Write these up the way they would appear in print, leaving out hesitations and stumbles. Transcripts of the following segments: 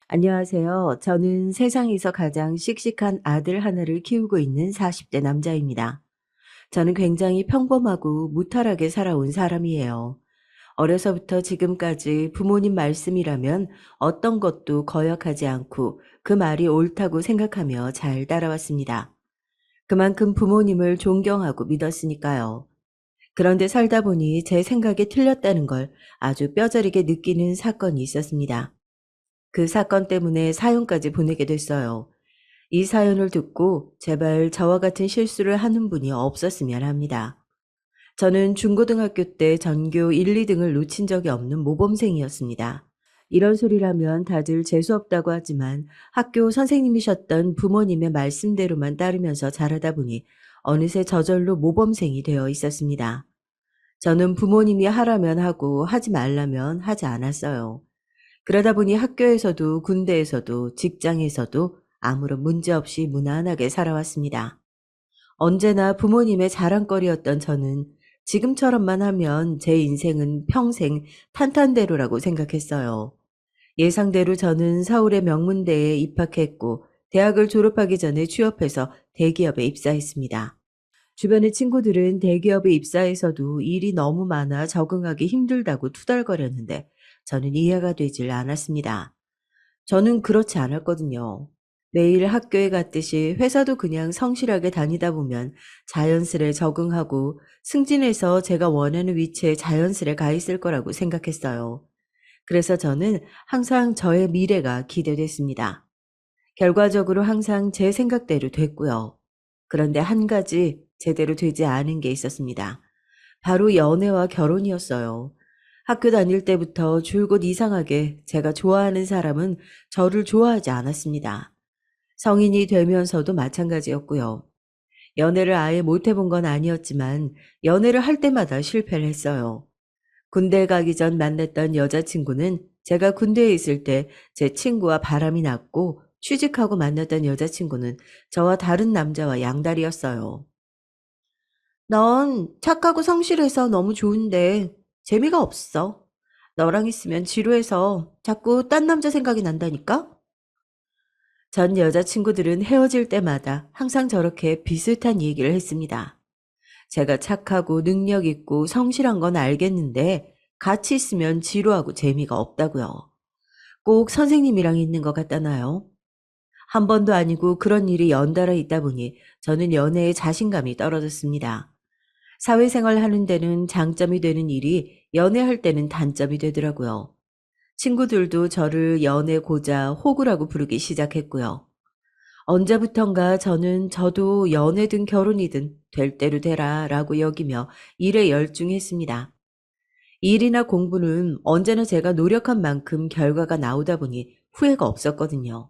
안녕하세요. 저는 세상에서 가장 씩씩한 아들 하나를 키우고 있는 40대 남자입니다. 저는 굉장히 평범하고 무탈하게 살아온 사람이에요. 어려서부터 지금까지 부모님 말씀이라면 어떤 것도 거역하지 않고 그 말이 옳다고 생각하며 잘 따라왔습니다. 그만큼 부모님을 존경하고 믿었으니까요. 그런데 살다 보니 제 생각이 틀렸다는 걸 아주 뼈저리게 느끼는 사건이 있었습니다. 그 사건 때문에 사연까지 보내게 됐어요. 이 사연을 듣고 제발 저와 같은 실수를 하는 분이 없었으면 합니다. 저는 중고등학교 때 전교 1, 2등을 놓친 적이 없는 모범생이었습니다. 이런 소리라면 다들 재수없다고 하지만 학교 선생님이셨던 부모님의 말씀대로만 따르면서 자라다 보니 어느새 저절로 모범생이 되어 있었습니다. 저는 부모님이 하라면 하고 하지 말라면 하지 않았어요. 그러다 보니 학교에서도 군대에서도 직장에서도 아무런 문제 없이 무난하게 살아왔습니다. 언제나 부모님의 자랑거리였던 저는 지금처럼만 하면 제 인생은 평생 탄탄대로라고 생각했어요. 예상대로 저는 서울의 명문대에 입학했고 대학을 졸업하기 전에 취업해서 대기업에 입사했습니다. 주변의 친구들은 대기업에 입사해서도 일이 너무 많아 적응하기 힘들다고 투덜거렸는데 저는 이해가 되질 않았습니다. 저는 그렇지 않았거든요. 매일 학교에 갔듯이 회사도 그냥 성실하게 다니다 보면 자연스레 적응하고 승진해서 제가 원하는 위치에 자연스레 가 있을 거라고 생각했어요. 그래서 저는 항상 저의 미래가 기대됐습니다. 결과적으로 항상 제 생각대로 됐고요. 그런데 한 가지 제대로 되지 않은 게 있었습니다. 바로 연애와 결혼이었어요. 학교 다닐 때부터 줄곧 이상하게 제가 좋아하는 사람은 저를 좋아하지 않았습니다. 성인이 되면서도 마찬가지였고요. 연애를 아예 못 해본 건 아니었지만 연애를 할 때마다 실패를 했어요. 군대 가기 전 만났던 여자친구는 제가 군대에 있을 때 제 친구와 바람이 났고 취직하고 만났던 여자친구는 저와 다른 남자와 양다리였어요. 넌 착하고 성실해서 너무 좋은데 재미가 없어. 너랑 있으면 지루해서 자꾸 딴 남자 생각이 난다니까? 전 여자친구들은 헤어질 때마다 항상 저렇게 비슷한 얘기를 했습니다. 제가 착하고 능력 있고 성실한 건 알겠는데 같이 있으면 지루하고 재미가 없다고요. 꼭 선생님이랑 있는 것 같다나요? 한 번도 아니고 그런 일이 연달아 있다 보니 저는 연애에 자신감이 떨어졌습니다. 사회생활 하는 데는 장점이 되는 일이 연애할 때는 단점이 되더라고요. 친구들도 저를 연애 고자 호구라고 부르기 시작했고요. 언제부턴가 저는 저도 연애든 결혼이든 될 대로 되라 라고 여기며 일에 열중했습니다. 일이나 공부는 언제나 제가 노력한 만큼 결과가 나오다 보니 후회가 없었거든요.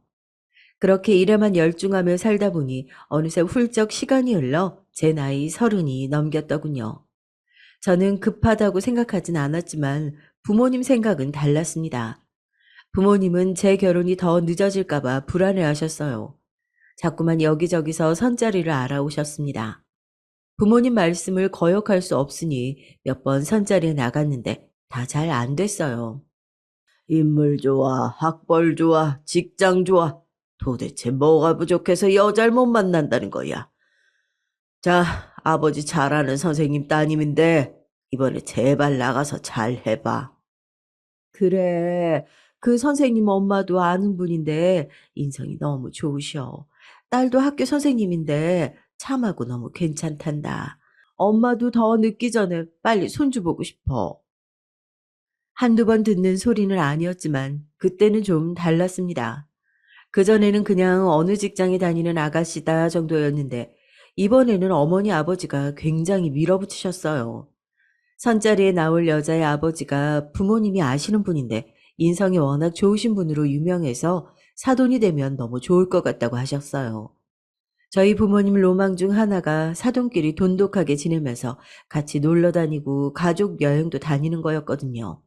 그렇게 일에만 열중하며 살다 보니 어느새 훌쩍 시간이 흘러 제 나이 30이 넘겼더군요. 저는 급하다고 생각하진 않았지만 부모님 생각은 달랐습니다. 부모님은 제 결혼이 더 늦어질까봐 불안해하셨어요. 자꾸만 여기저기서 선자리를 알아오셨습니다. 부모님 말씀을 거역할 수 없으니 몇 번 선자리에 나갔는데 다 잘 안 됐어요. 인물 좋아, 학벌 좋아, 직장 좋아. 도대체 뭐가 부족해서 여자를 못 만난다는 거야. 자, 아버지 잘 아는 선생님 따님인데 이번에 제발 나가서 잘 해봐. 그래. 그 선생님 엄마도 아는 분인데 인성이 너무 좋으셔. 딸도 학교 선생님인데 참하고 너무 괜찮단다. 엄마도 더 늦기 전에 빨리 손주 보고 싶어. 한두 번 듣는 소리는 아니었지만 그때는 좀 달랐습니다. 그전에는 그냥 어느 직장에 다니는 아가씨다 정도였는데 이번에는 어머니 아버지가 굉장히 밀어붙이셨어요. 선자리에 나올 여자의 아버지가 부모님이 아시는 분인데 인성이 워낙 좋으신 분으로 유명해서 사돈이 되면 너무 좋을 것 같다고 하셨어요. 저희 부모님 로망 중 하나가 사돈끼리 돈독하게 지내면서 같이 놀러 다니고 가족 여행도 다니는 거였거든요.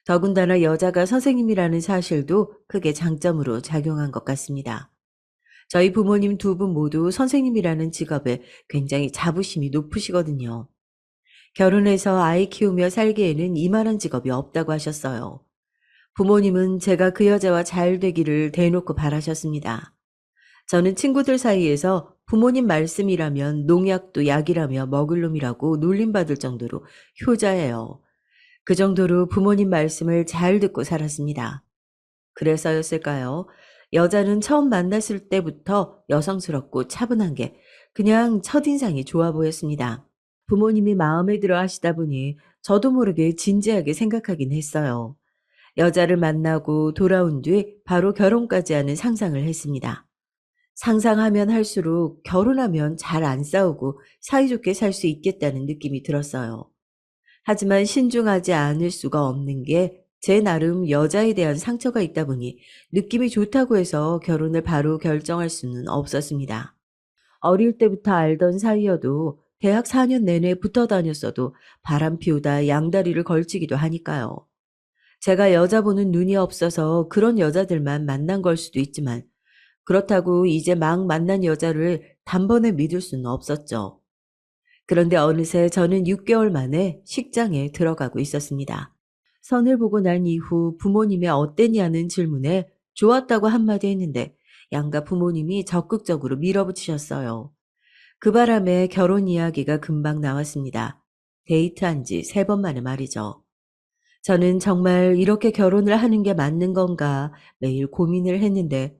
더군다나 여자가 선생님이라는 사실도 크게 장점으로 작용한 것 같습니다. 저희 부모님 두 분 모두 선생님이라는 직업에 굉장히 자부심이 높으시거든요. 결혼해서 아이 키우며 살기에는 이만한 직업이 없다고 하셨어요. 부모님은 제가 그 여자와 잘 되기를 대놓고 바라셨습니다. 저는 친구들 사이에서 부모님 말씀이라면 농약도 약이라며 먹을 놈이라고 놀림받을 정도로 효자예요. 그 정도로 부모님 말씀을 잘 듣고 살았습니다. 그래서였을까요? 여자는 처음 만났을 때부터 여성스럽고 차분한 게 그냥 첫인상이 좋아 보였습니다. 부모님이 마음에 들어 하시다 보니 저도 모르게 진지하게 생각하긴 했어요. 여자를 만나고 돌아온 뒤 바로 결혼까지 하는 상상을 했습니다. 상상하면 할수록 결혼하면 잘 안 싸우고 사이좋게 살 수 있겠다는 느낌이 들었어요. 하지만 신중하지 않을 수가 없는 게 제 나름 여자에 대한 상처가 있다 보니 느낌이 좋다고 해서 결혼을 바로 결정할 수는 없었습니다. 어릴 때부터 알던 사이여도 대학 4년 내내 붙어 다녔어도 바람 피우다 양다리를 걸치기도 하니까요. 제가 여자 보는 눈이 없어서 그런 여자들만 만난 걸 수도 있지만 그렇다고 이제 막 만난 여자를 단번에 믿을 수는 없었죠. 그런데 어느새 저는 6개월 만에 식장에 들어가고 있었습니다. 선을 보고 난 이후 부모님의 어땠냐는 질문에 좋았다고 한마디 했는데 양가 부모님이 적극적으로 밀어붙이셨어요. 그 바람에 결혼 이야기가 금방 나왔습니다. 데이트한 지 3번 만에 말이죠. 저는 정말 이렇게 결혼을 하는 게 맞는 건가 매일 고민을 했는데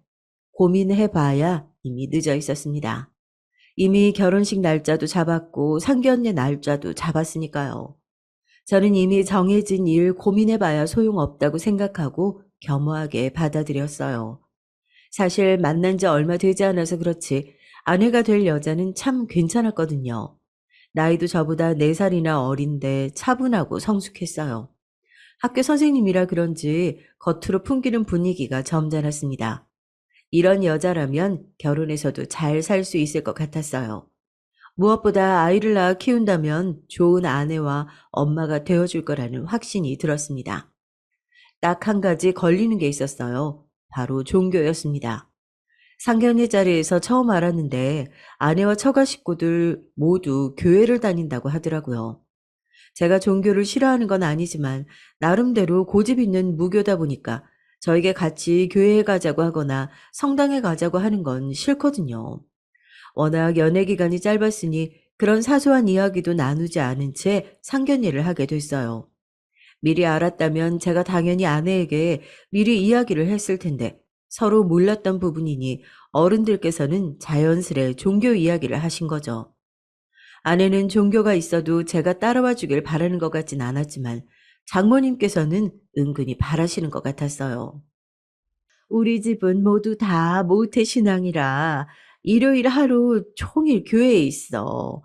고민해 봐야 이미 늦어 있었습니다. 이미 결혼식 날짜도 잡았고 상견례 날짜도 잡았으니까요. 저는 이미 정해진 일 고민해 봐야 소용없다고 생각하고 겸허하게 받아들였어요. 사실 만난 지 얼마 되지 않아서 그렇지 아내가 될 여자는 참 괜찮았거든요. 나이도 저보다 4살이나 어린데 차분하고 성숙했어요. 학교 선생님이라 그런지 겉으로 풍기는 분위기가 점잖았습니다. 이런 여자라면 결혼해서도 잘 살 수 있을 것 같았어요. 무엇보다 아이를 낳아 키운다면 좋은 아내와 엄마가 되어줄 거라는 확신이 들었습니다. 딱 한 가지 걸리는 게 있었어요. 바로 종교였습니다. 상견례 자리에서 처음 알았는데 아내와 처가 식구들 모두 교회를 다닌다고 하더라고요. 제가 종교를 싫어하는 건 아니지만 나름대로 고집 있는 무교다 보니까 저에게 같이 교회에 가자고 하거나 성당에 가자고 하는 건 싫거든요. 워낙 연애 기간이 짧았으니 그런 사소한 이야기도 나누지 않은 채 상견례를 하게 됐어요. 미리 알았다면 제가 당연히 아내에게 미리 이야기를 했을 텐데 서로 몰랐던 부분이니 어른들께서는 자연스레 종교 이야기를 하신 거죠. 아내는 종교가 있어도 제가 따라와 주길 바라는 것 같진 않았지만 장모님께서는 은근히 바라시는 것 같았어요. 우리 집은 모두 다 모태신앙이라 일요일 하루 종일 교회에 있어.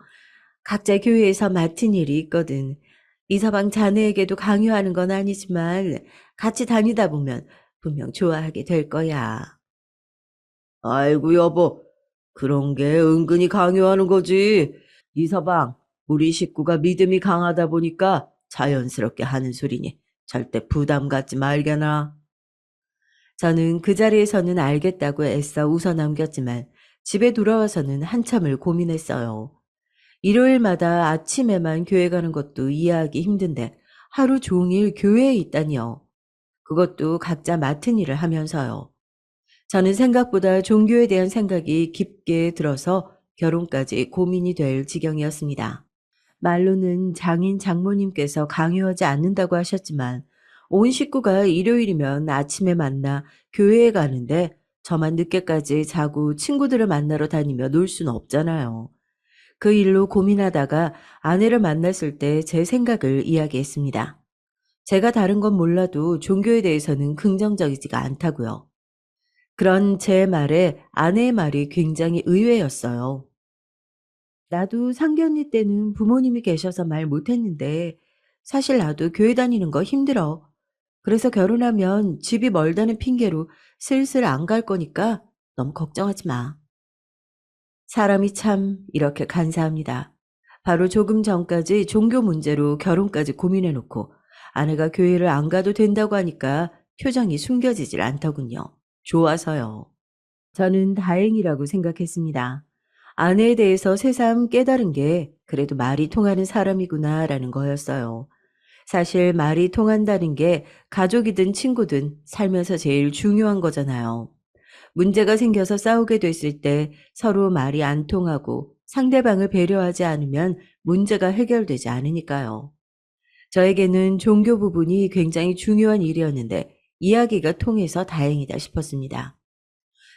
각자 교회에서 맡은 일이 있거든. 이서방 자네에게도 강요하는 건 아니지만 같이 다니다 보면 분명 좋아하게 될 거야. 아이고 여보, 그런 게 은근히 강요하는 거지. 이서방, 우리 식구가 믿음이 강하다 보니까 자연스럽게 하는 소리니 절대 부담 갖지 말게나. 저는 그 자리에서는 알겠다고 애써 웃어 넘겼지만 집에 돌아와서는 한참을 고민했어요. 일요일마다 아침에만 교회 가는 것도 이해하기 힘든데 하루 종일 교회에 있다니요. 그것도 각자 맡은 일을 하면서요. 저는 생각보다 종교에 대한 생각이 깊게 들어서 결혼까지 고민이 될 지경이었습니다. 말로는 장인 장모님께서 강요하지 않는다고 하셨지만 온 식구가 일요일이면 아침에 만나 교회에 가는데 저만 늦게까지 자고 친구들을 만나러 다니며 놀 수는 없잖아요. 그 일로 고민하다가 아내를 만났을 때 제 생각을 이야기했습니다. 제가 다른 건 몰라도 종교에 대해서는 긍정적이지가 않다고요. 그런 제 말에 아내의 말이 굉장히 의외였어요. 나도 상견례 때는 부모님이 계셔서 말 못했는데 사실 나도 교회 다니는 거 힘들어. 그래서 결혼하면 집이 멀다는 핑계로 슬슬 안 갈 거니까 너무 걱정하지 마. 사람이 참 이렇게 간사합니다. 바로 조금 전까지 종교 문제로 결혼까지 고민해놓고 아내가 교회를 안 가도 된다고 하니까 표정이 숨겨지질 않더군요. 좋아서요. 저는 다행이라고 생각했습니다. 아내에 대해서 새삼 깨달은 게 그래도 말이 통하는 사람이구나라는 거였어요. 사실 말이 통한다는 게 가족이든 친구든 살면서 제일 중요한 거잖아요. 문제가 생겨서 싸우게 됐을 때 서로 말이 안 통하고 상대방을 배려하지 않으면 문제가 해결되지 않으니까요. 저에게는 종교 부분이 굉장히 중요한 일이었는데 이야기가 통해서 다행이다 싶었습니다.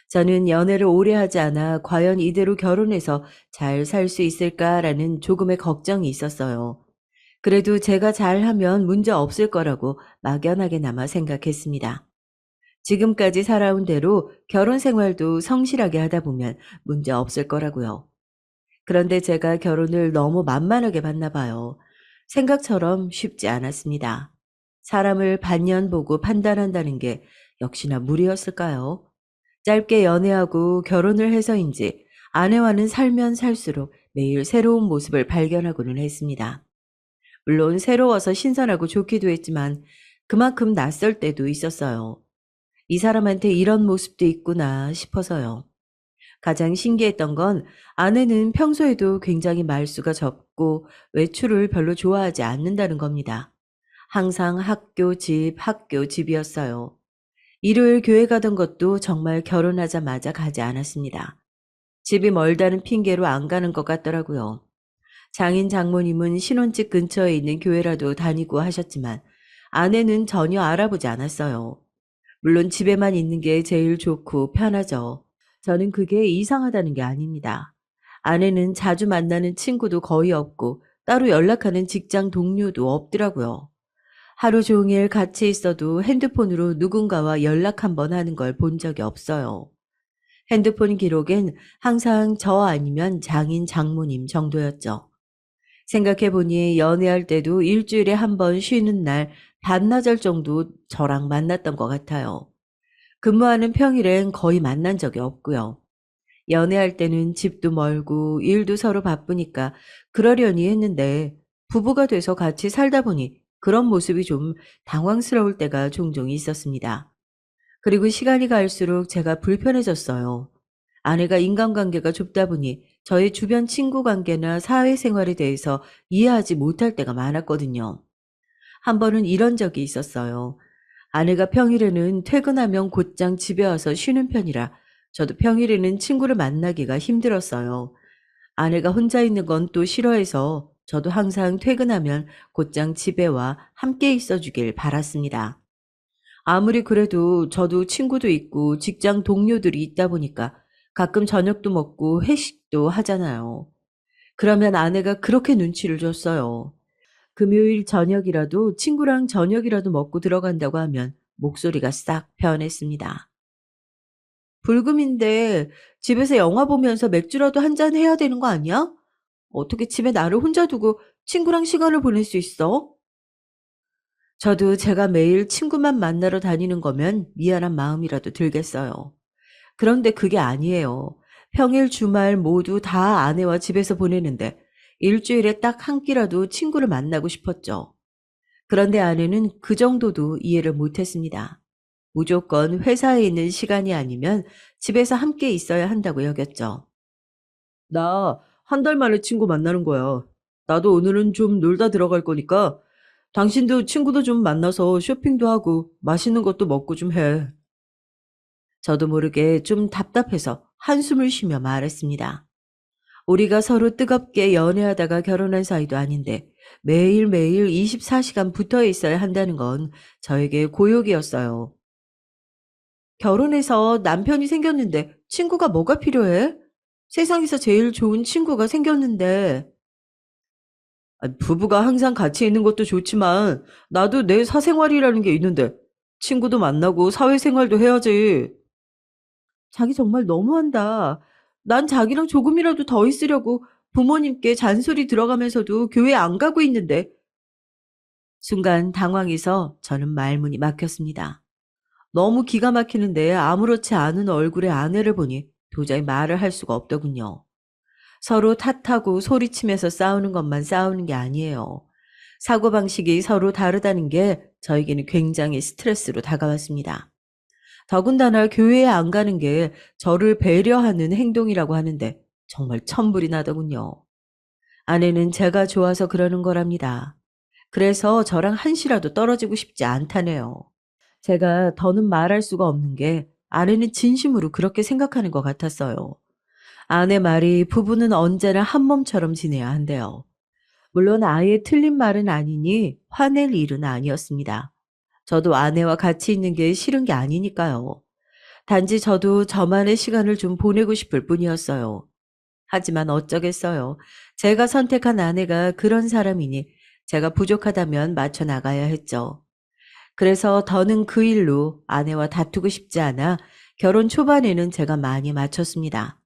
저는 연애를 오래 하지 않아 과연 이대로 결혼해서 잘 살 수 있을까라는 조금의 걱정이 있었어요. 그래도 제가 잘하면 문제 없을 거라고 막연하게나마 생각했습니다. 지금까지 살아온 대로 결혼 생활도 성실하게 하다 보면 문제 없을 거라고요. 그런데 제가 결혼을 너무 만만하게 봤나 봐요. 생각처럼 쉽지 않았습니다. 사람을 반년 보고 판단한다는 게 역시나 무리였을까요? 짧게 연애하고 결혼을 해서인지 아내와는 살면 살수록 매일 새로운 모습을 발견하고는 했습니다. 물론 새로워서 신선하고 좋기도 했지만 그만큼 낯설 때도 있었어요. 이 사람한테 이런 모습도 있구나 싶어서요. 가장 신기했던 건 아내는 평소에도 굉장히 말수가 적고 외출을 별로 좋아하지 않는다는 겁니다. 항상 학교, 집, 학교, 집이었어요. 일요일 교회 가던 것도 정말 결혼하자마자 가지 않았습니다. 집이 멀다는 핑계로 안 가는 것 같더라고요. 장인 장모님은 신혼집 근처에 있는 교회라도 다니고 하셨지만 아내는 전혀 알아보지 않았어요. 물론 집에만 있는 게 제일 좋고 편하죠. 저는 그게 이상하다는 게 아닙니다. 아내는 자주 만나는 친구도 거의 없고 따로 연락하는 직장 동료도 없더라고요. 하루 종일 같이 있어도 핸드폰으로 누군가와 연락 한번 하는 걸 본 적이 없어요. 핸드폰 기록엔 항상 저 아니면 장인 장모님 정도였죠. 생각해보니 연애할 때도 일주일에 한 번 쉬는 날 반나절 정도 저랑 만났던 것 같아요. 근무하는 평일엔 거의 만난 적이 없고요. 연애할 때는 집도 멀고 일도 서로 바쁘니까 그러려니 했는데 부부가 돼서 같이 살다 보니 그런 모습이 좀 당황스러울 때가 종종 있었습니다. 그리고 시간이 갈수록 제가 불편해졌어요. 아내가 인간관계가 좁다 보니 저의 주변 친구 관계나 사회생활에 대해서 이해하지 못할 때가 많았거든요. 한 번은 이런 적이 있었어요. 아내가 평일에는 퇴근하면 곧장 집에 와서 쉬는 편이라 저도 평일에는 친구를 만나기가 힘들었어요. 아내가 혼자 있는 건 또 싫어해서 저도 항상 퇴근하면 곧장 집에 와 함께 있어 주길 바랐습니다. 아무리 그래도 저도 친구도 있고 직장 동료들이 있다 보니까 가끔 저녁도 먹고 회식도 하잖아요. 그러면 아내가 그렇게 눈치를 줬어요. 금요일 저녁이라도 친구랑 저녁이라도 먹고 들어간다고 하면 목소리가 싹 변했습니다. 불금인데 집에서 영화 보면서 맥주라도 한 잔 해야 되는 거 아니야? 어떻게 집에 나를 혼자 두고 친구랑 시간을 보낼 수 있어? 저도 제가 매일 친구만 만나러 다니는 거면 미안한 마음이라도 들겠어요. 그런데 그게 아니에요. 평일 주말 모두 다 아내와 집에서 보내는데 일주일에 딱 한 끼라도 친구를 만나고 싶었죠. 그런데 아내는 그 정도도 이해를 못했습니다. 무조건 회사에 있는 시간이 아니면 집에서 함께 있어야 한다고 여겼죠. 나 한 달 만에 친구 만나는 거야. 나도 오늘은 좀 놀다 들어갈 거니까 당신도 친구도 좀 만나서 쇼핑도 하고 맛있는 것도 먹고 좀 해. 저도 모르게 좀 답답해서 한숨을 쉬며 말했습니다. 우리가 서로 뜨겁게 연애하다가 결혼한 사이도 아닌데 매일매일 24시간 붙어 있어야 한다는 건 저에게 고역이었어요. 결혼해서 남편이 생겼는데 친구가 뭐가 필요해? 세상에서 제일 좋은 친구가 생겼는데. 부부가 항상 같이 있는 것도 좋지만 나도 내 사생활이라는 게 있는데 친구도 만나고 사회생활도 해야지. 자기 정말 너무한다. 난 자기랑 조금이라도 더 있으려고 부모님께 잔소리 들어가면서도 교회 안 가고 있는데. 순간 당황해서 저는 말문이 막혔습니다. 너무 기가 막히는데 아무렇지 않은 얼굴의 아내를 보니 도저히 말을 할 수가 없더군요. 서로 탓하고 소리치면서 싸우는 것만 싸우는 게 아니에요. 사고방식이 서로 다르다는 게 저에게는 굉장히 스트레스로 다가왔습니다. 더군다나 교회에 안 가는 게 저를 배려하는 행동이라고 하는데 정말 천불이 나더군요. 아내는 제가 좋아서 그러는 거랍니다. 그래서 저랑 한시라도 떨어지고 싶지 않다네요. 제가 더는 말할 수가 없는 게 아내는 진심으로 그렇게 생각하는 것 같았어요. 아내 말이 부부는 언제나 한 몸처럼 지내야 한대요. 물론 아예 틀린 말은 아니니 화낼 일은 아니었습니다. 저도 아내와 같이 있는 게 싫은 게 아니니까요. 단지 저도 저만의 시간을 좀 보내고 싶을 뿐이었어요. 하지만 어쩌겠어요. 제가 선택한 아내가 그런 사람이니 제가 부족하다면 맞춰 나가야 했죠. 그래서 더는 그 일로 아내와 다투고 싶지 않아 결혼 초반에는 제가 많이 맞췄습니다.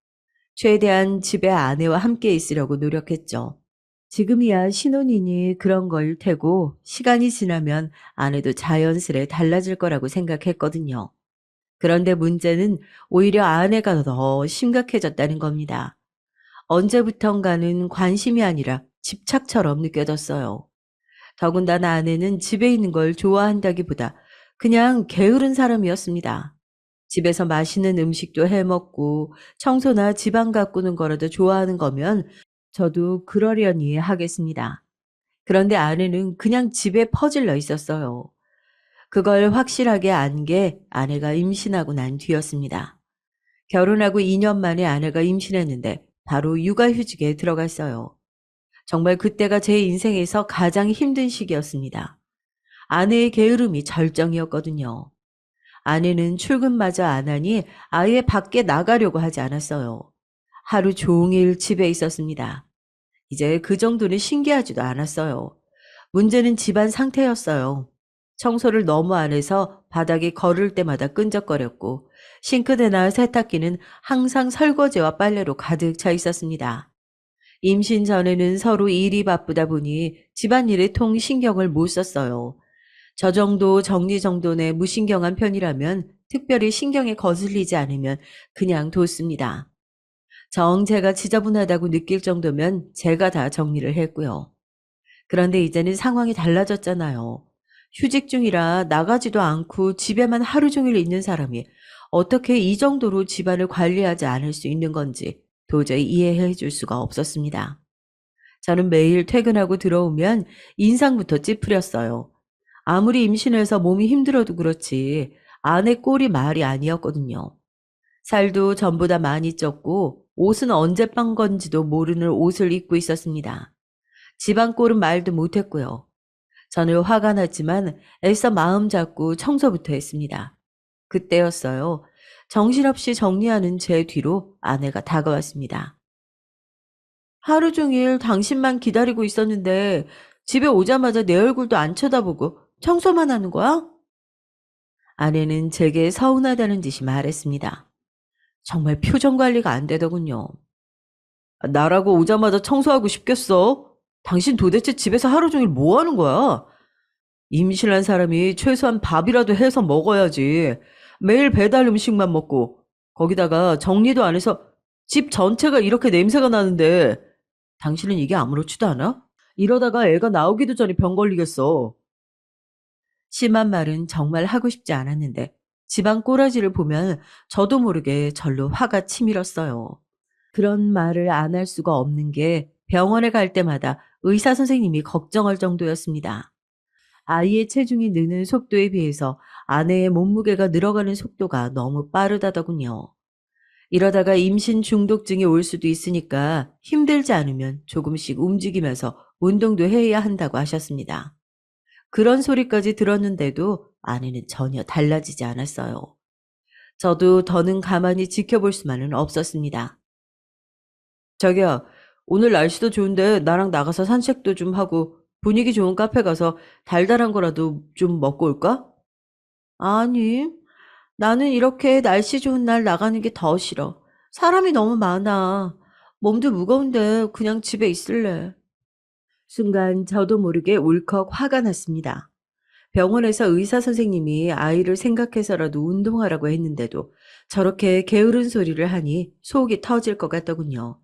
최대한 집에 아내와 함께 있으려고 노력했죠. 지금이야 신혼이니 그런 걸 테고 시간이 지나면 아내도 자연스레 달라질 거라고 생각했거든요. 그런데 문제는 오히려 아내가 더 심각해졌다는 겁니다. 언제부턴가는 관심이 아니라 집착처럼 느껴졌어요. 더군다나 아내는 집에 있는 걸 좋아한다기보다 그냥 게으른 사람이었습니다. 집에서 맛있는 음식도 해 먹고 청소나 집안 가꾸는 거라도 좋아하는 거면 저도 그러려니 하겠습니다. 그런데 아내는 그냥 집에 퍼질러 있었어요. 그걸 확실하게 안 게 아내가 임신하고 난 뒤였습니다. 결혼하고 2년 만에 아내가 임신했는데 바로 육아휴직에 들어갔어요. 정말 그때가 제 인생에서 가장 힘든 시기였습니다. 아내의 게으름이 절정이었거든요. 아내는 출근마저 안 하니 아예 밖에 나가려고 하지 않았어요. 하루 종일 집에 있었습니다. 이제 그 정도는 신기하지도 않았어요. 문제는 집안 상태였어요. 청소를 너무 안 해서 바닥에 걸을 때마다 끈적거렸고 싱크대나 세탁기는 항상 설거지와 빨래로 가득 차 있었습니다. 임신 전에는 서로 일이 바쁘다 보니 집안일에 통 신경을 못 썼어요. 저 정도 정리정돈에 무신경한 편이라면 특별히 신경에 거슬리지 않으면 그냥 뒀습니다. 정 제가 지저분하다고 느낄 정도면 제가 다 정리를 했고요. 그런데 이제는 상황이 달라졌잖아요. 휴직 중이라 나가지도 않고 집에만 하루 종일 있는 사람이 어떻게 이 정도로 집안을 관리하지 않을 수 있는 건지 도저히 이해해 줄 수가 없었습니다. 저는 매일 퇴근하고 들어오면 인상부터 찌푸렸어요. 아무리 임신해서 몸이 힘들어도 그렇지 아내 꼴이 말이 아니었거든요. 살도 전보다 많이 쪘고 옷은 언제 빤 건지도 모르는 옷을 입고 있었습니다. 집안 꼴은 말도 못했고요. 저는 화가 났지만 애써 마음 잡고 청소부터 했습니다. 그때였어요. 정신없이 정리하는 제 뒤로 아내가 다가왔습니다. 하루 종일 당신만 기다리고 있었는데 집에 오자마자 내 얼굴도 안 쳐다보고 청소만 하는 거야? 아내는 제게 서운하다는 듯이 말했습니다. 정말 표정 관리가 안 되더군요. 나라고 오자마자 청소하고 싶겠어? 당신 도대체 집에서 하루 종일 뭐 하는 거야? 임신한 사람이 최소한 밥이라도 해서 먹어야지. 매일 배달 음식만 먹고 거기다가 정리도 안 해서 집 전체가 이렇게 냄새가 나는데 당신은 이게 아무렇지도 않아? 이러다가 애가 나오기도 전에 병 걸리겠어. 심한 말은 정말 하고 싶지 않았는데 집안 꼬라지를 보면 저도 모르게 절로 화가 치밀었어요. 그런 말을 안 할 수가 없는 게 병원에 갈 때마다 의사 선생님이 걱정할 정도였습니다. 아이의 체중이 느는 속도에 비해서 아내의 몸무게가 늘어가는 속도가 너무 빠르다더군요. 이러다가 임신 중독증이 올 수도 있으니까 힘들지 않으면 조금씩 움직이면서 운동도 해야 한다고 하셨습니다. 그런 소리까지 들었는데도 아내는 전혀 달라지지 않았어요. 저도 더는 가만히 지켜볼 수만은 없었습니다. 자기야, 오늘 날씨도 좋은데 나랑 나가서 산책도 좀 하고 분위기 좋은 카페 가서 달달한 거라도 좀 먹고 올까? 아니, 나는 이렇게 날씨 좋은 날 나가는 게 더 싫어. 사람이 너무 많아. 몸도 무거운데 그냥 집에 있을래. 순간 저도 모르게 울컥 화가 났습니다. 병원에서 의사 선생님이 아이를 생각해서라도 운동하라고 했는데도 저렇게 게으른 소리를 하니 속이 터질 것 같더군요.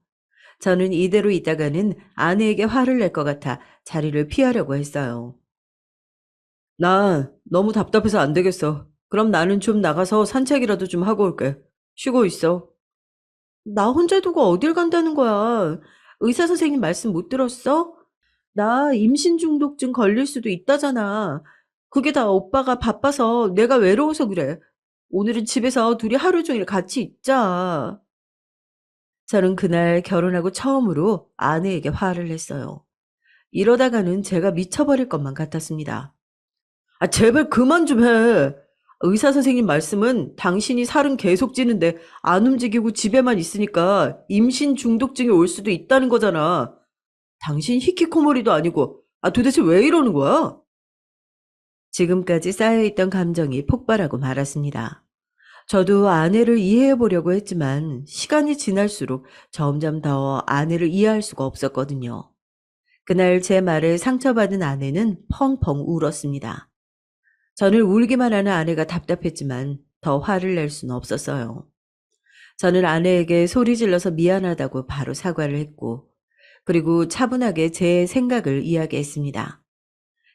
저는 이대로 있다가는 아내에게 화를 낼 것 같아 자리를 피하려고 했어요. 나 너무 답답해서 안 되겠어. 그럼 나는 좀 나가서 산책이라도 좀 하고 올게. 쉬고 있어. 나 혼자 두고 어딜 간다는 거야. 의사 선생님 말씀 못 들었어? 나 임신 중독증 걸릴 수도 있다잖아. 그게 다 오빠가 바빠서 내가 외로워서 그래. 오늘은 집에서 둘이 하루 종일 같이 있자. 저는 그날 결혼하고 처음으로 아내에게 화를 냈어요. 이러다가는 제가 미쳐버릴 것만 같았습니다. 아, 제발 그만 좀 해. 의사 선생님 말씀은 당신이 살은 계속 찌는데 안 움직이고 집에만 있으니까 임신 중독증이 올 수도 있다는 거잖아. 당신 히키코모리도 아니고, 아, 도대체 왜 이러는 거야? 지금까지 쌓여있던 감정이 폭발하고 말았습니다. 저도 아내를 이해해 보려고 했지만 시간이 지날수록 점점 더 아내를 이해할 수가 없었거든요. 그날 제 말에 상처받은 아내는 펑펑 울었습니다. 저를 울기만 하는 아내가 답답했지만 더 화를 낼 수는 없었어요. 저는 아내에게 소리 질러서 미안하다고 바로 사과를 했고, 그리고 차분하게 제 생각을 이야기했습니다.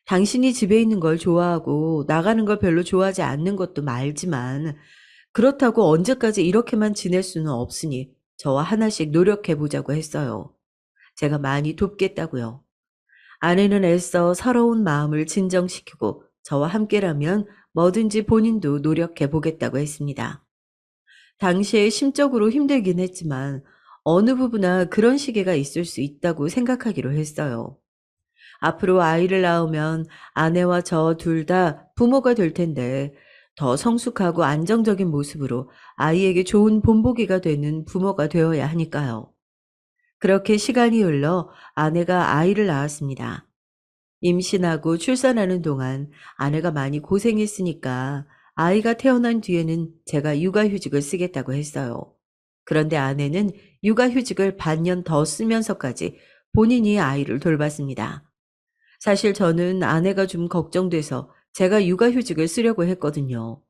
당신이 집에 있는 걸 좋아하고 나가는 걸 별로 좋아하지 않는 것도 알지만 그렇다고 언제까지 이렇게만 지낼 수는 없으니 저와 하나씩 노력해 보자고 했어요. 제가 많이 돕겠다고요. 아내는 애써 서러운 마음을 진정시키고 저와 함께라면 뭐든지 본인도 노력해 보겠다고 했습니다. 당시에 심적으로 힘들긴 했지만 어느 부부나 그런 시기가 있을 수 있다고 생각하기로 했어요. 앞으로 아이를 낳으면 아내와 저 둘 다 부모가 될 텐데 더 성숙하고 안정적인 모습으로 아이에게 좋은 본보기가 되는 부모가 되어야 하니까요. 그렇게 시간이 흘러 아내가 아이를 낳았습니다. 임신하고 출산하는 동안 아내가 많이 고생했으니까 아이가 태어난 뒤에는 제가 육아휴직을 쓰겠다고 했어요. 그런데 아내는 육아휴직을 반년 더 쓰면서까지 본인이 아이를 돌봤습니다. 사실 저는 아내가 좀 걱정돼서 제가 육아휴직을 쓰려고 했거든요.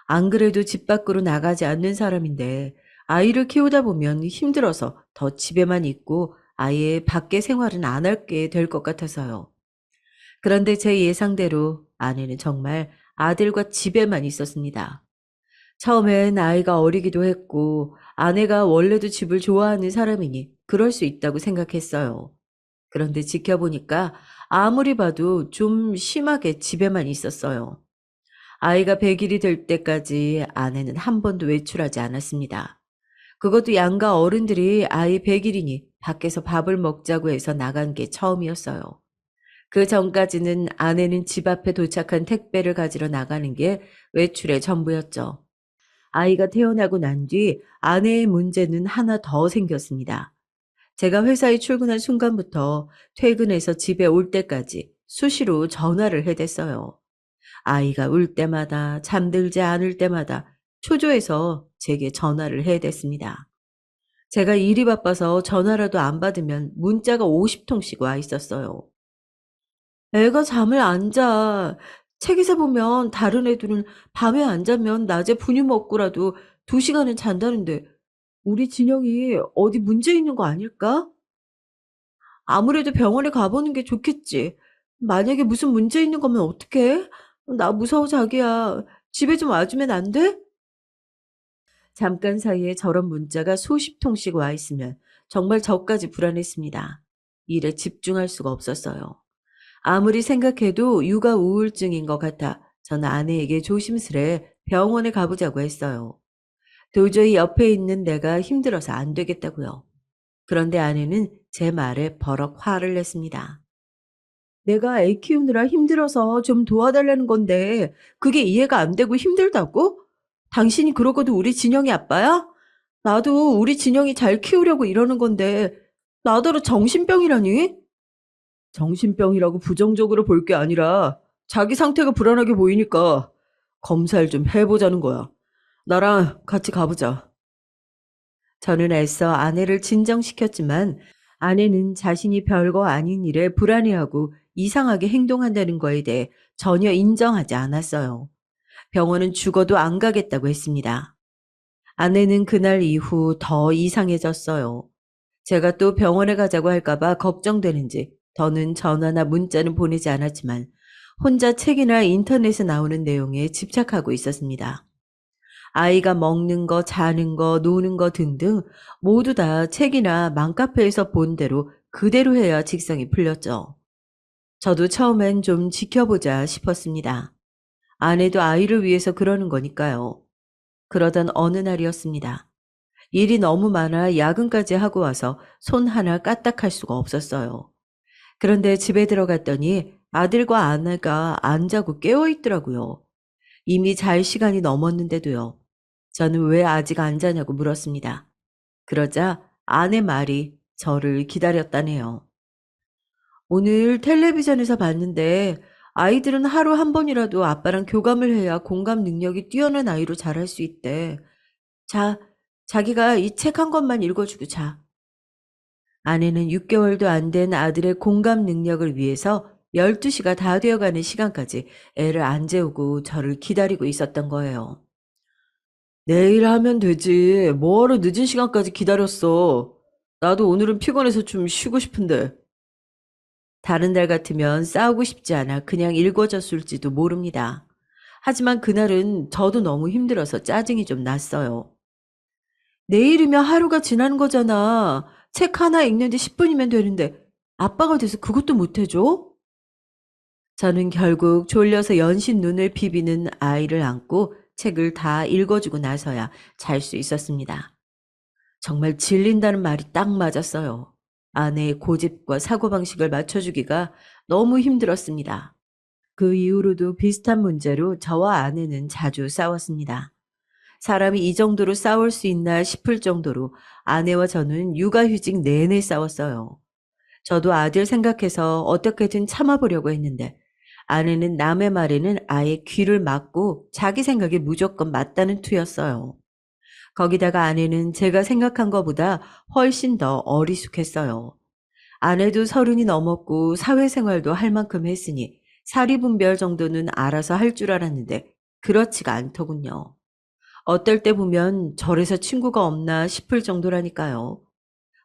안 그래도 집 밖으로 나가지 않는 사람인데 아이를 키우다 보면 힘들어서 더 집에만 있고 아예 밖에 생활은 안 할게 될 것 같아서요. 그런데 제 예상대로 아내는 정말 아들과 집에만 있었습니다. 처음엔 아이가 어리기도 했고 아내가 원래도 집을 좋아하는 사람이니 그럴 수 있다고 생각했어요. 그런데 지켜보니까 아무리 봐도 좀 심하게 집에만 있었어요. 아이가 100일이 될 때까지 아내는 한 번도 외출하지 않았습니다. 그것도 양가 어른들이 아이 100일이니 밖에서 밥을 먹자고 해서 나간 게 처음이었어요. 그 전까지는 아내는 집 앞에 도착한 택배를 가지러 나가는 게 외출의 전부였죠. 아이가 태어나고 난 뒤 아내의 문제는 하나 더 생겼습니다. 제가 회사에 출근한 순간부터 퇴근해서 집에 올 때까지 수시로 전화를 해댔어요. 아이가 울 때마다 잠들지 않을 때마다 초조해서 제게 전화를 해댔습니다. 제가 일이 바빠서 전화라도 안 받으면 문자가 50통씩 와 있었어요. 애가 잠을 안 자. 책에서 보면 다른 애들은 밤에 안 자면 낮에 분유 먹고라도 2시간은 잔다는데 우리 진영이 어디 문제 있는 거 아닐까? 아무래도 병원에 가보는 게 좋겠지. 만약에 무슨 문제 있는 거면 어떡해? 나 무서워 자기야. 집에 좀 와주면 안 돼? 잠깐 사이에 저런 문자가 수십 통씩 와 있으면 정말 저까지 불안했습니다. 일에 집중할 수가 없었어요. 아무리 생각해도 육아 우울증인 것 같아 저는 아내에게 조심스레 병원에 가보자고 했어요. 도저히 옆에 있는 내가 힘들어서 안 되겠다고요. 그런데 아내는 제 말에 버럭 화를 냈습니다. 내가 애 키우느라 힘들어서 좀 도와달라는 건데 그게 이해가 안 되고 힘들다고? 당신이 그러고도 우리 진영이 아빠야? 나도 우리 진영이 잘 키우려고 이러는 건데 나더러 정신병이라니? 정신병이라고 부정적으로 볼 게 아니라 자기 상태가 불안하게 보이니까 검사를 좀 해보자는 거야. 나랑 같이 가보자. 저는 애써 아내를 진정시켰지만 아내는 자신이 별거 아닌 일에 불안해하고 이상하게 행동한다는 거에 대해 전혀 인정하지 않았어요. 병원은 죽어도 안 가겠다고 했습니다. 아내는 그날 이후 더 이상해졌어요. 제가 또 병원에 가자고 할까봐 걱정되는지 더는 전화나 문자는 보내지 않았지만 혼자 책이나 인터넷에 나오는 내용에 집착하고 있었습니다. 아이가 먹는 거, 자는 거, 노는 거 등등 모두 다 책이나 맘카페에서 본 대로 그대로 해야 직성이 풀렸죠. 저도 처음엔 좀 지켜보자 싶었습니다. 아내도 아이를 위해서 그러는 거니까요. 그러던 어느 날이었습니다. 일이 너무 많아 야근까지 하고 와서 손 하나 까딱할 수가 없었어요. 그런데 집에 들어갔더니 아들과 아내가 안 자고 깨어 있더라고요. 이미 잘 시간이 넘었는데도요. 저는 왜 아직 안 자냐고 물었습니다. 그러자 아내 말이 저를 기다렸다네요. 오늘 텔레비전에서 봤는데 아이들은 하루 한 번이라도 아빠랑 교감을 해야 공감 능력이 뛰어난 아이로 자랄 수 있대. 자, 자기가 이 책 한 권만 읽어주고 자. 아내는 6개월도 안 된 아들의 공감 능력을 위해서 12시가 다 되어가는 시간까지 애를 안 재우고 저를 기다리고 있었던 거예요. 내일 하면 되지. 뭐하러 늦은 시간까지 기다렸어. 나도 오늘은 피곤해서 좀 쉬고 싶은데. 다른 날 같으면 싸우고 싶지 않아 그냥 읽어줬을지도 모릅니다. 하지만 그날은 저도 너무 힘들어서 짜증이 좀 났어요. 내일이면 하루가 지나는 거잖아. 책 하나 읽는데 10분이면 되는데 아빠가 돼서 그것도 못 해줘? 저는 결국 졸려서 연신 눈을 비비는 아이를 안고 책을 다 읽어주고 나서야 잘 수 있었습니다. 정말 질린다는 말이 딱 맞았어요. 아내의 고집과 사고방식을 맞춰주기가 너무 힘들었습니다. 그 이후로도 비슷한 문제로 저와 아내는 자주 싸웠습니다. 사람이 이 정도로 싸울 수 있나 싶을 정도로 아내와 저는 육아휴직 내내 싸웠어요. 저도 아들 생각해서 어떻게든 참아보려고 했는데 아내는 남의 말에는 아예 귀를 막고 자기 생각이 무조건 맞다는 투였어요. 거기다가 아내는 제가 생각한 것보다 훨씬 더 어리숙했어요. 아내도 30이 넘었고 사회생활도 할 만큼 했으니 사리분별 정도는 알아서 할 줄 알았는데 그렇지가 않더군요. 어떨 때 보면 저래서 친구가 없나 싶을 정도라니까요.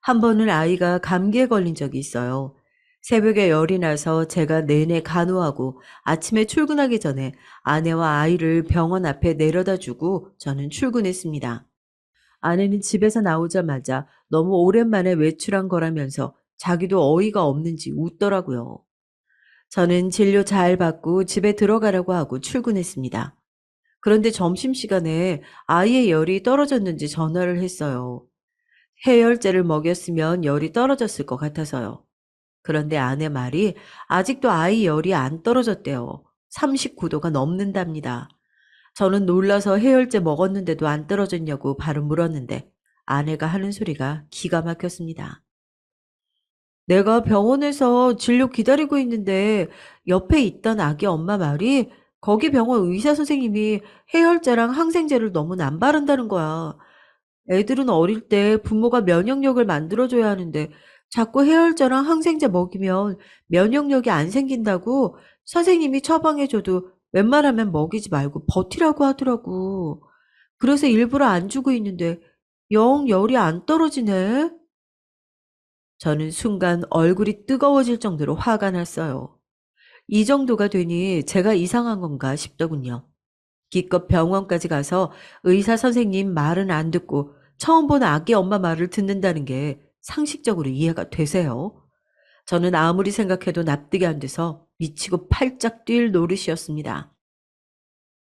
한 번은 아이가 감기에 걸린 적이 있어요. 새벽에 열이 나서 제가 내내 간호하고 아침에 출근하기 전에 아내와 아이를 병원 앞에 내려다 주고 저는 출근했습니다. 아내는 집에서 나오자마자 너무 오랜만에 외출한 거라면서 자기도 어이가 없는지 웃더라고요. 저는 진료 잘 받고 집에 들어가라고 하고 출근했습니다. 그런데 점심시간에 아이의 열이 떨어졌는지 전화를 했어요. 해열제를 먹였으면 열이 떨어졌을 것 같아서요. 그런데 아내 말이 아직도 아이 열이 안 떨어졌대요. 39도가 넘는답니다. 저는 놀라서 해열제 먹었는데도 안 떨어졌냐고 바로 물었는데 아내가 하는 소리가 기가 막혔습니다. 내가 병원에서 진료 기다리고 있는데 옆에 있던 아기 엄마 말이 거기 병원 의사 선생님이 해열제랑 항생제를 너무 남바른다는 거야. 애들은 어릴 때 부모가 면역력을 만들어줘야 하는데 자꾸 해열제랑 항생제 먹이면 면역력이 안 생긴다고 선생님이 처방해줘도 웬만하면 먹이지 말고 버티라고 하더라고. 그래서 일부러 안 주고 있는데 영 열이 안 떨어지네. 저는 순간 얼굴이 뜨거워질 정도로 화가 났어요. 이 정도가 되니 제가 이상한 건가 싶더군요. 기껏 병원까지 가서 의사 선생님 말은 안 듣고 처음 본 아기 엄마 말을 듣는다는 게 상식적으로 이해가 되세요? 저는 아무리 생각해도 납득이 안 돼서 미치고 팔짝 뛸 노릇이었습니다.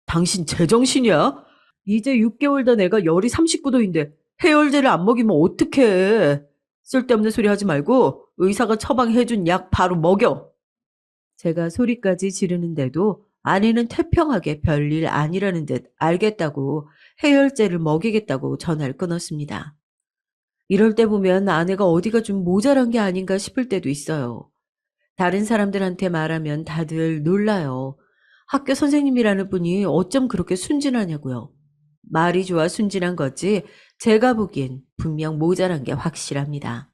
당신 제정신이야? 이제 6개월 된 애가 열이 39도인데 해열제를 안 먹이면 어떡해? 쓸데없는 소리 하지 말고 의사가 처방해준 약 바로 먹여. 제가 소리까지 지르는데도 아내는 태평하게 별일 아니라는 듯 알겠다고 해열제를 먹이겠다고 전화를 끊었습니다. 이럴 때 보면 아내가 어디가 좀 모자란 게 아닌가 싶을 때도 있어요. 다른 사람들한테 말하면 다들 놀라요. 학교 선생님이라는 분이 어쩜 그렇게 순진하냐고요. 말이 좋아 순진한 거지 제가 보기엔 분명 모자란 게 확실합니다.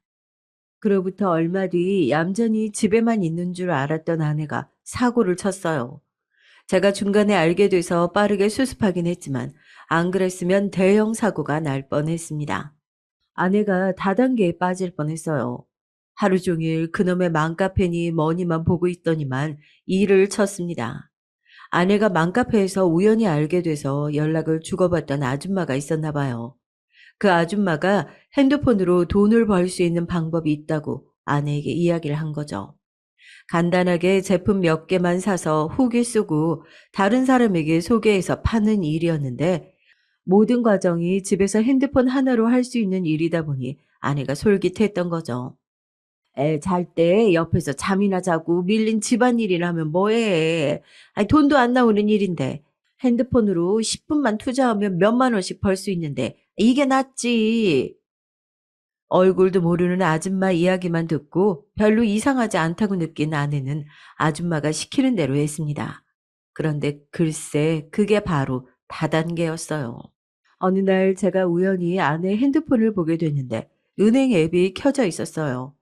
그로부터 얼마 뒤 얌전히 집에만 있는 줄 알았던 아내가 사고를 쳤어요. 제가 중간에 알게 돼서 빠르게 수습하긴 했지만 안 그랬으면 대형 사고가 날 뻔했습니다. 아내가 다단계에 빠질 뻔했어요. 하루 종일 그놈의 맘카페니 뭐니만 보고 있더니만 일을 쳤습니다. 아내가 맘카페에서 우연히 알게 돼서 연락을 주고받던 아줌마가 있었나 봐요. 그 아줌마가 핸드폰으로 돈을 벌 수 있는 방법이 있다고 아내에게 이야기를 한 거죠. 간단하게 제품 몇 개만 사서 후기 쓰고 다른 사람에게 소개해서 파는 일이었는데 모든 과정이 집에서 핸드폰 하나로 할 수 있는 일이다 보니 아내가 솔깃했던 거죠. 애 잘 때 옆에서 잠이나 자고 밀린 집안일이나 하면 뭐해. 아니, 돈도 안 나오는 일인데 핸드폰으로 10분만 투자하면 몇만 원씩 벌 수 있는데 이게 낫지. 얼굴도 모르는 아줌마 이야기만 듣고 별로 이상하지 않다고 느낀 아내는 아줌마가 시키는 대로 했습니다. 그런데 글쎄 그게 바로 다단계였어요. 어느 날 제가 우연히 아내 핸드폰을 보게 됐는데 은행 앱이 켜져 있었어요.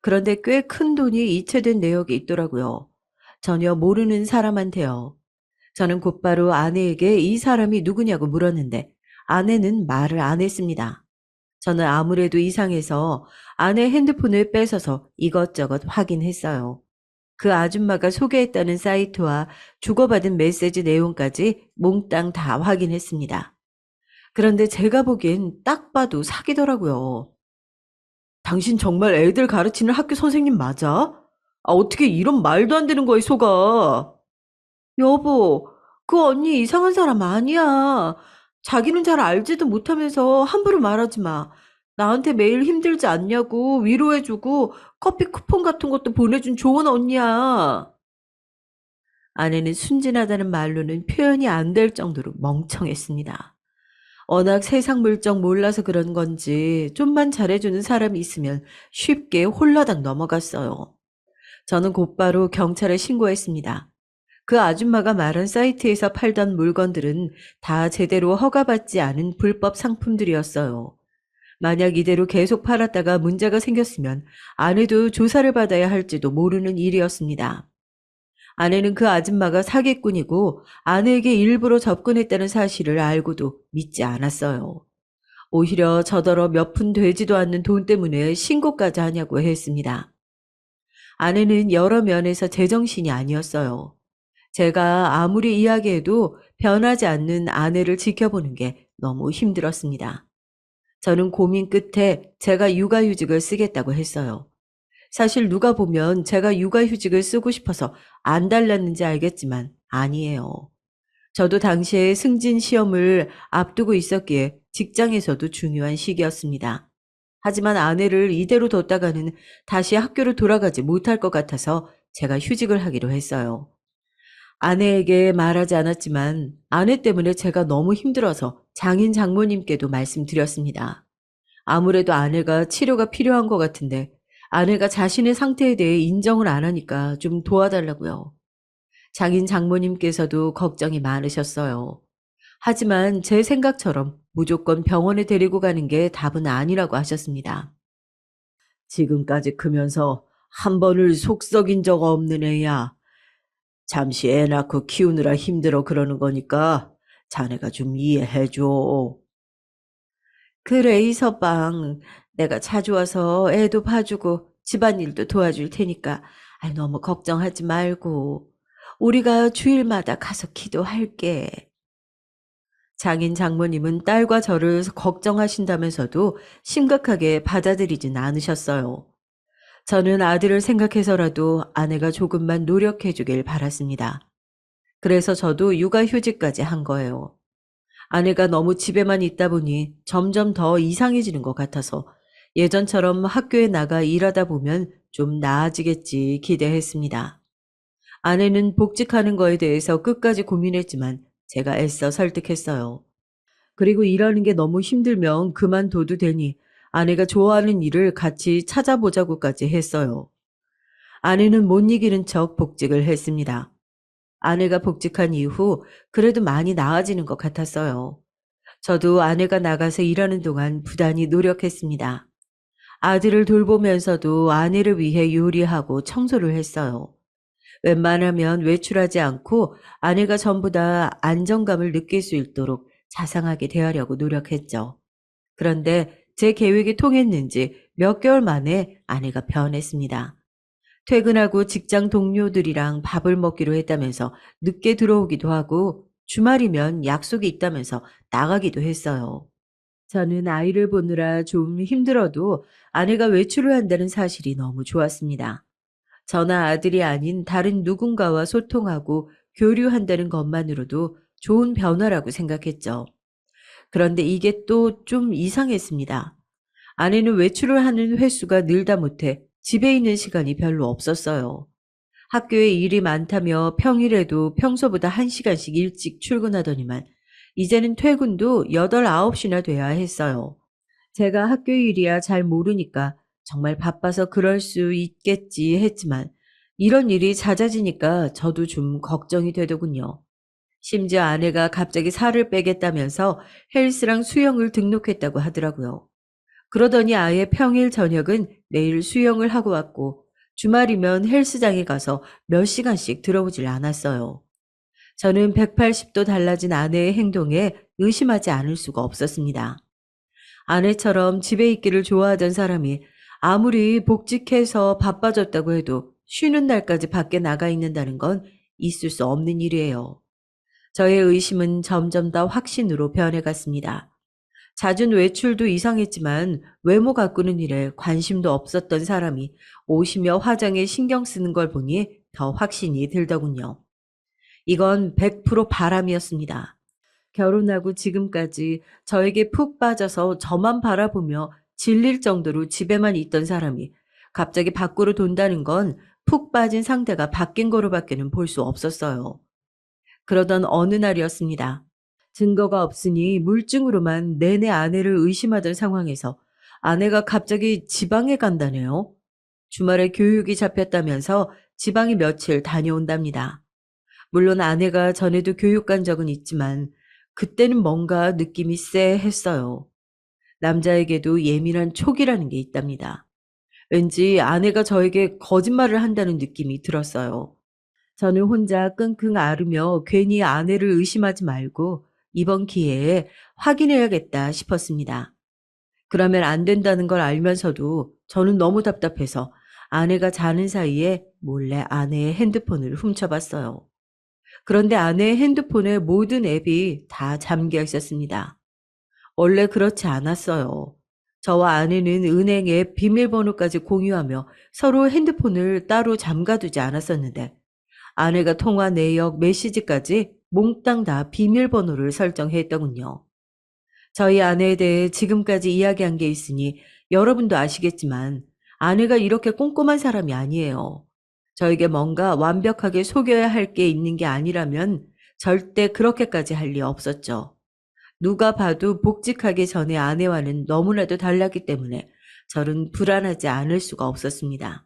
그런데 꽤 큰 돈이 이체된 내역이 있더라고요. 전혀 모르는 사람한테요. 저는 곧바로 아내에게 이 사람이 누구냐고 물었는데 아내는 말을 안 했습니다. 저는 아무래도 이상해서 아내 핸드폰을 뺏어서 이것저것 확인했어요. 그 아줌마가 소개했다는 사이트와 주고받은 메시지 내용까지 몽땅 다 확인했습니다. 그런데 제가 보기엔 딱 봐도 사기더라고요. 당신 정말 애들 가르치는 학교 선생님 맞아? 아, 어떻게 이런 말도 안 되는 거에 속아? 여보, 그 언니 이상한 사람 아니야. 자기는 잘 알지도 못하면서 함부로 말하지 마. 나한테 매일 힘들지 않냐고 위로해주고 커피 쿠폰 같은 것도 보내준 좋은 언니야. 아내는 순진하다는 말로는 표현이 안 될 정도로 멍청했습니다. 워낙 세상 물정 몰라서 그런 건지 좀만 잘해주는 사람이 있으면 쉽게 홀라당 넘어갔어요. 저는 곧바로 경찰에 신고했습니다. 그 아줌마가 말한 사이트에서 팔던 물건들은 다 제대로 허가받지 않은 불법 상품들이었어요. 만약 이대로 계속 팔았다가 문제가 생겼으면 아내도 조사를 받아야 할지도 모르는 일이었습니다. 아내는 그 아줌마가 사기꾼이고 아내에게 일부러 접근했다는 사실을 알고도 믿지 않았어요. 오히려 저더러 몇 푼 되지도 않는 돈 때문에 신고까지 하냐고 했습니다. 아내는 여러 면에서 제정신이 아니었어요. 제가 아무리 이야기해도 변하지 않는 아내를 지켜보는 게 너무 힘들었습니다. 저는 고민 끝에 제가 육아휴직을 쓰겠다고 했어요. 사실 누가 보면 제가 육아휴직을 쓰고 싶어서 안 달랐는지 알겠지만 아니에요. 저도 당시에 승진 시험을 앞두고 있었기에 직장에서도 중요한 시기였습니다. 하지만 아내를 이대로 뒀다가는 다시 학교로 돌아가지 못할 것 같아서 제가 휴직을 하기로 했어요. 아내에게 말하지 않았지만 아내 때문에 제가 너무 힘들어서 장인 장모님께도 말씀드렸습니다. 아무래도 아내가 치료가 필요한 것 같은데 아내가 자신의 상태에 대해 인정을 안 하니까 좀 도와달라고요. 장인 장모님께서도 걱정이 많으셨어요. 하지만 제 생각처럼 무조건 병원에 데리고 가는 게 답은 아니라고 하셨습니다. 지금까지 크면서 한 번을 속 썩인 적 없는 애야. 잠시 애 낳고 키우느라 힘들어 그러는 거니까 자네가 좀 이해해줘. 그래, 이서방. 내가 자주 와서 애도 봐주고 집안일도 도와줄 테니까 너무 걱정하지 말고 우리가 주일마다 가서 기도할게. 장인 장모님은 딸과 저를 걱정하신다면서도 심각하게 받아들이진 않으셨어요. 저는 아들을 생각해서라도 아내가 조금만 노력해주길 바랐습니다. 그래서 저도 육아휴직까지 한 거예요. 아내가 너무 집에만 있다 보니 점점 더 이상해지는 것 같아서 예전처럼 학교에 나가 일하다 보면 좀 나아지겠지 기대했습니다. 아내는 복직하는 거에 대해서 끝까지 고민했지만 제가 애써 설득했어요. 그리고 일하는 게 너무 힘들면 그만둬도 되니 아내가 좋아하는 일을 같이 찾아보자고까지 했어요. 아내는 못 이기는 척 복직을 했습니다. 아내가 복직한 이후 그래도 많이 나아지는 것 같았어요. 저도 아내가 나가서 일하는 동안 부단히 노력했습니다. 아들을 돌보면서도 아내를 위해 요리하고 청소를 했어요. 웬만하면 외출하지 않고 아내가 전부 다 안정감을 느낄 수 있도록 자상하게 대하려고 노력했죠. 그런데 제 계획이 통했는지 몇 개월 만에 아내가 변했습니다. 퇴근하고 직장 동료들이랑 밥을 먹기로 했다면서 늦게 들어오기도 하고 주말이면 약속이 있다면서 나가기도 했어요. 저는 아이를 보느라 좀 힘들어도 아내가 외출을 한다는 사실이 너무 좋았습니다. 저나 아들이 아닌 다른 누군가와 소통하고 교류한다는 것만으로도 좋은 변화라고 생각했죠. 그런데 이게 또 좀 이상했습니다. 아내는 외출을 하는 횟수가 늘다 못해 집에 있는 시간이 별로 없었어요. 학교에 일이 많다며 평일에도 평소보다 1시간씩 일찍 출근하더니만 이제는 퇴근도 8, 9시나 돼야 했어요. 제가 학교 일이야 잘 모르니까 정말 바빠서 그럴 수 있겠지 했지만 이런 일이 잦아지니까 저도 좀 걱정이 되더군요. 심지어 아내가 갑자기 살을 빼겠다면서 헬스랑 수영을 등록했다고 하더라고요. 그러더니 아예 평일 저녁은 매일 수영을 하고 왔고 주말이면 헬스장에 가서 몇 시간씩 들어오질 않았어요. 저는 180도 달라진 아내의 행동에 의심하지 않을 수가 없었습니다. 아내처럼 집에 있기를 좋아하던 사람이 아무리 복직해서 바빠졌다고 해도 쉬는 날까지 밖에 나가 있는다는 건 있을 수 없는 일이에요. 저의 의심은 점점 더 확신으로 변해갔습니다. 잦은 외출도 이상했지만 외모 가꾸는 일에 관심도 없었던 사람이 옷이며 화장에 신경 쓰는 걸 보니 더 확신이 들더군요. 이건 100% 바람이었습니다. 결혼하고 지금까지 저에게 푹 빠져서 저만 바라보며 질릴 정도로 집에만 있던 사람이 갑자기 밖으로 돈다는 건 푹 빠진 상태가 바뀐 거로밖에는 볼 수 없었어요. 그러던 어느 날이었습니다. 증거가 없으니 물증으로만 내내 아내를 의심하던 상황에서 아내가 갑자기 지방에 간다네요. 주말에 교육이 잡혔다면서 지방에 며칠 다녀온답니다. 물론 아내가 전에도 교육 간 적은 있지만 그때는 뭔가 느낌이 쎄했어요. 남자에게도 예민한 촉이라는 게 있답니다. 왠지 아내가 저에게 거짓말을 한다는 느낌이 들었어요. 저는 혼자 끙끙 앓으며 괜히 아내를 의심하지 말고 이번 기회에 확인해야겠다 싶었습니다. 그러면 안 된다는 걸 알면서도 저는 너무 답답해서 아내가 자는 사이에 몰래 아내의 핸드폰을 훔쳐봤어요. 그런데 아내의 핸드폰의 모든 앱이 다 잠겨 있었습니다. 원래 그렇지 않았어요. 저와 아내는 은행 앱 비밀번호까지 공유하며 서로 핸드폰을 따로 잠가두지 않았었는데 아내가 통화 내역, 메시지까지 몽땅 다 비밀번호를 설정했더군요. 저희 아내에 대해 지금까지 이야기한 게 있으니 여러분도 아시겠지만 아내가 이렇게 꼼꼼한 사람이 아니에요. 저에게 뭔가 완벽하게 속여야 할 게 있는 게 아니라면 절대 그렇게까지 할 리 없었죠. 누가 봐도 복직하기 전에 아내와는 너무나도 달랐기 때문에 저는 불안하지 않을 수가 없었습니다.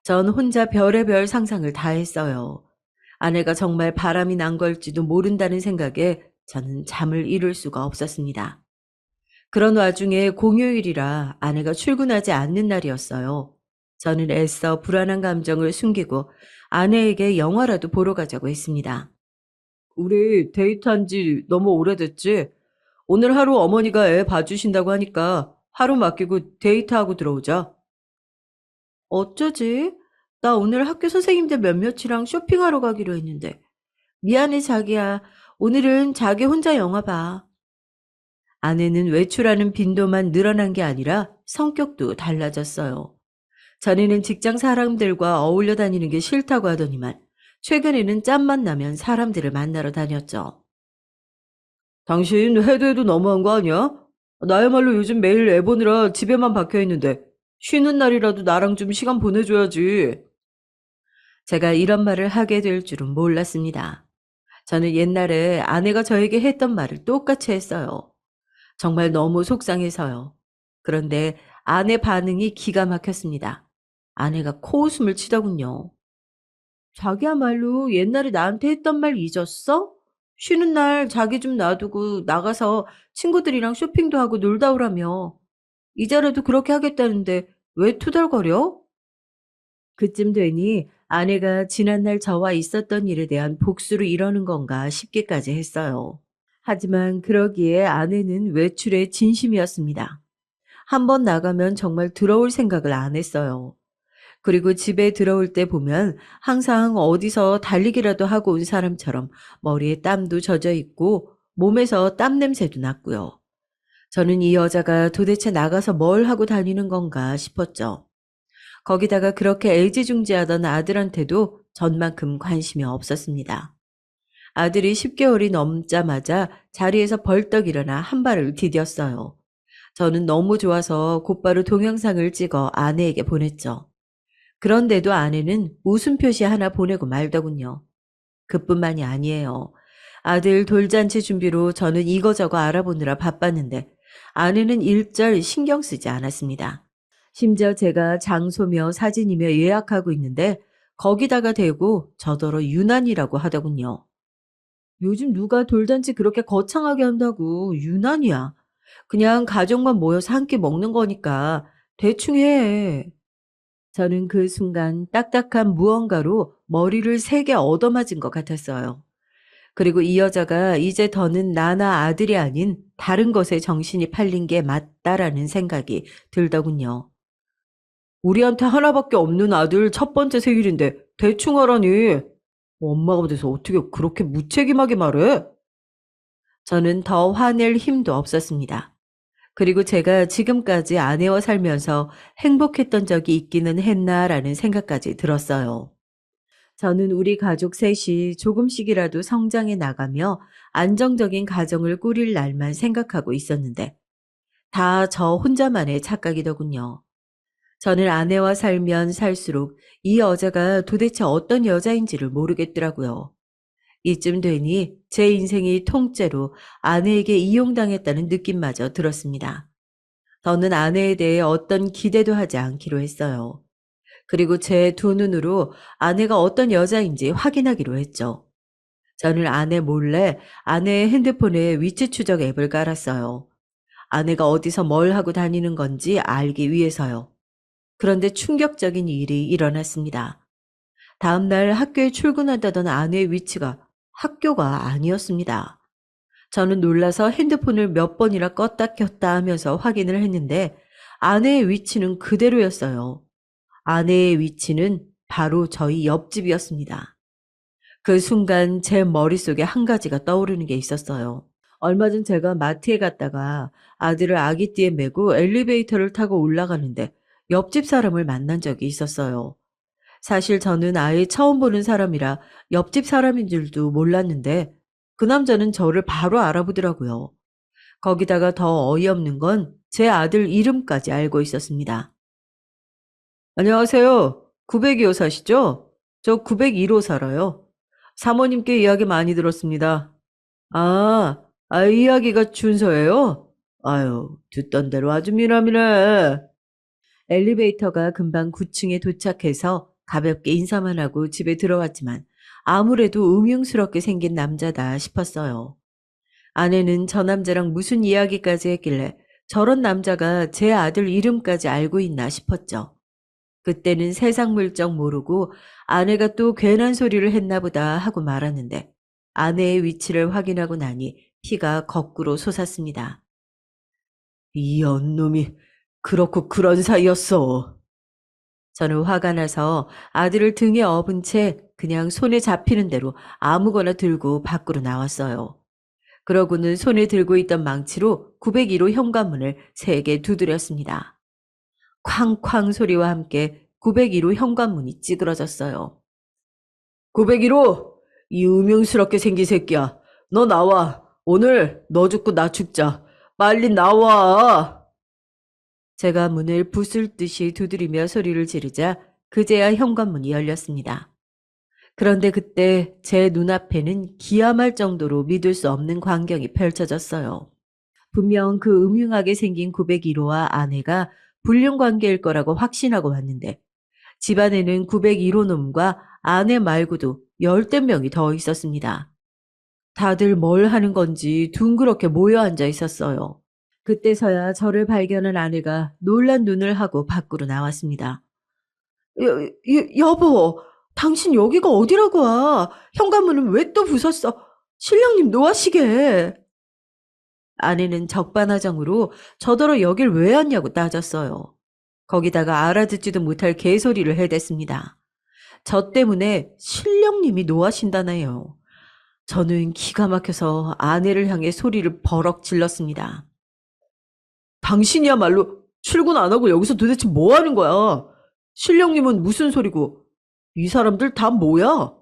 전 혼자 별의별 상상을 다 했어요. 아내가 정말 바람이 난 걸지도 모른다는 생각에 저는 잠을 이룰 수가 없었습니다. 그런 와중에 공휴일이라 아내가 출근하지 않는 날이었어요. 저는 애써 불안한 감정을 숨기고 아내에게 영화라도 보러 가자고 했습니다. 우리 데이트한 지 너무 오래됐지? 오늘 하루 어머니가 애 봐주신다고 하니까 하루 맡기고 데이트하고 들어오자. 어쩌지? 나 오늘 학교 선생님들 몇몇이랑 쇼핑하러 가기로 했는데. 미안해, 자기야. 오늘은 자기 혼자 영화 봐. 아내는 외출하는 빈도만 늘어난 게 아니라 성격도 달라졌어요. 전에는 직장 사람들과 어울려 다니는 게 싫다고 하더니만 최근에는 짬만 나면 사람들을 만나러 다녔죠. 당신 해도 해도 너무한 거 아니야? 나야말로 요즘 매일 애 보느라 집에만 박혀 있는데 쉬는 날이라도 나랑 좀 시간 보내줘야지. 제가 이런 말을 하게 될 줄은 몰랐습니다. 저는 옛날에 아내가 저에게 했던 말을 똑같이 했어요. 정말 너무 속상해서요. 그런데 아내 반응이 기가 막혔습니다. 아내가 코웃음을 치더군요. 자기야말로 옛날에 나한테 했던 말 잊었어? 쉬는 날 자기 좀 놔두고 나가서 친구들이랑 쇼핑도 하고 놀다 오라며. 이제라도 그렇게 하겠다는데 왜 투덜거려? 그쯤 되니 아내가 지난날 저와 있었던 일에 대한 복수를 이러는 건가 싶기까지 했어요. 하지만 그러기에 아내는 외출에 진심이었습니다. 한 번 나가면 정말 들어올 생각을 안 했어요. 그리고 집에 들어올 때 보면 항상 어디서 달리기라도 하고 온 사람처럼 머리에 땀도 젖어 있고 몸에서 땀 냄새도 났고요. 저는 이 여자가 도대체 나가서 뭘 하고 다니는 건가 싶었죠. 거기다가 그렇게 애지중지하던 아들한테도 전만큼 관심이 없었습니다. 아들이 10개월이 넘자마자 자리에서 벌떡 일어나 한 발을 디뎠어요. 저는 너무 좋아서 곧바로 동영상을 찍어 아내에게 보냈죠. 그런데도 아내는 웃음 표시 하나 보내고 말더군요. 그뿐만이 아니에요. 아들 돌잔치 준비로 저는 이거저거 알아보느라 바빴는데 아내는 일절 신경 쓰지 않았습니다. 심지어 제가 장소며 사진이며 예약하고 있는데 거기다가 대고 저더러 유난이라고 하더군요. 요즘 누가 돌잔치 그렇게 거창하게 한다고 유난이야. 그냥 가족만 모여서 한 끼 먹는 거니까 대충 해. 저는 그 순간 딱딱한 무언가로 머리를 세게 얻어맞은 것 같았어요. 그리고 이 여자가 이제 더는 나나 아들이 아닌 다른 것에 정신이 팔린 게 맞다라는 생각이 들더군요. 우리한테 하나밖에 없는 아들 첫 번째 생일인데 대충 하라니. 엄마가 돼서 어떻게 그렇게 무책임하게 말해? 저는 더 화낼 힘도 없었습니다. 그리고 제가 지금까지 아내와 살면서 행복했던 적이 있기는 했나라는 생각까지 들었어요. 저는 우리 가족 셋이 조금씩이라도 성장해 나가며 안정적인 가정을 꾸릴 날만 생각하고 있었는데 다 저 혼자만의 착각이더군요. 저는 아내와 살면 살수록 이 여자가 도대체 어떤 여자인지를 모르겠더라고요. 이쯤 되니 제 인생이 통째로 아내에게 이용당했다는 느낌마저 들었습니다. 저는 아내에 대해 어떤 기대도 하지 않기로 했어요. 그리고 제 두 눈으로 아내가 어떤 여자인지 확인하기로 했죠. 저는 아내 몰래 아내의 핸드폰에 위치 추적 앱을 깔았어요. 아내가 어디서 뭘 하고 다니는 건지 알기 위해서요. 그런데 충격적인 일이 일어났습니다. 다음날 학교에 출근한다던 아내의 위치가 학교가 아니었습니다. 저는 놀라서 핸드폰을 몇 번이나 껐다 켰다 하면서 확인을 했는데 아내의 위치는 그대로였어요. 아내의 위치는 바로 저희 옆집이었습니다. 그 순간 제 머릿속에 한 가지가 떠오르는 게 있었어요. 얼마 전 제가 마트에 갔다가 아들을 아기띠에 메고 엘리베이터를 타고 올라가는데 옆집 사람을 만난 적이 있었어요. 사실 저는 아예 처음 보는 사람이라 옆집 사람인 줄도 몰랐는데 그 남자는 저를 바로 알아보더라고요. 거기다가 더 어이없는 건 제 아들 이름까지 알고 있었습니다. 안녕하세요. 902호 사시죠? 저 901호 살아요. 사모님께 이야기 많이 들었습니다. 이야기가 준서예요? 아유, 듣던 대로 아주 미남이네. 엘리베이터가 금방 9층에 도착해서 가볍게 인사만 하고 집에 들어왔지만 아무래도 음흉스럽게 생긴 남자다 싶었어요. 아내는 저 남자랑 무슨 이야기까지 했길래 저런 남자가 제 아들 이름까지 알고 있나 싶었죠. 그때는 세상 물정 모르고 아내가 또 괜한 소리를 했나 보다 하고 말았는데 아내의 위치를 확인하고 나니 피가 거꾸로 솟았습니다. 이 언놈이 그렇고 그런 사이였어. 저는 화가 나서 아들을 등에 업은 채 그냥 손에 잡히는 대로 아무거나 들고 밖으로 나왔어요. 그러고는 손에 들고 있던 망치로 901호 현관문을 3개 두드렸습니다. 쾅쾅 소리와 함께 901호 현관문이 찌그러졌어요. 901호! 이 음흉스럽게 생긴 새끼야. 너 나와. 오늘 너 죽고 나 죽자. 빨리 나와. 제가 문을 부술듯이 두드리며 소리를 지르자 그제야 현관문이 열렸습니다. 그런데 그때 제 눈앞에는 기함할 정도로 믿을 수 없는 광경이 펼쳐졌어요. 분명 그 음흉하게 생긴 901호와 아내가 불륜 관계일 거라고 확신하고 왔는데 집안에는 901호 놈과 아내 말고도 10대 명이 더 있었습니다. 다들 뭘 하는 건지 둥그렇게 모여 앉아 있었어요. 그때서야 저를 발견한 아내가 놀란 눈을 하고 밖으로 나왔습니다. 여보, 당신 여기가 어디라고 와? 현관문은 왜 또 부쉈어? 신랑님 노하시게. 아내는 적반하장으로 저더러 여길 왜 왔냐고 따졌어요. 거기다가 알아듣지도 못할 개소리를 해댔습니다. 저 때문에 신령님이 노하신다네요. 저는 기가 막혀서 아내를 향해 소리를 버럭 질렀습니다. 당신이야말로 출근 안 하고 여기서 도대체 뭐 하는 거야? 신령님은 무슨 소리고? 이 사람들 다 뭐야?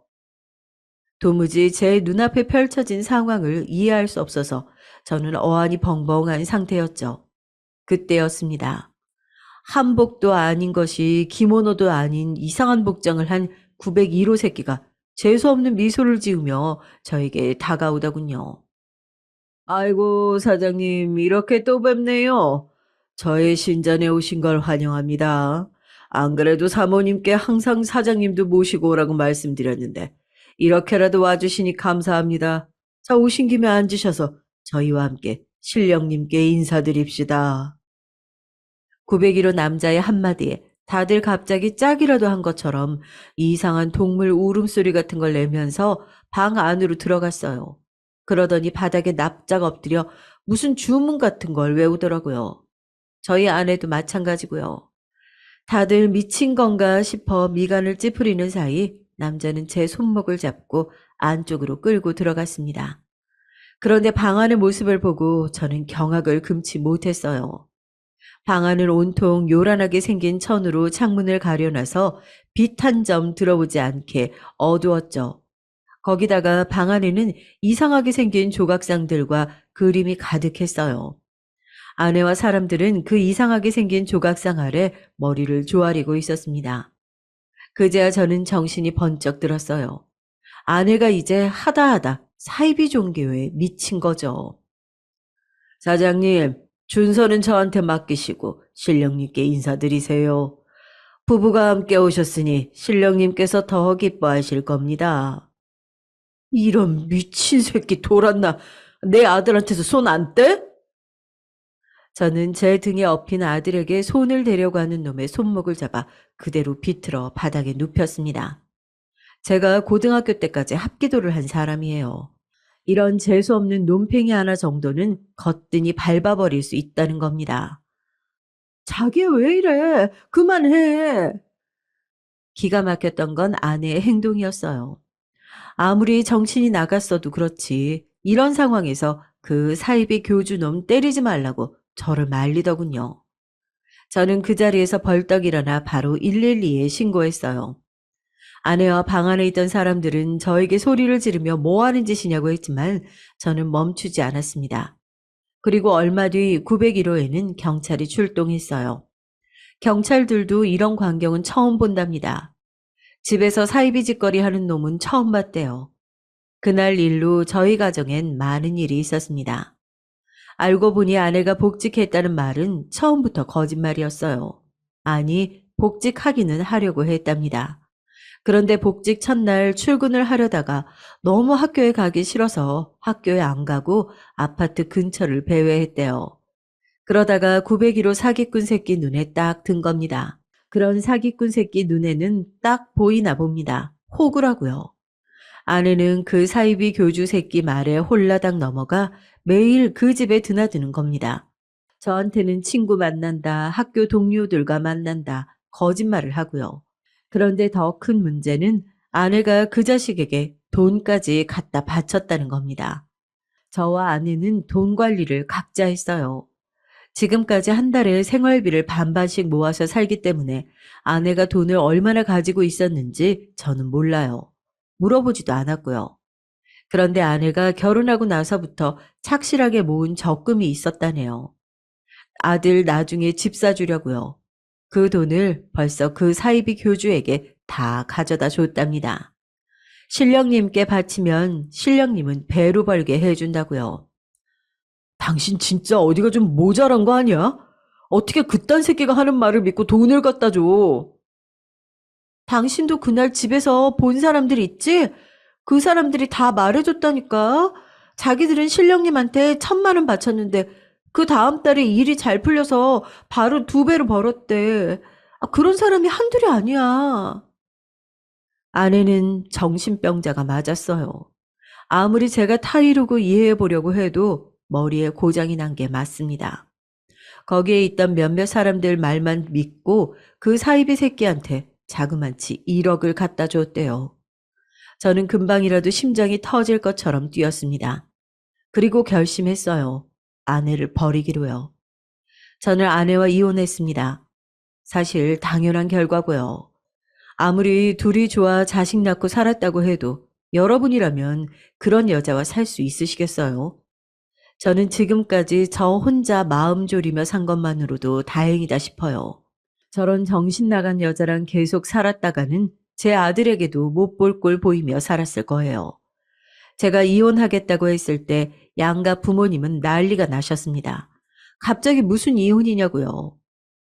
도무지 제 눈앞에 펼쳐진 상황을 이해할 수 없어서 저는 어안이 벙벙한 상태였죠. 그때였습니다. 한복도 아닌 것이 기모노도 아닌 이상한 복장을 한 901호 새끼가 재수없는 미소를 지으며 저에게 다가오더군요. 아이고, 사장님, 이렇게 또 뵙네요. 저의 신전에 오신 걸 환영합니다. 안 그래도 사모님께 항상 사장님도 모시고 오라고 말씀드렸는데, 이렇게라도 와주시니 감사합니다. 자, 오신 김에 앉으셔서 저희와 함께 신령님께 인사드립시다. 901호 남자의 한마디에 다들 갑자기 짝이라도 한 것처럼 이상한 동물 울음소리 같은 걸 내면서 방 안으로 들어갔어요. 그러더니 바닥에 납작 엎드려 무슨 주문 같은 걸 외우더라고요. 저희 아내도 마찬가지고요. 다들 미친 건가 싶어 미간을 찌푸리는 사이 남자는 제 손목을 잡고 안쪽으로 끌고 들어갔습니다. 그런데 방 안의 모습을 보고 저는 경악을 금치 못했어요. 방 안은 온통 요란하게 생긴 천으로 창문을 가려놔서 빛 한 점 들어오지 않게 어두웠죠. 거기다가 방 안에는 이상하게 생긴 조각상들과 그림이 가득했어요. 아내와 사람들은 그 이상하게 생긴 조각상 아래 머리를 조아리고 있었습니다. 그제야 저는 정신이 번쩍 들었어요. 아내가 이제 하다하다 사이비 종교에 미친 거죠. 사장님, 준서는 저한테 맡기시고 신령님께 인사드리세요. 부부가 함께 오셨으니 신령님께서 더 기뻐하실 겁니다. 이런 미친 새끼 돌았나? 내 아들한테서 손 안 떼? 저는 제 등에 엎인 아들에게 손을 대려고 하는 놈의 손목을 잡아 그대로 비틀어 바닥에 눕혔습니다. 제가 고등학교 때까지 합기도를 한 사람이에요. 이런 재수없는 논팽이 하나 정도는 거뜬히 밟아버릴 수 있다는 겁니다. 자기 왜 이래? 그만해. 기가 막혔던 건 아내의 행동이었어요. 아무리 정신이 나갔어도 그렇지 이런 상황에서 그 사이비 교주놈 때리지 말라고 저를 말리더군요. 저는 그 자리에서 벌떡 일어나 바로 112에 신고했어요. 아내와 방 안에 있던 사람들은 저에게 소리를 지르며 뭐 하는 짓이냐고 했지만 저는 멈추지 않았습니다. 그리고 얼마 뒤 901호에는 경찰이 출동했어요. 경찰들도 이런 광경은 처음 본답니다. 집에서 사이비 짓거리 하는 놈은 처음 봤대요. 그날 일로 저희 가정엔 많은 일이 있었습니다. 알고 보니 아내가 복직했다는 말은 처음부터 거짓말이었어요. 아니, 복직하기는 하려고 했답니다. 그런데 복직 첫날 출근을 하려다가 너무 학교에 가기 싫어서 학교에 안 가고 아파트 근처를 배회했대요. 그러다가 901호 사기꾼 새끼 눈에 딱 든 겁니다. 그런 사기꾼 새끼 눈에는 딱 보이나 봅니다. 호구라고요. 아내는 그 사이비 교주 새끼 말에 홀라당 넘어가 매일 그 집에 드나드는 겁니다. 저한테는 친구 만난다, 학교 동료들과 만난다, 거짓말을 하고요. 그런데 더 큰 문제는 아내가 그 자식에게 돈까지 갖다 바쳤다는 겁니다. 저와 아내는 돈 관리를 각자 했어요. 지금까지 한 달에 생활비를 반반씩 모아서 살기 때문에 아내가 돈을 얼마나 가지고 있었는지 저는 몰라요. 물어보지도 않았고요. 그런데 아내가 결혼하고 나서부터 착실하게 모은 적금이 있었다네요. 아들 나중에 집 사주려고요. 그 돈을 벌써 그 사이비 교주에게 다 가져다 줬답니다. 신령님께 바치면 신령님은 배로 벌게 해준다고요. 당신 진짜 어디가 좀 모자란 거 아니야? 어떻게 그딴 새끼가 하는 말을 믿고 돈을 갖다 줘? 당신도 그날 집에서 본 사람들 있지? 그 사람들이 다 말해줬다니까. 자기들은 신령님한테 1,000만 원 바쳤는데 그 다음 달에 일이 잘 풀려서 바로 2배로 벌었대. 그런 사람이 한둘이 아니야. 아내는 정신병자가 맞았어요. 아무리 제가 타이르고 이해해 보려고 해도 머리에 고장이 난 게 맞습니다. 거기에 있던 몇몇 사람들 말만 믿고 그 사이비 새끼한테 자그마치 1억을 갖다 줬대요. 저는 금방이라도 심장이 터질 것처럼 뛰었습니다. 그리고 결심했어요. 아내를 버리기로요. 저는 아내와 이혼했습니다. 사실 당연한 결과고요. 아무리 둘이 좋아 자식 낳고 살았다고 해도 여러분이라면 그런 여자와 살 수 있으시겠어요? 저는 지금까지 저 혼자 마음 졸이며 산 것만으로도 다행이다 싶어요. 저런 정신 나간 여자랑 계속 살았다가는 제 아들에게도 못 볼 꼴 보이며 살았을 거예요. 제가 이혼하겠다고 했을 때 양가 부모님은 난리가 나셨습니다. 갑자기 무슨 이혼이냐고요.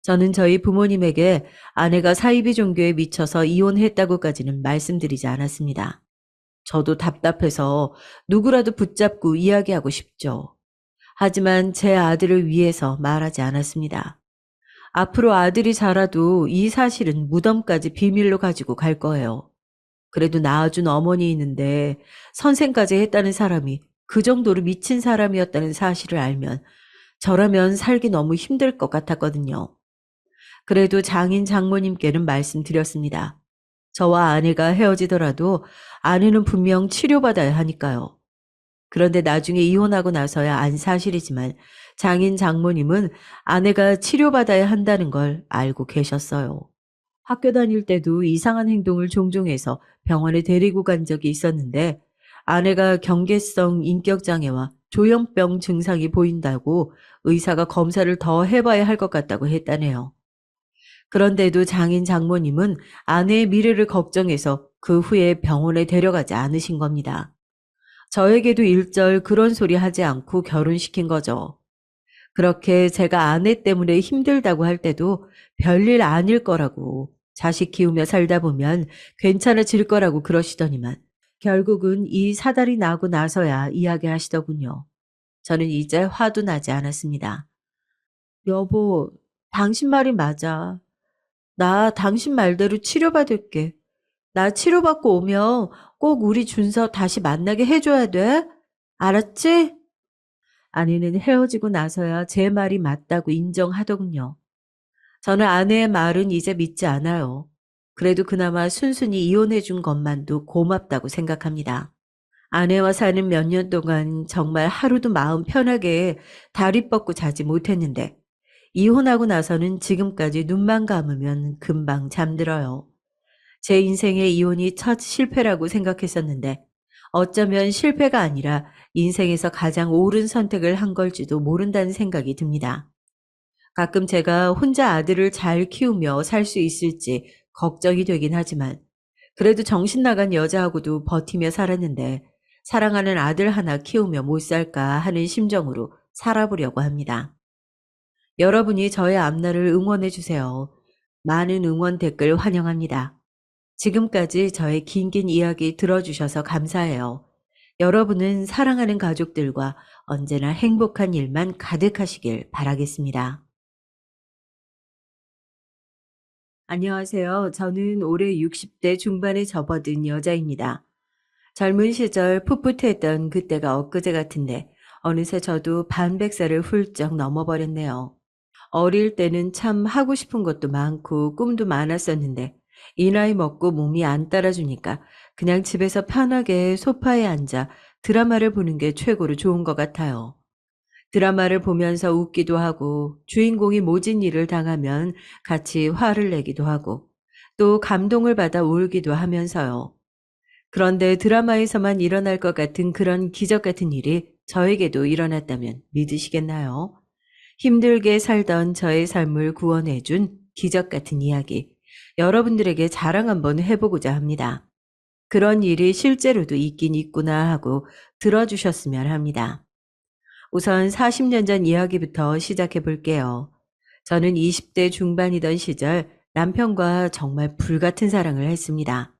저는 저희 부모님에게 아내가 사이비 종교에 미쳐서 이혼했다고까지는 말씀드리지 않았습니다. 저도 답답해서 누구라도 붙잡고 이야기하고 싶죠. 하지만 제 아들을 위해서 말하지 않았습니다. 앞으로 아들이 자라도 이 사실은 무덤까지 비밀로 가지고 갈 거예요. 그래도 낳아준 어머니 있는데 선생까지 했다는 사람이 그 정도로 미친 사람이었다는 사실을 알면 저라면 살기 너무 힘들 것 같았거든요. 그래도 장인 장모님께는 말씀드렸습니다. 저와 아내가 헤어지더라도 아내는 분명 치료받아야 하니까요. 그런데 나중에 이혼하고 나서야 안 사실이지만 장인 장모님은 아내가 치료받아야 한다는 걸 알고 계셨어요. 학교 다닐 때도 이상한 행동을 종종 해서 병원에 데리고 간 적이 있었는데 아내가 경계성 인격장애와 조현병 증상이 보인다고 의사가 검사를 더 해봐야 할 것 같다고 했다네요. 그런데도 장인 장모님은 아내의 미래를 걱정해서 그 후에 병원에 데려가지 않으신 겁니다. 저에게도 일절 그런 소리 하지 않고 결혼시킨 거죠. 그렇게 제가 아내 때문에 힘들다고 할 때도 별일 아닐 거라고 자식 키우며 살다 보면 괜찮아질 거라고 그러시더니만 결국은 이 사달이 나고 나서야 이야기하시더군요. 저는 이제 화도 나지 않았습니다. 여보, 당신 말이 맞아. 나 당신 말대로 치료받을게. 나 치료받고 오면 꼭 우리 준서 다시 만나게 해줘야 돼. 알았지? 아내는 헤어지고 나서야 제 말이 맞다고 인정하더군요. 저는 아내의 말은 이제 믿지 않아요. 그래도 그나마 순순히 이혼해 준 것만도 고맙다고 생각합니다. 아내와 사는 몇 년 동안 정말 하루도 마음 편하게 다리 뻗고 자지 못했는데 이혼하고 나서는 지금까지 눈만 감으면 금방 잠들어요. 제 인생의 이혼이 첫 실패라고 생각했었는데 어쩌면 실패가 아니라 인생에서 가장 옳은 선택을 한 걸지도 모른다는 생각이 듭니다. 가끔 제가 혼자 아들을 잘 키우며 살 수 있을지 걱정이 되긴 하지만 그래도 정신 나간 여자하고도 버티며 살았는데 사랑하는 아들 하나 키우며 못 살까 하는 심정으로 살아보려고 합니다. 여러분이 저의 앞날을 응원해 주세요. 많은 응원 댓글 환영합니다. 지금까지 저의 긴긴 이야기 들어주셔서 감사해요. 여러분은 사랑하는 가족들과 언제나 행복한 일만 가득하시길 바라겠습니다. 안녕하세요. 저는 올해 60대 중반에 접어든 여자입니다. 젊은 시절 풋풋했던 그때가 엊그제 같은데 어느새 저도 반백살을 훌쩍 넘어버렸네요. 어릴 때는 참 하고 싶은 것도 많고 꿈도 많았었는데 이 나이 먹고 몸이 안 따라주니까 그냥 집에서 편하게 소파에 앉아 드라마를 보는 게 최고로 좋은 것 같아요. 드라마를 보면서 웃기도 하고 주인공이 모진 일을 당하면 같이 화를 내기도 하고 또 감동을 받아 울기도 하면서요. 그런데 드라마에서만 일어날 것 같은 그런 기적 같은 일이 저에게도 일어났다면 믿으시겠나요? 힘들게 살던 저의 삶을 구원해준 기적 같은 이야기. 여러분들에게 자랑 한번 해보고자 합니다. 그런 일이 실제로도 있긴 있구나 하고 들어주셨으면 합니다. 우선 40년 전 이야기부터 시작해 볼게요. 저는 20대 중반이던 시절 남편과 정말 불같은 사랑을 했습니다.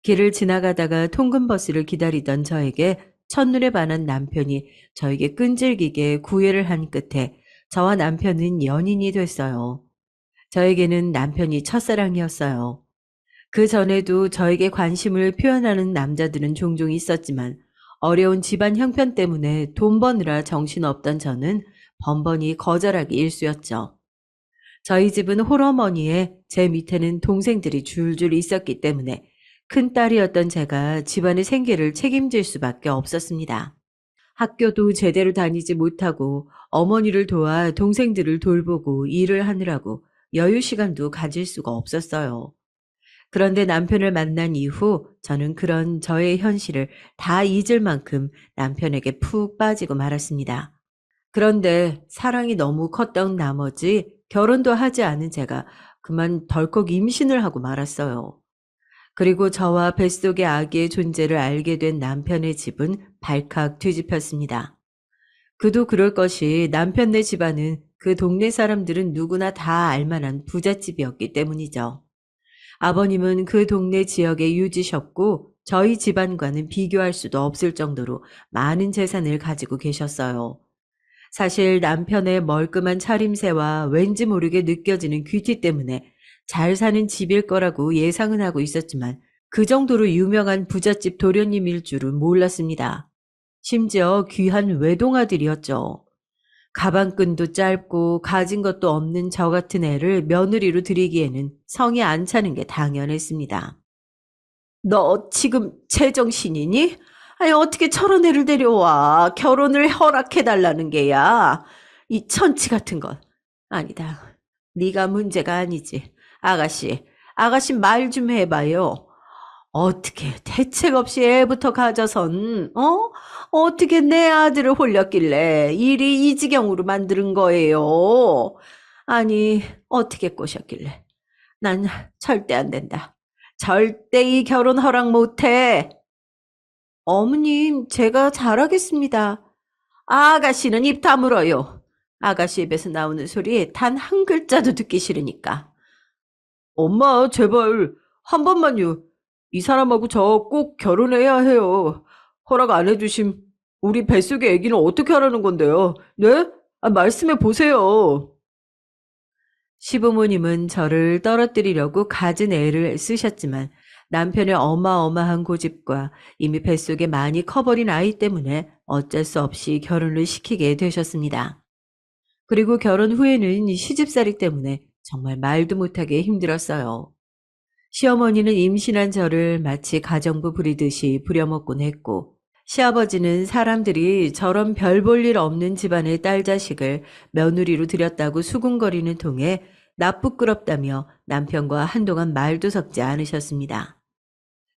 길을 지나가다가 통근버스를 기다리던 저에게 첫눈에 반한 남편이 저에게 끈질기게 구애를 한 끝에 저와 남편은 연인이 됐어요. 저에게는 남편이 첫사랑이었어요. 그 전에도 저에게 관심을 표현하는 남자들은 종종 있었지만 어려운 집안 형편 때문에 돈 버느라 정신없던 저는 번번이 거절하기 일쑤였죠. 저희 집은 홀어머니에 제 밑에는 동생들이 줄줄 있었기 때문에 큰딸이었던 제가 집안의 생계를 책임질 수밖에 없었습니다. 학교도 제대로 다니지 못하고 어머니를 도와 동생들을 돌보고 일을 하느라고 여유 시간도 가질 수가 없었어요. 그런데 남편을 만난 이후 저는 그런 저의 현실을 다 잊을 만큼 남편에게 푹 빠지고 말았습니다. 그런데 사랑이 너무 컸던 나머지 결혼도 하지 않은 제가 그만 덜컥 임신을 하고 말았어요. 그리고 저와 뱃속의 아기의 존재를 알게 된 남편의 집은 발칵 뒤집혔습니다. 그도 그럴 것이 남편네 집안은 그 동네 사람들은 누구나 다 알만한 부잣집이었기 때문이죠. 아버님은 그 동네 지역에 유지셨고 저희 집안과는 비교할 수도 없을 정도로 많은 재산을 가지고 계셨어요. 사실 남편의 멀끔한 차림새와 왠지 모르게 느껴지는 귀티 때문에 잘 사는 집일 거라고 예상은 하고 있었지만 그 정도로 유명한 부잣집 도련님일 줄은 몰랐습니다. 심지어 귀한 외동아들이었죠. 가방끈도 짧고 가진 것도 없는 저 같은 애를 며느리로 들이기에는 성이 안 차는 게 당연했습니다. 너 지금 제정신이니? 아니 어떻게 저런 애를 데려와. 결혼을 허락해달라는 게야. 이 천치 같은 건. 아니다. 네가 문제가 아니지. 아가씨 말 좀 해봐요. 어떻게 대책 없이 애부터 가져선 어떻게 내 아들을 홀렸길래 일이 이 지경으로 만드는 거예요. 아니 어떻게 꼬셨길래. 난 절대 안 된다. 절대 이 결혼 허락 못해. 어머님, 제가 잘하겠습니다. 아가씨는 입 다물어요. 아가씨 입에서 나오는 소리 단 한 글자도 듣기 싫으니까. 엄마, 제발 한 번만요. 이 사람하고 저 꼭 결혼해야 해요. 허락 안 해주심 우리 뱃속의 아기는 어떻게 하라는 건데요? 네? 말씀해 보세요. 시부모님은 저를 떨어뜨리려고 갖은 애를 쓰셨지만 남편의 어마어마한 고집과 이미 뱃속에 많이 커버린 아이 때문에 어쩔 수 없이 결혼을 시키게 되셨습니다. 그리고 결혼 후에는 시집살이 때문에 정말 말도 못하게 힘들었어요. 시어머니는 임신한 저를 마치 가정부 부리듯이 부려먹곤 했고, 시아버지는 사람들이 저런 별 볼 일 없는 집안의 딸 자식을 며느리로 들였다고 수군거리는 통에 나쁘끄럽다며 남편과 한동안 말도 섞지 않으셨습니다.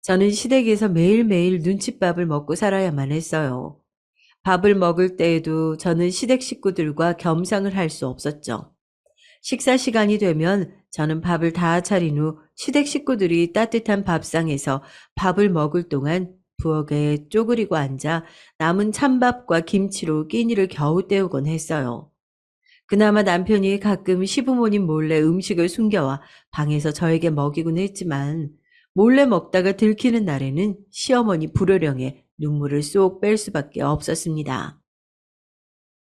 저는 시댁에서 매일매일 눈칫밥을 먹고 살아야만 했어요. 밥을 먹을 때에도 저는 시댁 식구들과 겸상을 할 수 없었죠. 식사 시간이 되면 저는 밥을 다 차린 후 시댁 식구들이 따뜻한 밥상에서 밥을 먹을 동안 부엌에 쪼그리고 앉아 남은 찬밥과 김치로 끼니를 겨우 때우곤 했어요. 그나마 남편이 가끔 시부모님 몰래 음식을 숨겨와 방에서 저에게 먹이곤 했지만 몰래 먹다가 들키는 날에는 시어머니 불효령에 눈물을 쏙 뺄 수밖에 없었습니다.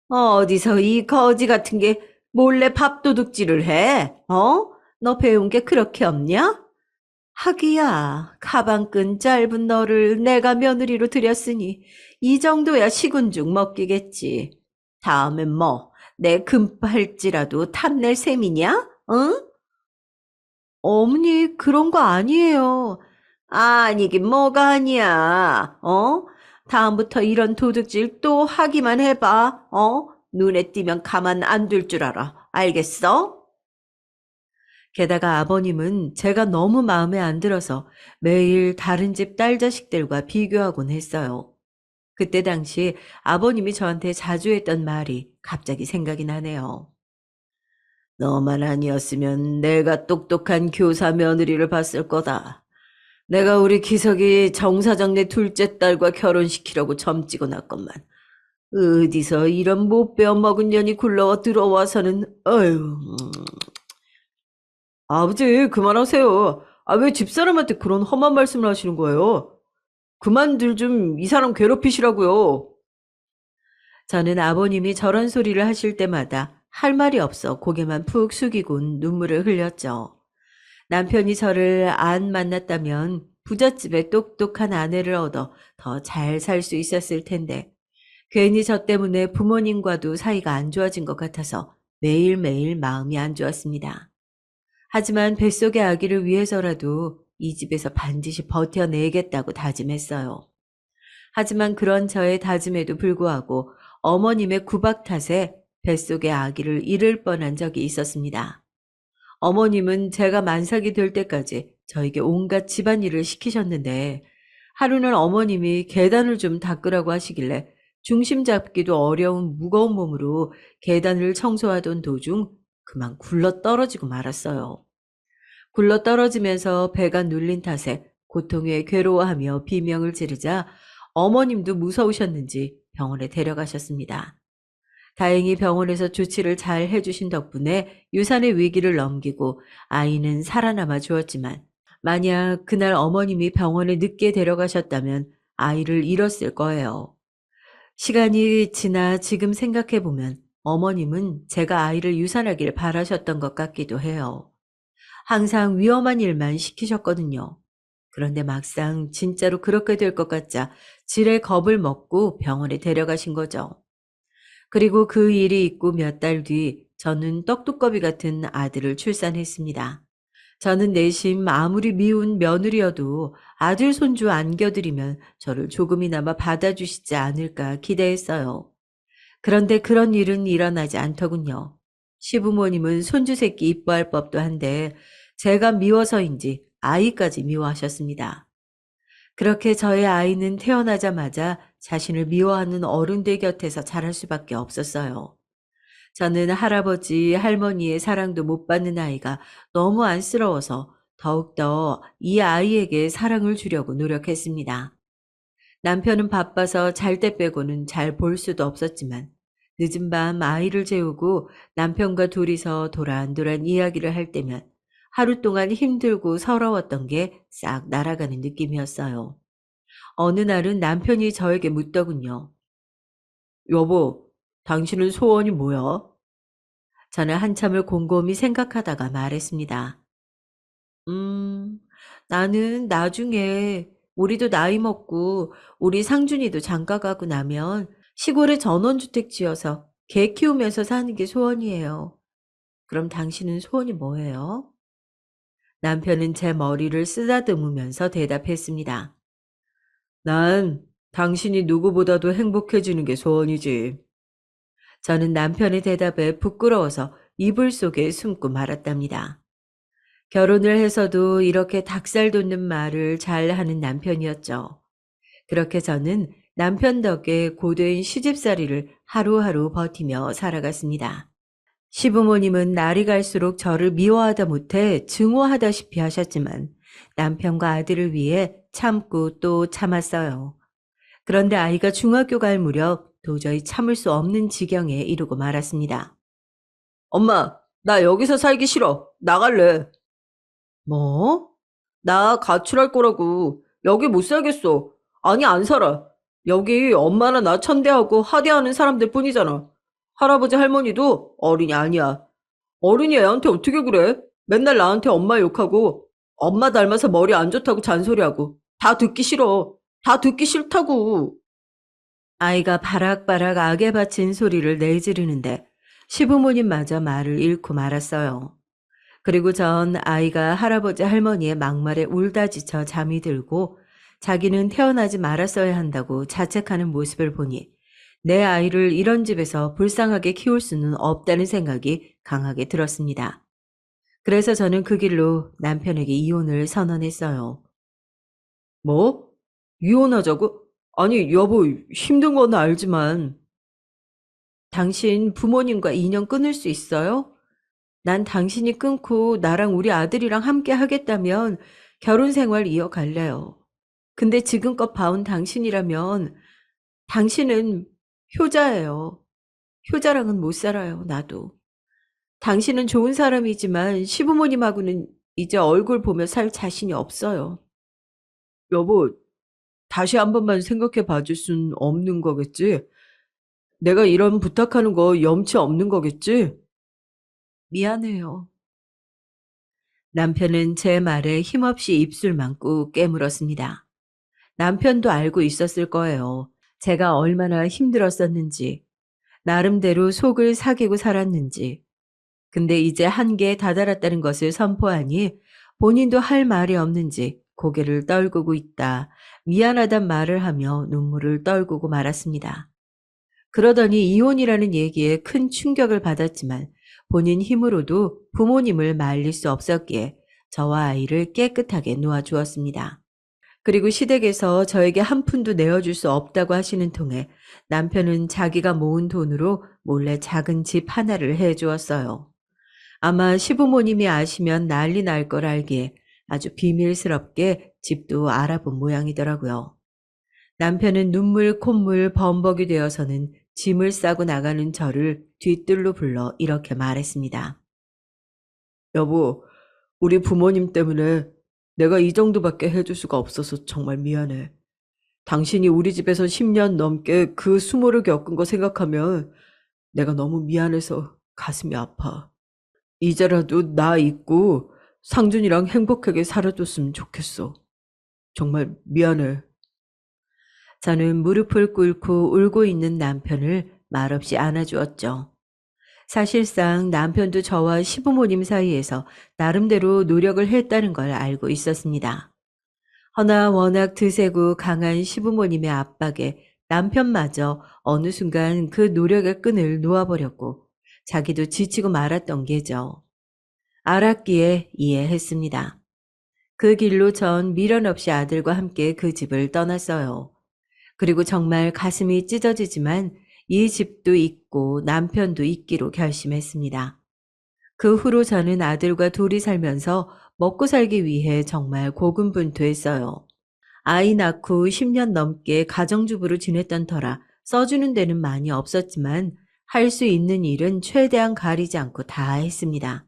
어디서 이 거지 같은 게 몰래 밥도둑질을 해? 너 배운 게 그렇게 없냐? 하기야, 가방끈 짧은 너를 내가 며느리로 들였으니 이 정도야 식은죽 먹기겠지. 다음엔 뭐, 내 금팔찌라도 탐낼 셈이냐? 응? 어머니, 그런 거 아니에요. 아니긴 뭐가 아니야. 다음부터 이런 도둑질 또 하기만 해봐. 눈에 띄면 가만 안 둘 줄 알아. 알겠어? 게다가 아버님은 제가 너무 마음에 안 들어서 매일 다른 집 딸 자식들과 비교하곤 했어요. 그때 당시 아버님이 저한테 자주 했던 말이 갑자기 생각이 나네요. 너만 아니었으면 내가 똑똑한 교사 며느리를 봤을 거다. 내가 우리 기석이 정사장 내 둘째 딸과 결혼시키려고 점찍어 놨건만. 어디서 이런 못 배워먹은 년이 굴러 들어와서는 어휴. 아버지 그만하세요. 왜 집사람한테 그런 험한 말씀을 하시는 거예요? 그만들 좀 이 사람 괴롭히시라고요. 저는 아버님이 저런 소리를 하실 때마다 할 말이 없어 고개만 푹 숙이곤 눈물을 흘렸죠. 남편이 저를 안 만났다면 부잣집에 똑똑한 아내를 얻어 더 잘 살 수 있었을 텐데 괜히 저 때문에 부모님과도 사이가 안 좋아진 것 같아서 매일매일 마음이 안 좋았습니다. 하지만 뱃속의 아기를 위해서라도 이 집에서 반드시 버텨내겠다고 다짐했어요. 하지만 그런 저의 다짐에도 불구하고 어머님의 구박 탓에 뱃속의 아기를 잃을 뻔한 적이 있었습니다. 어머님은 제가 만삭이 될 때까지 저에게 온갖 집안일을 시키셨는데 하루는 어머님이 계단을 좀 닦으라고 하시길래 중심 잡기도 어려운 무거운 몸으로 계단을 청소하던 도중 그만 굴러 떨어지고 말았어요. 굴러 떨어지면서 배가 눌린 탓에 고통에 괴로워하며 비명을 지르자 어머님도 무서우셨는지 병원에 데려가셨습니다. 다행히 병원에서 조치를 잘 해주신 덕분에 유산의 위기를 넘기고 아이는 살아남아 주었지만 만약 그날 어머님이 병원에 늦게 데려가셨다면 아이를 잃었을 거예요. 시간이 지나 지금 생각해보면 어머님은 제가 아이를 유산하길 바라셨던 것 같기도 해요. 항상 위험한 일만 시키셨거든요. 그런데 막상 진짜로 그렇게 될 것 같자 지레 겁을 먹고 병원에 데려가신 거죠. 그리고 그 일이 있고 몇 달 뒤 저는 떡두꺼비 같은 아들을 출산했습니다. 저는 내심 아무리 미운 며느리여도 아들 손주 안겨드리면 저를 조금이나마 받아주시지 않을까 기대했어요. 그런데 그런 일은 일어나지 않더군요. 시부모님은 손주 새끼 이뻐할 법도 한데 제가 미워서인지 아이까지 미워하셨습니다. 그렇게 저의 아이는 태어나자마자 자신을 미워하는 어른들 곁에서 자랄 수밖에 없었어요. 저는 할아버지, 할머니의 사랑도 못 받는 아이가 너무 안쓰러워서 더욱더 이 아이에게 사랑을 주려고 노력했습니다. 남편은 바빠서 잘 때 빼고는 잘 볼 수도 없었지만 늦은 밤 아이를 재우고 남편과 둘이서 도란도란 이야기를 할 때면 하루 동안 힘들고 서러웠던 게 싹 날아가는 느낌이었어요. 어느 날은 남편이 저에게 묻더군요. 여보, 당신은 소원이 뭐야? 저는 한참을 곰곰이 생각하다가 말했습니다. 음, 나는 나중에 우리도 나이 먹고 우리 상준이도 장가 가고 나면 시골에 전원주택 지어서 개 키우면서 사는 게 소원이에요. 그럼 당신은 소원이 뭐예요? 남편은 제 머리를 쓰다듬으면서 대답했습니다. 난 당신이 누구보다도 행복해지는 게 소원이지. 저는 남편의 대답에 부끄러워서 이불 속에 숨고 말았답니다. 결혼을 해서도 이렇게 닭살 돋는 말을 잘 하는 남편이었죠. 그렇게 저는 남편 덕에 고된 시집살이를 하루하루 버티며 살아갔습니다. 시부모님은 날이 갈수록 저를 미워하다 못해 증오하다시피 하셨지만 남편과 아들을 위해 참고 또 참았어요. 그런데 아이가 중학교 갈 무렵 도저히 참을 수 없는 지경에 이르고 말았습니다. 엄마, 나 여기서 살기 싫어. 나갈래. 뭐? 나 가출할 거라고. 여기 못 살겠어. 아니, 안 살아. 여기 엄마나 나 천대하고 하대하는 사람들 뿐이잖아. 할아버지 할머니도 어린이 아니야. 어른이 애한테 어떻게 그래? 맨날 나한테 엄마 욕하고 엄마 닮아서 머리 안 좋다고 잔소리하고 다 듣기 싫어. 다 듣기 싫다고. 아이가 바락바락 악에 바친 소리를 내지르는데 시부모님마저 말을 잃고 말았어요. 그리고 전 아이가 할아버지 할머니의 막말에 울다 지쳐 잠이 들고 자기는 태어나지 말았어야 한다고 자책하는 모습을 보니 내 아이를 이런 집에서 불쌍하게 키울 수는 없다는 생각이 강하게 들었습니다. 그래서 저는 그 길로 남편에게 이혼을 선언했어요. 뭐? 이혼하자고? 아니, 여보, 힘든 건 알지만. 당신 부모님과 인연 끊을 수 있어요? 난 당신이 끊고 나랑 우리 아들이랑 함께 하겠다면 결혼 생활 이어갈래요. 근데 지금껏 봐온 당신이라면 당신은 효자예요. 효자랑은 못 살아요, 나도. 당신은 좋은 사람이지만 시부모님하고는 이제 얼굴 보며 살 자신이 없어요. 여보, 다시 한 번만 생각해 봐줄 순 없는 거겠지? 내가 이런 부탁하는 거 염치 없는 거겠지? 미안해요. 남편은 제 말에 힘없이 입술만 꾹 깨물었습니다. 남편도 알고 있었을 거예요. 제가 얼마나 힘들었었는지, 나름대로 속을 사귀고 살았는지. 근데 이제 한계에 다다랐다는 것을 선포하니 본인도 할 말이 없는지 고개를 떨구고 있다. 미안하단 말을 하며 눈물을 떨구고 말았습니다. 그러더니 이혼이라는 얘기에 큰 충격을 받았지만 본인 힘으로도 부모님을 말릴 수 없었기에 저와 아이를 깨끗하게 놓아주었습니다. 그리고 시댁에서 저에게 한 푼도 내어줄 수 없다고 하시는 통에 남편은 자기가 모은 돈으로 몰래 작은 집 하나를 해주었어요. 아마 시부모님이 아시면 난리 날 걸 알기에 아주 비밀스럽게 집도 알아본 모양이더라고요. 남편은 눈물 콧물 범벅이 되어서는 짐을 싸고 나가는 저를 뒤뜰로 불러 이렇게 말했습니다. 여보, 우리 부모님 때문에 내가 이 정도밖에 해줄 수가 없어서 정말 미안해. 당신이 우리 집에서 10년 넘게 그 수모를 겪은 거 생각하면 내가 너무 미안해서 가슴이 아파. 이제라도 나 잊고 상준이랑 행복하게 살아줬으면 좋겠어. 정말 미안해. 저는 무릎을 꿇고 울고 있는 남편을 말없이 안아주었죠. 사실상 남편도 저와 시부모님 사이에서 나름대로 노력을 했다는 걸 알고 있었습니다. 허나 워낙 드세고 강한 시부모님의 압박에 남편마저 어느 순간 그 노력의 끈을 놓아버렸고 자기도 지치고 말았던 게죠. 알았기에 이해했습니다. 그 길로 전 미련 없이 아들과 함께 그 집을 떠났어요. 그리고 정말 가슴이 찢어지지만 이 집도 있고 남편도 있기로 결심했습니다. 그 후로 저는 아들과 둘이 살면서 먹고 살기 위해 정말 고군분투했어요. 아이 낳고 10년 넘게 가정주부로 지냈던 터라 써주는 데는 많이 없었지만 할 수 있는 일은 최대한 가리지 않고 다 했습니다.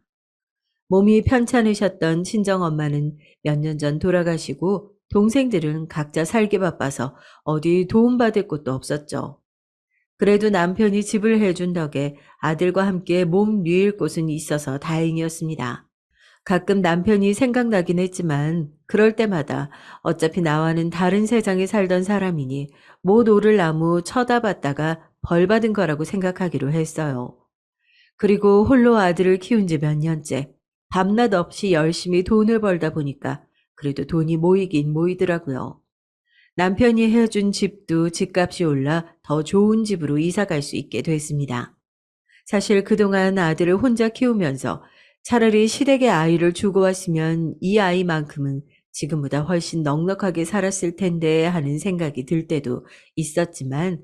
몸이 편찮으셨던 친정엄마는 몇 년 전 돌아가시고 동생들은 각자 살기 바빠서 어디 도움받을 곳도 없었죠. 그래도 남편이 집을 해준 덕에 아들과 함께 몸 뉘일 곳은 있어서 다행이었습니다. 가끔 남편이 생각나긴 했지만 그럴 때마다 어차피 나와는 다른 세상에 살던 사람이니 못 오를 나무 쳐다봤다가 벌 받은 거라고 생각하기로 했어요. 그리고 홀로 아들을 키운 지 몇 년째 밤낮 없이 열심히 돈을 벌다 보니까 그래도 돈이 모이긴 모이더라고요. 남편이 해준 집도 집값이 올라 더 좋은 집으로 이사 갈 수 있게 됐습니다. 사실 그동안 아들을 혼자 키우면서 차라리 시댁에 아이를 주고 왔으면 이 아이만큼은 지금보다 훨씬 넉넉하게 살았을 텐데 하는 생각이 들 때도 있었지만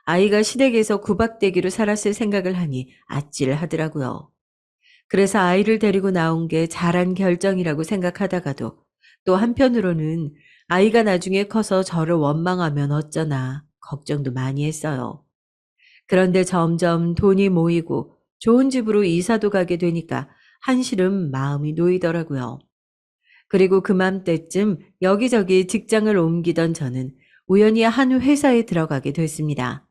아이가 시댁에서 구박되기로 살았을 생각을 하니 아찔하더라고요. 그래서 아이를 데리고 나온 게 잘한 결정이라고 생각하다가도 또 한편으로는 아이가 나중에 커서 저를 원망하면 어쩌나 걱정도 많이 했어요. 그런데 점점 돈이 모이고 좋은 집으로 이사도 가게 되니까 한시름 마음이 놓이더라고요. 그리고 그맘때쯤 여기저기 직장을 옮기던 저는 우연히 한 회사에 들어가게 됐습니다.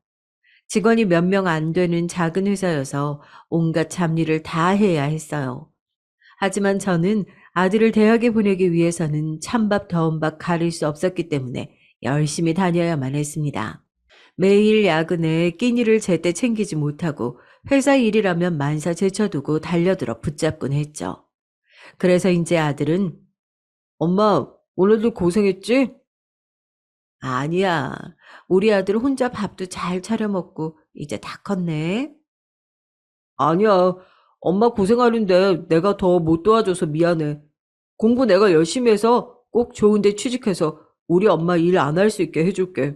직원이 몇 명 안 되는 작은 회사여서 온갖 잡일을 다 해야 했어요. 하지만 저는 아들을 대학에 보내기 위해서는 찬밥 더운 밥 가릴 수 없었기 때문에 열심히 다녀야만 했습니다. 매일 야근에 끼니를 제때 챙기지 못하고 회사 일이라면 만사 제쳐두고 달려들어 붙잡곤 했죠. 그래서 이제 아들은 엄마, 오늘도 고생했지? 아니야. 우리 아들 혼자 밥도 잘 차려 먹고 이제 다 컸네. 아니야. 엄마 고생하는데 내가 더 못 도와줘서 미안해. 공부 내가 열심히 해서 꼭 좋은 데 취직해서 우리 엄마 일 안 할 수 있게 해줄게.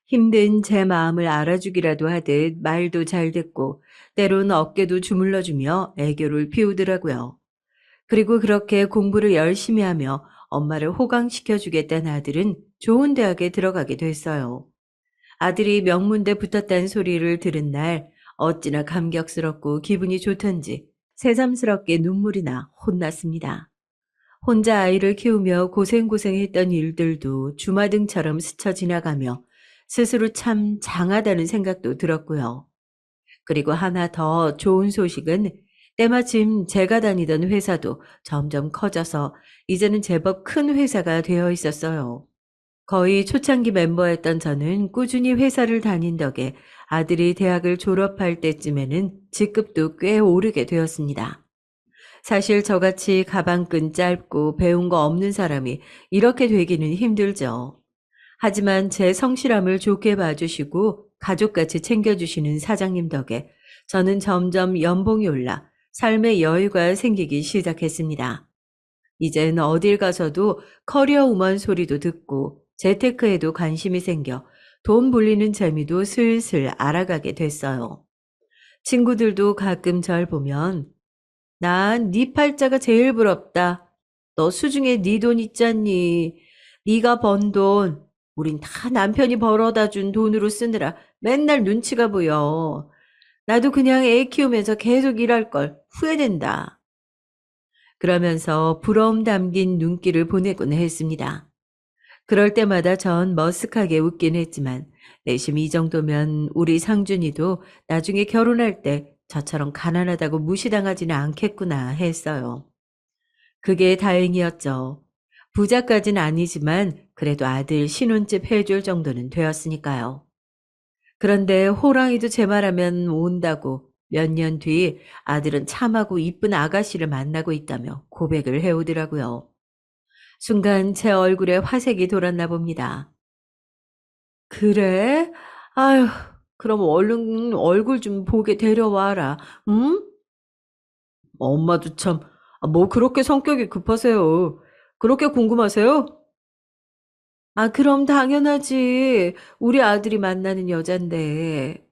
힘든 제 마음을 알아주기라도 하듯 말도 잘 듣고 때론 어깨도 주물러주며 애교를 피우더라고요. 그리고 그렇게 공부를 열심히 하며 엄마를 호강시켜주겠다는 아들은 좋은 대학에 들어가게 됐어요. 아들이 명문대 붙었다는 소리를 들은 날 어찌나 감격스럽고 기분이 좋던지 새삼스럽게 눈물이 나 혼났습니다. 혼자 아이를 키우며 고생고생했던 일들도 주마등처럼 스쳐 지나가며 스스로 참 장하다는 생각도 들었고요. 그리고 하나 더 좋은 소식은 때마침 제가 다니던 회사도 점점 커져서 이제는 제법 큰 회사가 되어 있었어요. 거의 초창기 멤버였던 저는 꾸준히 회사를 다닌 덕에 아들이 대학을 졸업할 때쯤에는 직급도 꽤 오르게 되었습니다. 사실 저같이 가방끈 짧고 배운 거 없는 사람이 이렇게 되기는 힘들죠. 하지만 제 성실함을 좋게 봐주시고 가족같이 챙겨주시는 사장님 덕에 저는 점점 연봉이 올라 삶의 여유가 생기기 시작했습니다. 이젠 어딜 가서도 커리어 우먼 소리도 듣고 재테크에도 관심이 생겨 돈 불리는 재미도 슬슬 알아가게 됐어요. 친구들도 가끔 절 보면 난 네 팔자가 제일 부럽다. 너 수중에 네 돈 있잖니. 네가 번 돈, 우린 다 남편이 벌어다 준 돈으로 쓰느라 맨날 눈치가 보여. 나도 그냥 애 키우면서 계속 일할 걸 후회된다. 그러면서 부러움 담긴 눈길을 보내곤 했습니다. 그럴 때마다 전 머쓱하게 웃긴 했지만 내심 이 정도면 우리 상준이도 나중에 결혼할 때 저처럼 가난하다고 무시당하지는 않겠구나 했어요. 그게 다행이었죠. 부자까진 아니지만 그래도 아들 신혼집 해줄 정도는 되었으니까요. 그런데 호랑이도 제 말하면 온다고 몇 년 뒤 아들은 참하고 이쁜 아가씨를 만나고 있다며 고백을 해오더라고요. 순간 제 얼굴에 화색이 돌았나 봅니다. 그래? 아휴, 그럼 얼른 얼굴 좀 보게 데려와라. 응? 엄마도 참, 뭐 그렇게 성격이 급하세요. 그렇게 궁금하세요? 아, 그럼 당연하지. 우리 아들이 만나는 여잔데.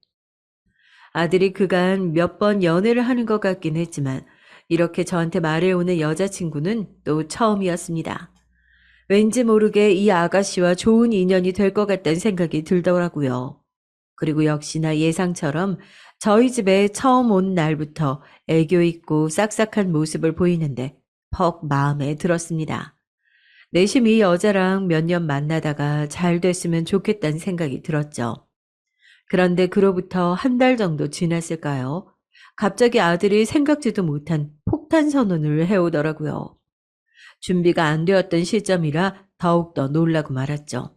아들이 그간 몇 번 연애를 하는 것 같긴 했지만 이렇게 저한테 말해오는 여자친구는 또 처음이었습니다. 왠지 모르게 이 아가씨와 좋은 인연이 될 것 같다는 생각이 들더라고요. 그리고 역시나 예상처럼 저희 집에 처음 온 날부터 애교 있고 싹싹한 모습을 보이는데 퍽 마음에 들었습니다. 내심 이 여자랑 몇 년 만나다가 잘 됐으면 좋겠다는 생각이 들었죠. 그런데 그로부터 한 달 정도 지났을까요? 갑자기 아들이 생각지도 못한 폭탄 선언을 해오더라고요. 준비가 안 되었던 시점이라 더욱더 놀라고 말았죠.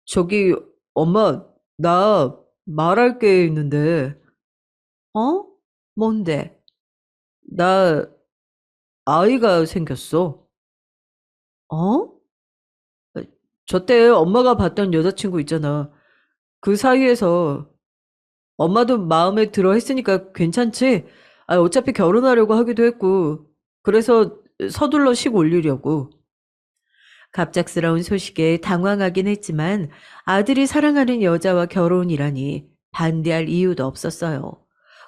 저기, 엄마, 나 말할 게 있는데. 어? 뭔데? 나 아이가 생겼어. 어? 저때 엄마가 봤던 여자친구 있잖아. 그 사이에서 엄마도 마음에 들어 했으니까 괜찮지? 아, 어차피 결혼하려고 하기도 했고. 그래서 서둘러 식 올리려고. 갑작스러운 소식에 당황하긴 했지만 아들이 사랑하는 여자와 결혼이라니 반대할 이유도 없었어요.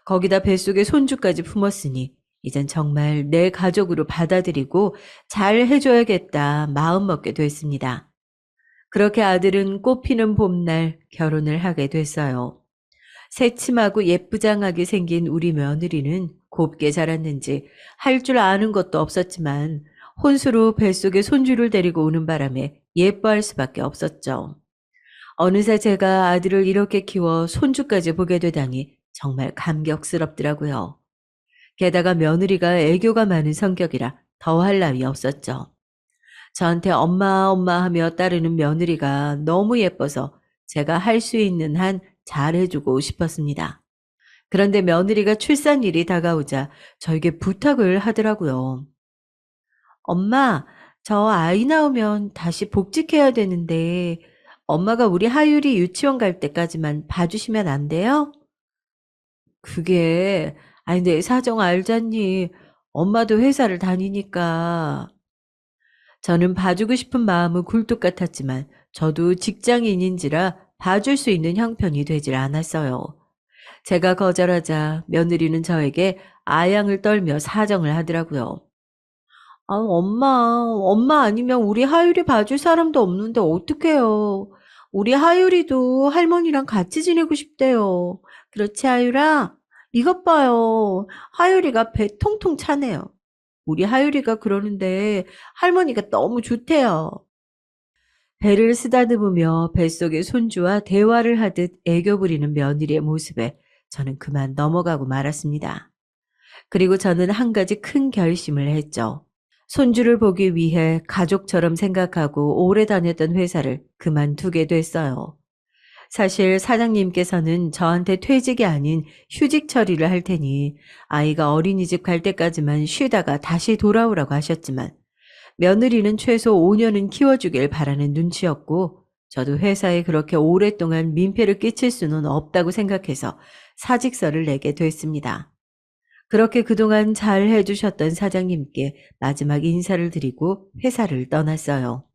거기다 뱃속에 손주까지 품었으니 이젠 정말 내 가족으로 받아들이고 잘 해줘야겠다 마음먹게 됐습니다. 그렇게 아들은 꽃피는 봄날 결혼을 하게 됐어요. 새침하고 예쁘장하게 생긴 우리 며느리는 곱게 자랐는지 할 줄 아는 것도 없었지만 혼수로 뱃속에 손주를 데리고 오는 바람에 예뻐할 수밖에 없었죠. 어느새 제가 아들을 이렇게 키워 손주까지 보게 되다니 정말 감격스럽더라고요. 게다가 며느리가 애교가 많은 성격이라 더할 나위 없었죠. 저한테 엄마 엄마 하며 따르는 며느리가 너무 예뻐서 제가 할 수 있는 한 잘해주고 싶었습니다. 그런데 며느리가 출산일이 다가오자 저에게 부탁을 하더라고요. 엄마, 저 아이 나오면 다시 복직해야 되는데 엄마가 우리 하율이 유치원 갈 때까지만 봐주시면 안 돼요? 그게, 아니, 내 사정 알잖니. 엄마도 회사를 다니니까. 저는 봐주고 싶은 마음은 굴뚝 같았지만 저도 직장인인지라 봐줄 수 있는 형편이 되질 않았어요. 제가 거절하자 며느리는 저에게 아양을 떨며 사정을 하더라고요. 아, 엄마 아니면 우리 하율이 봐줄 사람도 없는데 어떡해요. 우리 하율이도 할머니랑 같이 지내고 싶대요. 그렇지, 하율아? 이것 봐요. 하율이가 배 통통 차네요. 우리 하율이가 그러는데 할머니가 너무 좋대요. 배를 쓰다듬으며 뱃속의 손주와 대화를 하듯 애교 부리는 며느리의 모습에 저는 그만 넘어가고 말았습니다. 그리고 저는 한 가지 큰 결심을 했죠. 손주를 보기 위해 가족처럼 생각하고 오래 다녔던 회사를 그만두게 됐어요. 사실 사장님께서는 저한테 퇴직이 아닌 휴직 처리를 할 테니 아이가 어린이집 갈 때까지만 쉬다가 다시 돌아오라고 하셨지만 며느리는 최소 5년은 키워주길 바라는 눈치였고 저도 회사에 그렇게 오랫동안 민폐를 끼칠 수는 없다고 생각해서 사직서를 내게 됐습니다. 그렇게 그동안 잘 해주셨던 사장님께 마지막 인사를 드리고 회사를 떠났어요.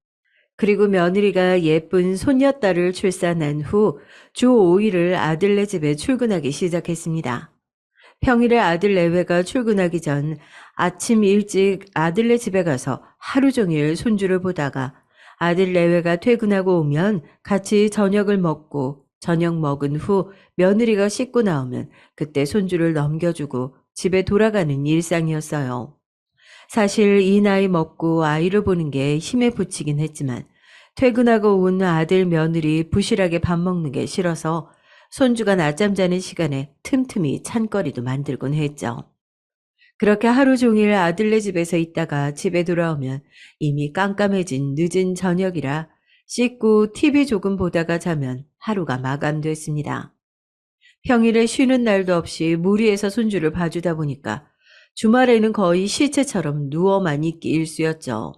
그리고 며느리가 예쁜 손녀딸을 출산한 후 주 5일을 아들네 집에 출근하기 시작했습니다. 평일에 아들 내외가 출근하기 전 아침 일찍 아들네 집에 가서 하루 종일 손주를 보다가 아들 내외가 퇴근하고 오면 같이 저녁을 먹고 저녁 먹은 후 며느리가 씻고 나오면 그때 손주를 넘겨주고 집에 돌아가는 일상이었어요. 사실 이 나이 먹고 아이를 보는 게 힘에 부치긴 했지만 퇴근하고 온 아들 며느리 부실하게 밥 먹는 게 싫어서 손주가 낮잠 자는 시간에 틈틈이 찬거리도 만들곤 했죠. 그렇게 하루 종일 아들네 집에서 있다가 집에 돌아오면 이미 깜깜해진 늦은 저녁이라 씻고 TV 조금 보다가 자면 하루가 마감됐습니다. 평일에 쉬는 날도 없이 무리해서 손주를 봐주다 보니까 주말에는 거의 시체처럼 누워만 있기 일쑤였죠.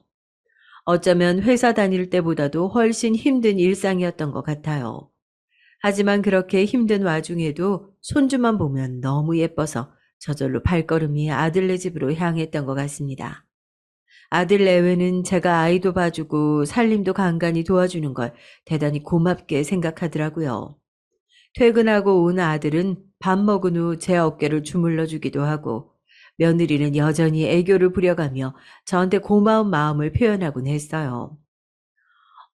어쩌면 회사 다닐 때보다도 훨씬 힘든 일상이었던 것 같아요. 하지만 그렇게 힘든 와중에도 손주만 보면 너무 예뻐서 저절로 발걸음이 아들네 집으로 향했던 것 같습니다. 아들 내외는 제가 아이도 봐주고 살림도 간간히 도와주는 걸 대단히 고맙게 생각하더라고요. 퇴근하고 온 아들은 밥 먹은 후 제 어깨를 주물러 주기도 하고 며느리는 여전히 애교를 부려가며 저한테 고마운 마음을 표현하곤 했어요.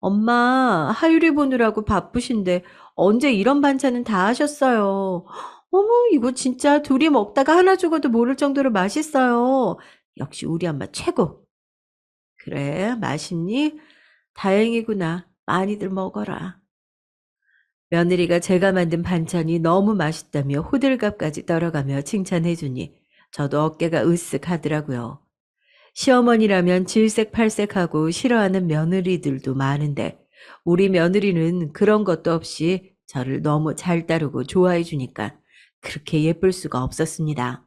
엄마, 하율이 보느라고 바쁘신데 언제 이런 반찬은 다 하셨어요. 어머, 이거 진짜 둘이 먹다가 하나 죽어도 모를 정도로 맛있어요. 역시 우리 엄마 최고. 그래, 맛있니? 다행이구나. 많이들 먹어라. 며느리가 제가 만든 반찬이 너무 맛있다며 호들갑까지 떨어가며 칭찬해주니 저도 어깨가 으쓱 하더라고요. 시어머니라면 질색팔색하고 싫어하는 며느리들도 많은데 우리 며느리는 그런 것도 없이 저를 너무 잘 따르고 좋아해 주니까 그렇게 예쁠 수가 없었습니다.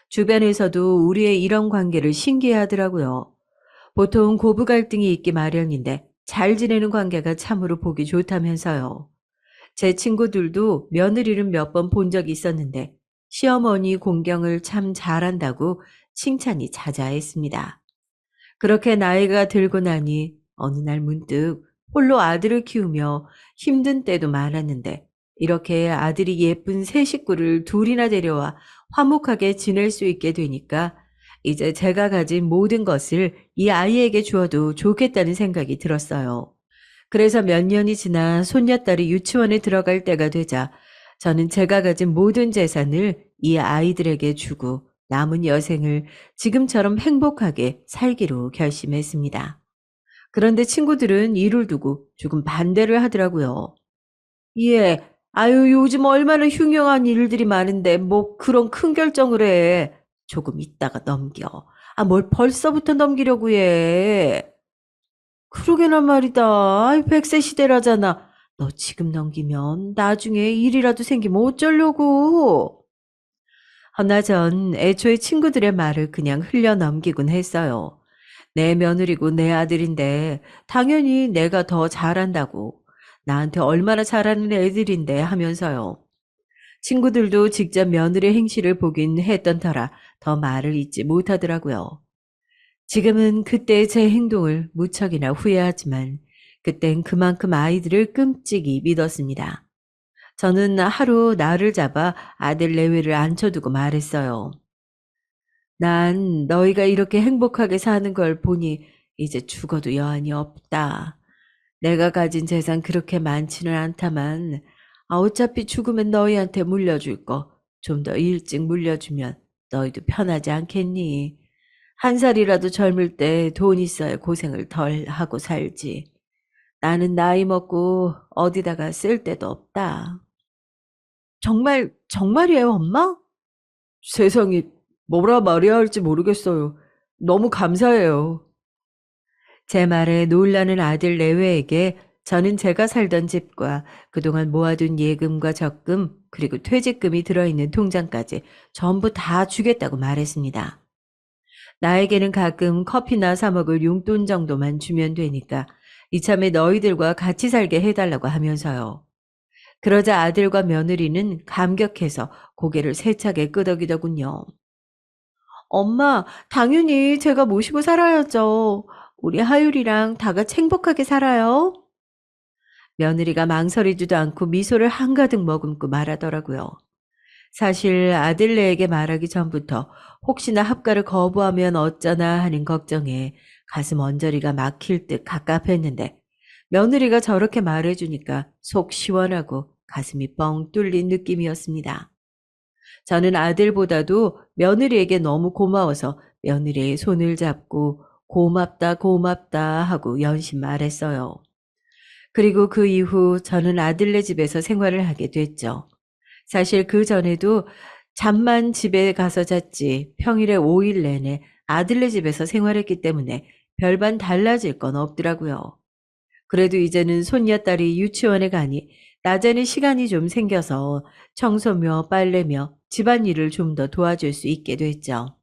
주변에서도 우리의 이런 관계를 신기해하더라고요. 보통 고부 갈등이 있기 마련인데 잘 지내는 관계가 참으로 보기 좋다면서요. 제 친구들도 며느리는 몇 번 본 적이 있었는데 시어머니 공경을 참 잘한다고 칭찬이 자자했습니다. 그렇게 나이가 들고 나니 어느 날 문득 홀로 아들을 키우며 힘든 때도 많았는데 이렇게 아들이 예쁜 새 식구를 둘이나 데려와 화목하게 지낼 수 있게 되니까 이제 제가 가진 모든 것을 이 아이에게 주어도 좋겠다는 생각이 들었어요. 그래서 몇 년이 지나 손녀딸이 유치원에 들어갈 때가 되자 저는 제가 가진 모든 재산을 이 아이들에게 주고 남은 여생을 지금처럼 행복하게 살기로 결심했습니다. 그런데 친구들은 이를 두고 조금 반대를 하더라고요. 예, 아유, 요즘 얼마나 흉흉한 일들이 많은데 뭐 그런 큰 결정을 해. 조금 있다가 넘겨. 아, 뭘 벌써부터 넘기려고 해. 그러게나 말이다. 아이, 100세 시대라잖아. 너 지금 넘기면 나중에 일이라도 생기면 어쩌려고. 허나 전 애초에 친구들의 말을 그냥 흘려 넘기곤 했어요. 내 며느리고 내 아들인데 당연히 내가 더 잘한다고. 나한테 얼마나 잘하는 애들인데 하면서요. 친구들도 직접 며느리 행실을 보긴 했던 터라 더 말을 잇지 못하더라고요. 지금은 그때의 제 행동을 무척이나 후회하지만 그땐 그만큼 아이들을 끔찍이 믿었습니다. 저는 하루 나를 잡아 아들 내외를 앉혀두고 말했어요. 난 너희가 이렇게 행복하게 사는 걸 보니 이제 죽어도 여한이 없다. 내가 가진 재산 그렇게 많지는 않다만 어차피 죽으면 너희한테 물려줄 거 좀 더 일찍 물려주면 너희도 편하지 않겠니? 한 살이라도 젊을 때 돈 있어야 고생을 덜 하고 살지. 나는 나이 먹고 어디다가 쓸 데도 없다. 정말이에요, 엄마? 세상에, 뭐라 말해야 할지 모르겠어요. 너무 감사해요. 제 말에 놀라는 아들 내외에게 저는 제가 살던 집과 그동안 모아둔 예금과 적금 그리고 퇴직금이 들어있는 통장까지 전부 다 주겠다고 말했습니다. 나에게는 가끔 커피나 사 먹을 용돈 정도만 주면 되니까 이참에 너희들과 같이 살게 해달라고 하면서요. 그러자 아들과 며느리는 감격해서 고개를 세차게 끄덕이더군요. 엄마, 당연히 제가 모시고 살아야죠. 우리 하율이랑 다 같이 행복하게 살아요. 며느리가 망설이지도 않고 미소를 한가득 머금고 말하더라고요. 사실 아들네에게 말하기 전부터 혹시나 합가를 거부하면 어쩌나 하는 걱정에 가슴 언저리가 막힐 듯 갑갑했는데 며느리가 저렇게 말해주니까 속 시원하고 가슴이 뻥 뚫린 느낌이었습니다. 저는 아들보다도 며느리에게 너무 고마워서 며느리의 손을 잡고 고맙다 고맙다 하고 연신 말했어요. 그리고 그 이후 저는 아들네 집에서 생활을 하게 됐죠. 사실 그 전에도 잠만 집에 가서 잤지 평일에 5일 내내 아들네 집에서 생활했기 때문에 별반 달라질 건 없더라고요. 그래도 이제는 손녀딸이 유치원에 가니 낮에는 시간이 좀 생겨서 청소며 빨래며 집안일을 좀 더 도와줄 수 있게 됐죠.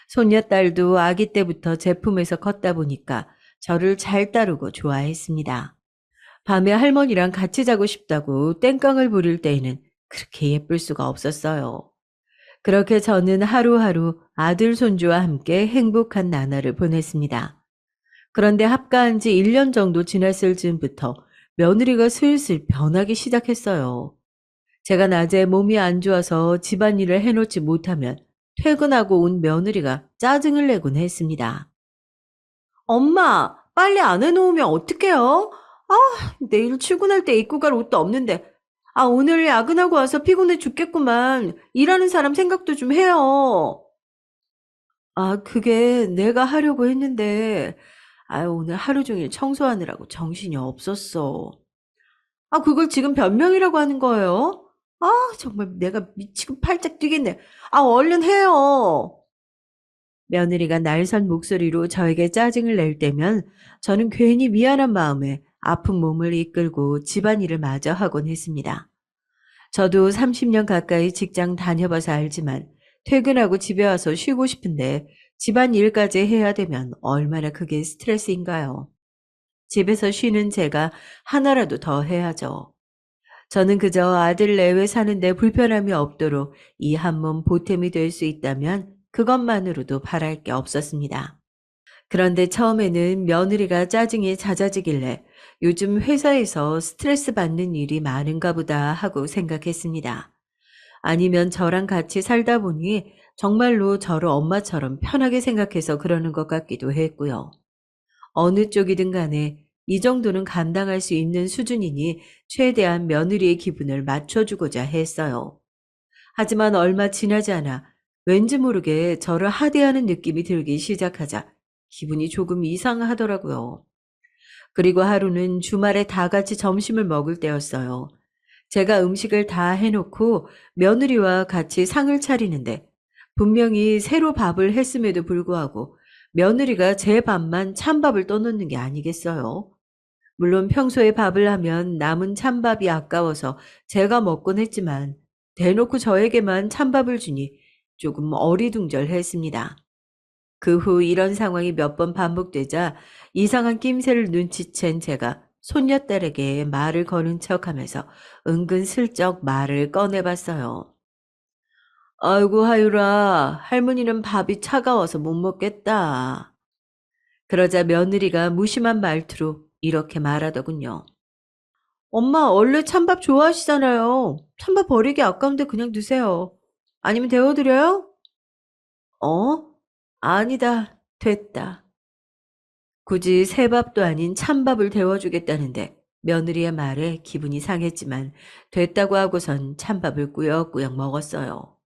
손녀딸도 아기 때부터 제품에서 컸다 보니까 저를 잘 따르고 좋아했습니다. 밤에 할머니랑 같이 자고 싶다고 땡깡을 부릴 때에는 그렇게 예쁠 수가 없었어요. 그렇게 저는 하루하루 아들 손주와 함께 행복한 나날을 보냈습니다. 그런데 합가한 지 1년 정도 지났을 즈음부터 며느리가 슬슬 변하기 시작했어요. 제가 낮에 몸이 안 좋아서 집안일을 해놓지 못하면 퇴근하고 온 며느리가 짜증을 내곤 했습니다. 엄마, 빨리 안 해놓으면 어떡해요? 아, 내일 출근할 때 입고 갈 옷도 없는데. 아, 오늘 야근하고 와서 피곤해 죽겠구만. 일하는 사람 생각도 좀 해요. 아, 그게 내가 하려고 했는데, 아유, 오늘 하루 종일 청소하느라고 정신이 없었어. 아, 그걸 지금 변명이라고 하는 거예요? 아, 정말 내가 미치고 팔짝 뛰겠네. 아, 얼른 해요. 며느리가 날선 목소리로 저에게 짜증을 낼 때면 저는 괜히 미안한 마음에 아픈 몸을 이끌고 집안일을 마저 하곤 했습니다. 저도 30년 가까이 직장 다녀봐서 알지만 퇴근하고 집에 와서 쉬고 싶은데 집안일까지 해야 되면 얼마나 그게 스트레스인가요? 집에서 쉬는 제가 하나라도 더 해야죠. 저는 그저 아들 내외 사는데 불편함이 없도록 이 한 몸 보탬이 될 수 있다면 그것만으로도 바랄 게 없었습니다. 그런데 처음에는 며느리가 짜증이 잦아지길래 요즘 회사에서 스트레스 받는 일이 많은가 보다 하고 생각했습니다. 아니면 저랑 같이 살다 보니 정말로 저를 엄마처럼 편하게 생각해서 그러는 것 같기도 했고요. 어느 쪽이든 간에 이 정도는 감당할 수 있는 수준이니 최대한 며느리의 기분을 맞춰주고자 했어요. 하지만 얼마 지나지 않아 왠지 모르게 저를 하대하는 느낌이 들기 시작하자 기분이 조금 이상하더라고요. 그리고 하루는 주말에 다 같이 점심을 먹을 때였어요. 제가 음식을 다 해놓고 며느리와 같이 상을 차리는데 분명히 새로 밥을 했음에도 불구하고 며느리가 제 밥만 찬밥을 떠놓는 게 아니겠어요? 물론 평소에 밥을 하면 남은 찬밥이 아까워서 제가 먹곤 했지만 대놓고 저에게만 찬밥을 주니 조금 어리둥절했습니다. 그 후 이런 상황이 몇 번 반복되자 이상한 낌새를 눈치챈 제가 손녀딸에게 말을 거는 척하면서 은근슬쩍 말을 꺼내봤어요. 아이고 하유라, 할머니는 밥이 차가워서 못 먹겠다. 그러자 며느리가 무심한 말투로 이렇게 말하더군요. 엄마 원래 찬밥 좋아하시잖아요. 찬밥 버리기 아까운데 그냥 드세요. 아니면 데워드려요? 어? 아니다. 됐다. 굳이 새밥도 아닌 찬밥을 데워주겠다는데 며느리의 말에 기분이 상했지만 됐다고 하고선 찬밥을 꾸역꾸역 먹었어요.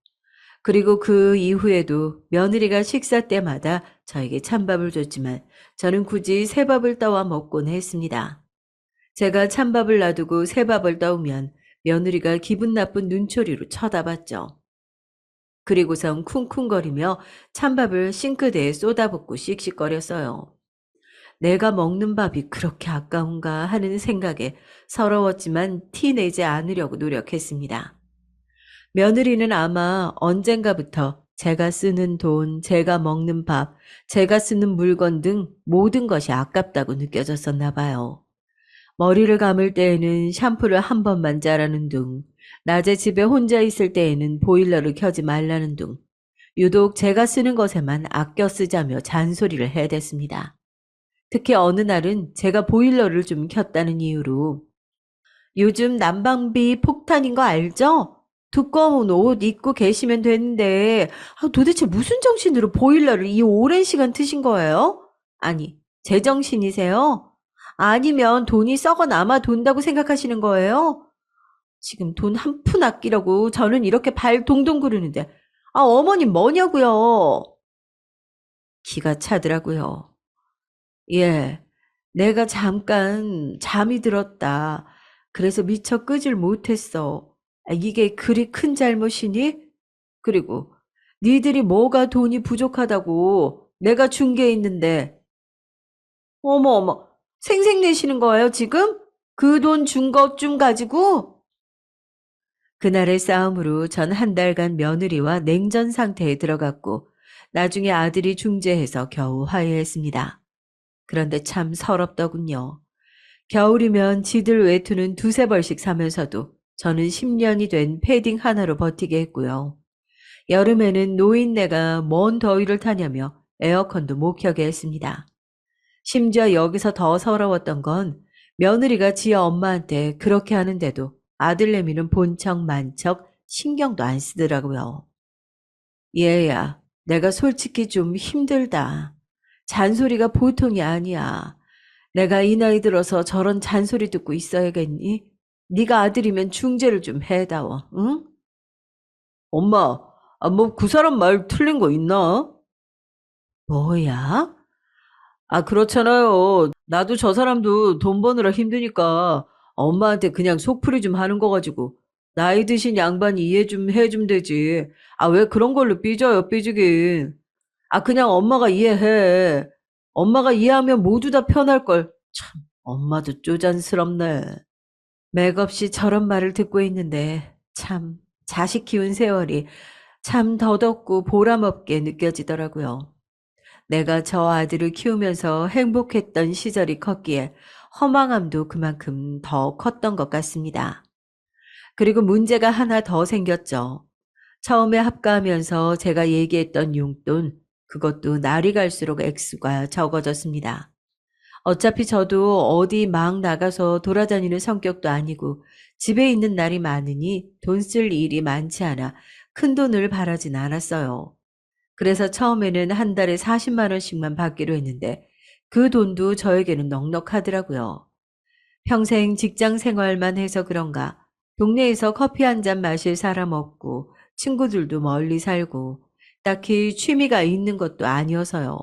그리고 그 이후에도 며느리가 식사 때마다 저에게 찬밥을 줬지만 저는 굳이 새밥을 떠와 먹곤 했습니다. 제가 찬밥을 놔두고 새밥을 떠오면 며느리가 기분 나쁜 눈초리로 쳐다봤죠. 그리고선 쿵쿵거리며 찬밥을 싱크대에 쏟아붓고 씩씩거렸어요. 내가 먹는 밥이 그렇게 아까운가 하는 생각에 서러웠지만 티내지 않으려고 노력했습니다. 며느리는 아마 언젠가부터 제가 쓰는 돈, 제가 먹는 밥, 제가 쓰는 물건 등 모든 것이 아깝다고 느껴졌었나 봐요. 머리를 감을 때에는 샴푸를 한 번만 짜라는 둥, 낮에 집에 혼자 있을 때에는 보일러를 켜지 말라는 둥, 유독 제가 쓰는 것에만 아껴 쓰자며 잔소리를 해댔습니다. 특히 어느 날은 제가 보일러를 좀 켰다는 이유로 요즘 난방비 폭탄인 거 알죠? 두꺼운 옷 입고 계시면 되는데 도대체 무슨 정신으로 보일러를 이 오랜 시간 트신 거예요? 아니, 제정신이세요? 아니면 돈이 썩어 남아 돈다고 생각하시는 거예요? 지금 돈 한 푼 아끼려고 저는 이렇게 발 동동 구르는데 어머님 뭐냐고요? 기가 차더라고요. 예. 내가 잠깐 잠이 들었다. 그래서 미처 끄질 못했어. 이게 그리 큰 잘못이니? 그리고 니들이 뭐가 돈이 부족하다고 내가 준 게 있는데 어머 어머 생색내시는 거예요 지금? 그 돈 준 것 좀 가지고? 그날의 싸움으로 전 한 달간 며느리와 냉전 상태에 들어갔고 나중에 아들이 중재해서 겨우 화해했습니다. 그런데 참 서럽더군요. 겨울이면 지들 외투는 두세 벌씩 사면서도 저는 10년이 된 패딩 하나로 버티게 했고요. 여름에는 노인네가 뭔 더위를 타냐며 에어컨도 못 켜게 했습니다. 심지어 여기서 더 서러웠던 건 며느리가 지 엄마한테 그렇게 하는데도 아들내미는 본척 만척 신경도 안 쓰더라고요. 얘야, 내가 솔직히 좀 힘들다. 잔소리가 보통이 아니야. 내가 이 나이 들어서 저런 잔소리 듣고 있어야겠니? 네가 아들이면 중재를 좀 해다워, 응? 엄마, 뭐 그 사람 말 틀린 거 있나? 뭐야? 그렇잖아요. 나도 저 사람도 돈 버느라 힘드니까 엄마한테 그냥 속풀이 좀 하는 거 가지고 나이 드신 양반이 이해 좀 해주면 되지. 왜 그런 걸로 삐져요, 삐지긴. 그냥 엄마가 이해해. 엄마가 이해하면 모두 다 편할 걸. 참, 엄마도 쪼잔스럽네. 맥없이 저런 말을 듣고 있는데 참 자식 키운 세월이 참 더덥고 보람없게 느껴지더라고요. 내가 저 아들을 키우면서 행복했던 시절이 컸기에 허망함도 그만큼 더 컸던 것 같습니다. 그리고 문제가 하나 더 생겼죠. 처음에 합가하면서 제가 얘기했던 용돈, 그것도 날이 갈수록 액수가 적어졌습니다. 어차피 저도 어디 막 나가서 돌아다니는 성격도 아니고 집에 있는 날이 많으니 돈 쓸 일이 많지 않아 큰 돈을 바라진 않았어요. 그래서 처음에는 한 달에 40만 원씩만 받기로 했는데 그 돈도 저에게는 넉넉하더라고요. 평생 직장 생활만 해서 그런가 동네에서 커피 한 잔 마실 사람 없고 친구들도 멀리 살고 딱히 취미가 있는 것도 아니어서요.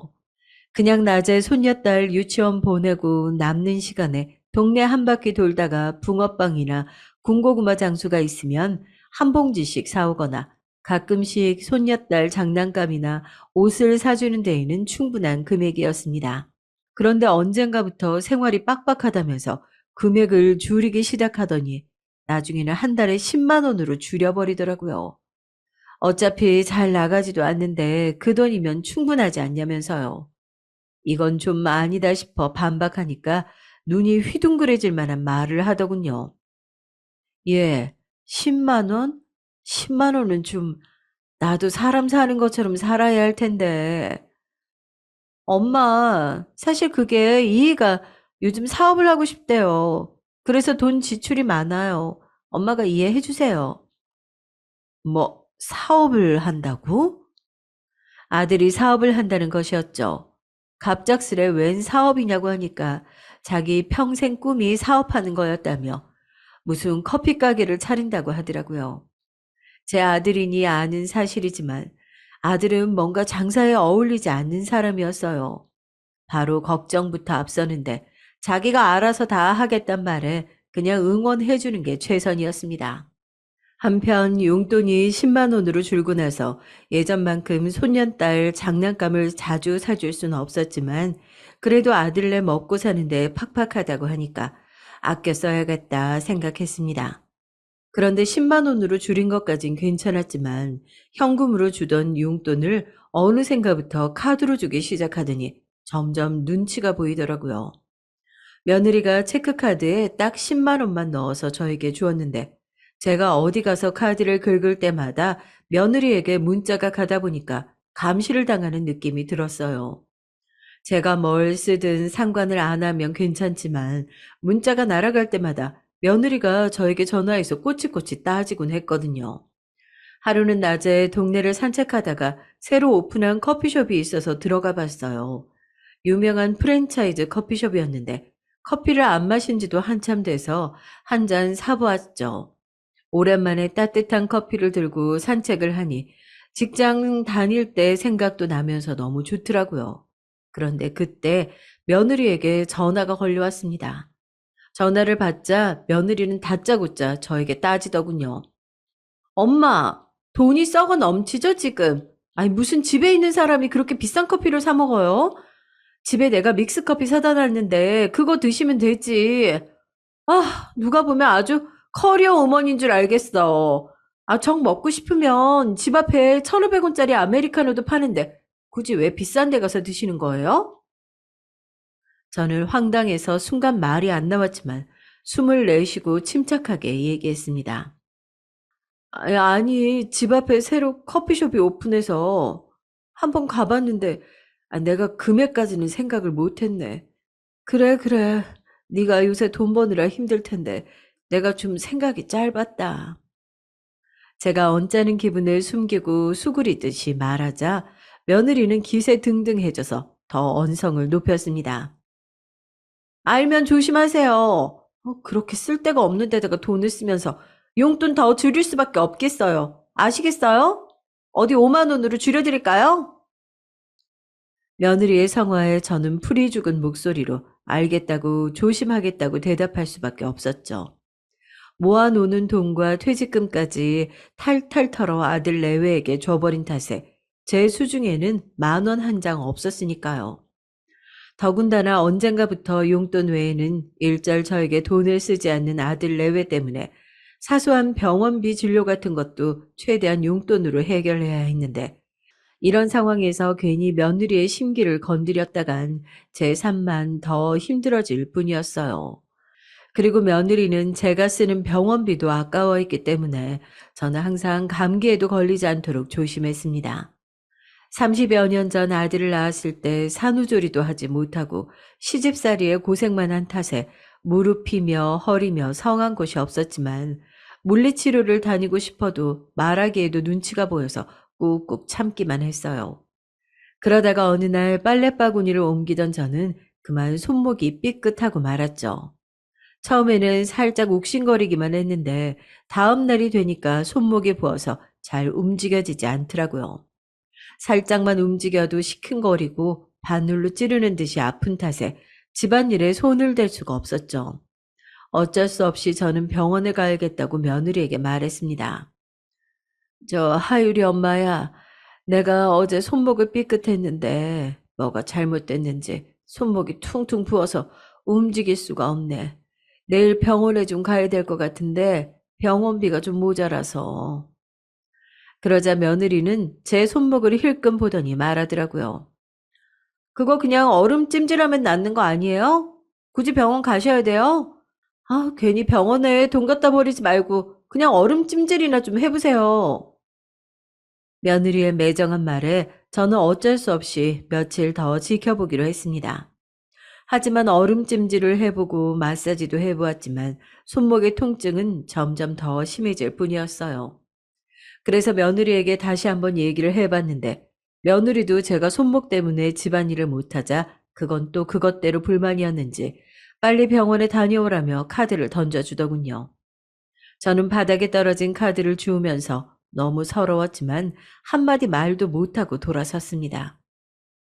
그냥 낮에 손녀딸 유치원 보내고 남는 시간에 동네 한 바퀴 돌다가 붕어빵이나 군고구마 장수가 있으면 한 봉지씩 사오거나 가끔씩 손녀딸 장난감이나 옷을 사주는 데에는 충분한 금액이었습니다. 그런데 언젠가부터 생활이 빡빡하다면서 금액을 줄이기 시작하더니 나중에는 한 달에 10만 원으로 줄여버리더라고요. 어차피 잘 나가지도 않는데 그 돈이면 충분하지 않냐면서요. 이건 좀 아니다 싶어 반박하니까 눈이 휘둥그레질 만한 말을 하더군요. 예, 10만 원? 10만 원은 좀 나도 사람 사는 것처럼 살아야 할 텐데. 엄마, 사실 그게 이해가 요즘 사업을 하고 싶대요. 그래서 돈 지출이 많아요. 엄마가 이해해 주세요. 뭐, 사업을 한다고? 아들이 사업을 한다는 것이었죠. 갑작스레 웬 사업이냐고 하니까 자기 평생 꿈이 사업하는 거였다며 무슨 커피 가게를 차린다고 하더라고요. 제 아들이니 아는 사실이지만 아들은 뭔가 장사에 어울리지 않는 사람이었어요. 바로 걱정부터 앞서는데 자기가 알아서 다 하겠단 말에 그냥 응원해 주는 게 최선이었습니다. 한편 용돈이 10만 원으로 줄고 나서 예전만큼 손녀딸 장난감을 자주 사줄 수는 없었지만 그래도 아들네 먹고 사는데 팍팍하다고 하니까 아껴 써야겠다 생각했습니다. 그런데 10만 원으로 줄인 것까진 괜찮았지만 현금으로 주던 용돈을 어느샌가부터 카드로 주기 시작하더니 점점 눈치가 보이더라고요. 며느리가 체크카드에 딱 10만 원만 넣어서 저에게 주었는데 제가 어디 가서 카드를 긁을 때마다 며느리에게 문자가 가다 보니까 감시를 당하는 느낌이 들었어요. 제가 뭘 쓰든 상관을 안 하면 괜찮지만 문자가 날아갈 때마다 며느리가 저에게 전화해서 꼬치꼬치 따지곤 했거든요. 하루는 낮에 동네를 산책하다가 새로 오픈한 커피숍이 있어서 들어가 봤어요. 유명한 프랜차이즈 커피숍이었는데 커피를 안 마신 지도 한참 돼서 한 잔 사보았죠. 오랜만에 따뜻한 커피를 들고 산책을 하니 직장 다닐 때 생각도 나면서 너무 좋더라고요. 그런데 그때 며느리에게 전화가 걸려왔습니다. 전화를 받자 며느리는 다짜고짜 저에게 따지더군요. 엄마, 돈이 썩어 넘치죠, 지금? 아니, 무슨 집에 있는 사람이 그렇게 비싼 커피를 사 먹어요? 집에 내가 믹스커피 사다 놨는데 그거 드시면 되지. 아, 누가 보면 아주 커리어 우먼인 줄 알겠어. 아, 정 먹고 싶으면 집 앞에 1,500원짜리 아메리카노도 파는데 굳이 왜 비싼 데 가서 드시는 거예요? 저는 황당해서 순간 말이 안 나왔지만 숨을 내쉬고 침착하게 얘기했습니다. 아니, 집 앞에 새로 커피숍이 오픈해서 한번 가봤는데 내가 금액까지는 생각을 못했네. 그래, 그래. 네가 요새 돈 버느라 힘들 텐데 내가 좀 생각이 짧았다. 제가 언짢은 기분을 숨기고 수그리듯이 말하자 며느리는 기세 등등해져서 더 언성을 높였습니다. 알면 조심하세요. 그렇게 쓸 데가 없는 데다가 돈을 쓰면서 용돈 더 줄일 수밖에 없겠어요. 아시겠어요? 어디 5만 원으로 줄여드릴까요? 며느리의 성화에 저는 풀이 죽은 목소리로 알겠다고 조심하겠다고 대답할 수밖에 없었죠. 모아놓는 돈과 퇴직금까지 탈탈 털어 아들 내외에게 줘버린 탓에 제 수중에는 10,000원 한 장 없었으니까요. 더군다나 언젠가부터 용돈 외에는 일절 저에게 돈을 쓰지 않는 아들 내외 때문에 사소한 병원비 진료 같은 것도 최대한 용돈으로 해결해야 했는데 이런 상황에서 괜히 며느리의 심기를 건드렸다간 제 삶만 더 힘들어질 뿐이었어요. 그리고 며느리는 제가 쓰는 병원비도 아까워했기 때문에 저는 항상 감기에도 걸리지 않도록 조심했습니다. 30여 년 전 아들을 낳았을 때 산후조리도 하지 못하고 시집살이에 고생만 한 탓에 무릎이며 허리며 성한 곳이 없었지만 물리치료를 다니고 싶어도 말하기에도 눈치가 보여서 꾹꾹 참기만 했어요. 그러다가 어느 날 빨래바구니를 옮기던 저는 그만 손목이 삐끗하고 말았죠. 처음에는 살짝 욱신거리기만 했는데 다음 날이 되니까 손목에 부어서 잘 움직여지지 않더라고요. 살짝만 움직여도 시큰거리고 바늘로 찌르는 듯이 아픈 탓에 집안일에 손을 댈 수가 없었죠. 어쩔 수 없이 저는 병원에 가야겠다고 며느리에게 말했습니다. 저 하율이 엄마야, 내가 어제 손목을 삐끗했는데 뭐가 잘못됐는지 손목이 퉁퉁 부어서 움직일 수가 없네. 내일 병원에 좀 가야 될 것 같은데 병원비가 좀 모자라서. 그러자 며느리는 제 손목을 힐끔 보더니 말하더라고요. 그거 그냥 얼음 찜질하면 낫는 거 아니에요? 굳이 병원 가셔야 돼요? 아, 괜히 병원에 돈 갖다 버리지 말고 그냥 얼음 찜질이나 좀 해보세요. 며느리의 매정한 말에 저는 어쩔 수 없이 며칠 더 지켜보기로 했습니다. 하지만 얼음찜질을 해보고 마사지도 해보았지만 손목의 통증은 점점 더 심해질 뿐이었어요. 그래서 며느리에게 다시 한번 얘기를 해봤는데 며느리도 제가 손목 때문에 집안일을 못하자 그건 또 그것대로 불만이었는지 빨리 병원에 다녀오라며 카드를 던져주더군요. 저는 바닥에 떨어진 카드를 주우면서 너무 서러웠지만 한마디 말도 못하고 돌아섰습니다.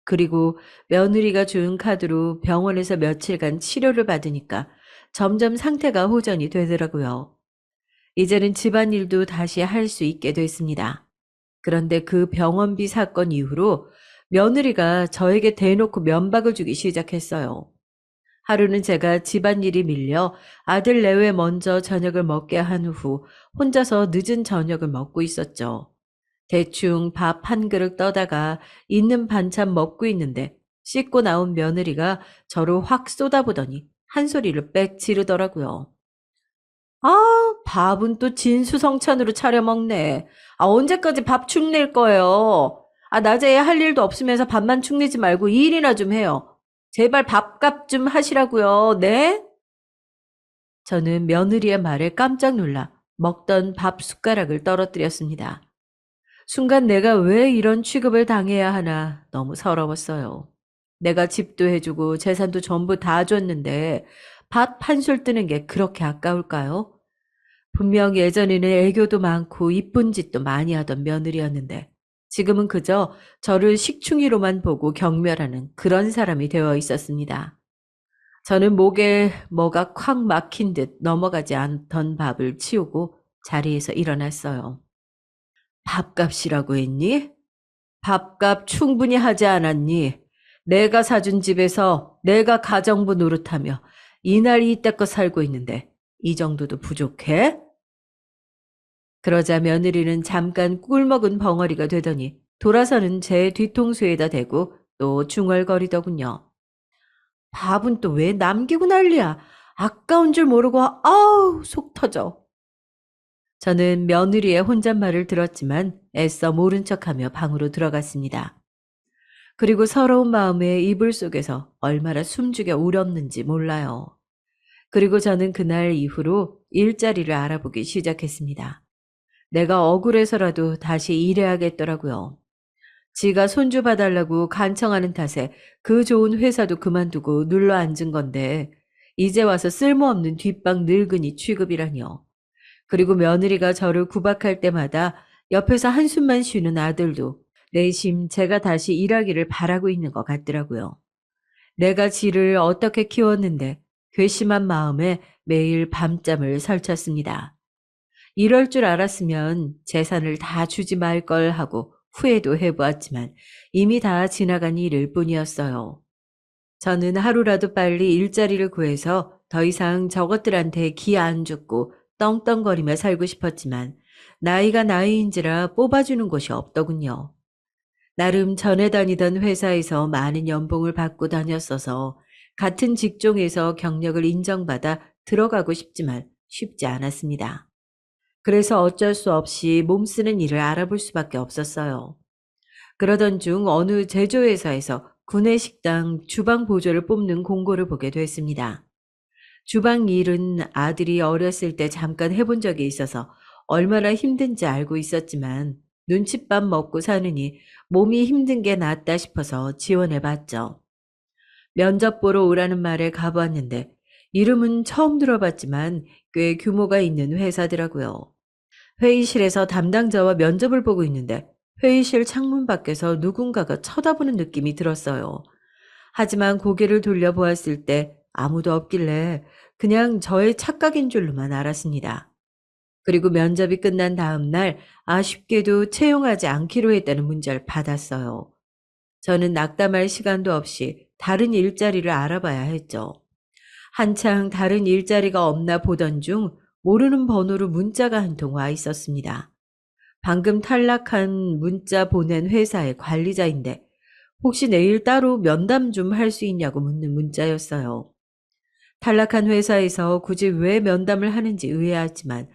그리고 며느리가 준 카드로 병원에서 며칠간 치료를 받으니까 점점 상태가 호전이 되더라고요. 이제는 집안일도 다시 할 수 있게 됐습니다. 그런데 그 병원비 사건 이후로 며느리가 저에게 대놓고 면박을 주기 시작했어요. 하루는 제가 집안일이 밀려 아들 내외 먼저 저녁을 먹게 한 후 혼자서 늦은 저녁을 먹고 있었죠. 대충 밥 한 그릇 떠다가 있는 반찬 먹고 있는데 씻고 나온 며느리가 저를 확 쏟아보더니 한 소리를 빽 지르더라고요. 아, 밥은 또 진수성찬으로 차려 먹네. 아, 언제까지 밥 축낼 거예요? 아, 낮에 할 일도 없으면서 밥만 축내지 말고 일이나 좀 해요. 제발 밥값 좀 하시라고요. 네? 저는 며느리의 말에 깜짝 놀라 먹던 밥 숟가락을 떨어뜨렸습니다. 순간 내가 왜 이런 취급을 당해야 하나 너무 서러웠어요. 내가 집도 해주고 재산도 전부 다 줬는데 밥 한 술 뜨는 게 그렇게 아까울까요? 분명 예전에는 애교도 많고 이쁜 짓도 많이 하던 며느리였는데 지금은 그저 저를 식충이로만 보고 경멸하는 그런 사람이 되어 있었습니다. 저는 목에 뭐가 콱 막힌 듯 넘어가지 않던 밥을 치우고 자리에서 일어났어요. 밥값이라고 했니? 밥값 충분히 하지 않았니? 내가 사준 집에서 내가 가정부 노릇하며 이날 이때껏 살고 있는데 이 정도도 부족해? 그러자 며느리는 잠깐 꿀먹은 벙어리가 되더니 돌아서는 제 뒤통수에다 대고 또 중얼거리더군요. 밥은 또 왜 남기고 난리야? 아까운 줄 모르고 아우 속 터져. 저는 며느리의 혼잣말을 들었지만 애써 모른 척하며 방으로 들어갔습니다. 그리고 서러운 마음에 이불 속에서 얼마나 숨죽여 울었는지 몰라요. 그리고 저는 그날 이후로 일자리를 알아보기 시작했습니다. 내가 억울해서라도 다시 일해야겠더라고요. 지가 손주 봐달라고 간청하는 탓에 그 좋은 회사도 그만두고 눌러 앉은 건데 이제 와서 쓸모없는 뒷방 늙은이 취급이라뇨. 그리고 며느리가 저를 구박할 때마다 옆에서 한숨만 쉬는 아들도 내심 제가 다시 일하기를 바라고 있는 것 같더라고요. 내가 지를 어떻게 키웠는데 괘씸한 마음에 매일 밤잠을 설쳤습니다. 이럴 줄 알았으면 재산을 다 주지 말 걸 하고 후회도 해보았지만 이미 다 지나간 일일 뿐이었어요. 저는 하루라도 빨리 일자리를 구해서 더 이상 저것들한테 기 안 죽고 떵떵거리며 살고 싶었지만 나이가 나이인지라 뽑아주는 곳이 없더군요. 나름 전에 다니던 회사에서 많은 연봉을 받고 다녔어서 같은 직종에서 경력을 인정받아 들어가고 싶지만 쉽지 않았습니다. 그래서 어쩔 수 없이 몸쓰는 일을 알아볼 수밖에 없었어요. 그러던 중 어느 제조회사에서 구내식당 주방 보조를 뽑는 공고를 보게 됐습니다. 주방 일은 아들이 어렸을 때 잠깐 해본 적이 있어서 얼마나 힘든지 알고 있었지만 눈칫밥 먹고 사느니 몸이 힘든 게 낫다 싶어서 지원해봤죠. 면접 보러 오라는 말에 가보았는데 이름은 처음 들어봤지만 꽤 규모가 있는 회사더라고요. 회의실에서 담당자와 면접을 보고 있는데 회의실 창문 밖에서 누군가가 쳐다보는 느낌이 들었어요. 하지만 고개를 돌려보았을 때 아무도 없길래 그냥 저의 착각인 줄로만 알았습니다. 그리고 면접이 끝난 다음 날 아쉽게도 채용하지 않기로 했다는 문자를 받았어요. 저는 낙담할 시간도 없이 다른 일자리를 알아봐야 했죠. 한창 다른 일자리가 없나 보던 중 모르는 번호로 문자가 한 통 와 있었습니다. 방금 탈락한 문자 보낸 회사의 관리자인데 혹시 내일 따로 면담 좀 할 수 있냐고 묻는 문자였어요. 탈락한 회사에서 굳이 왜 면담을 하는지 의아하지만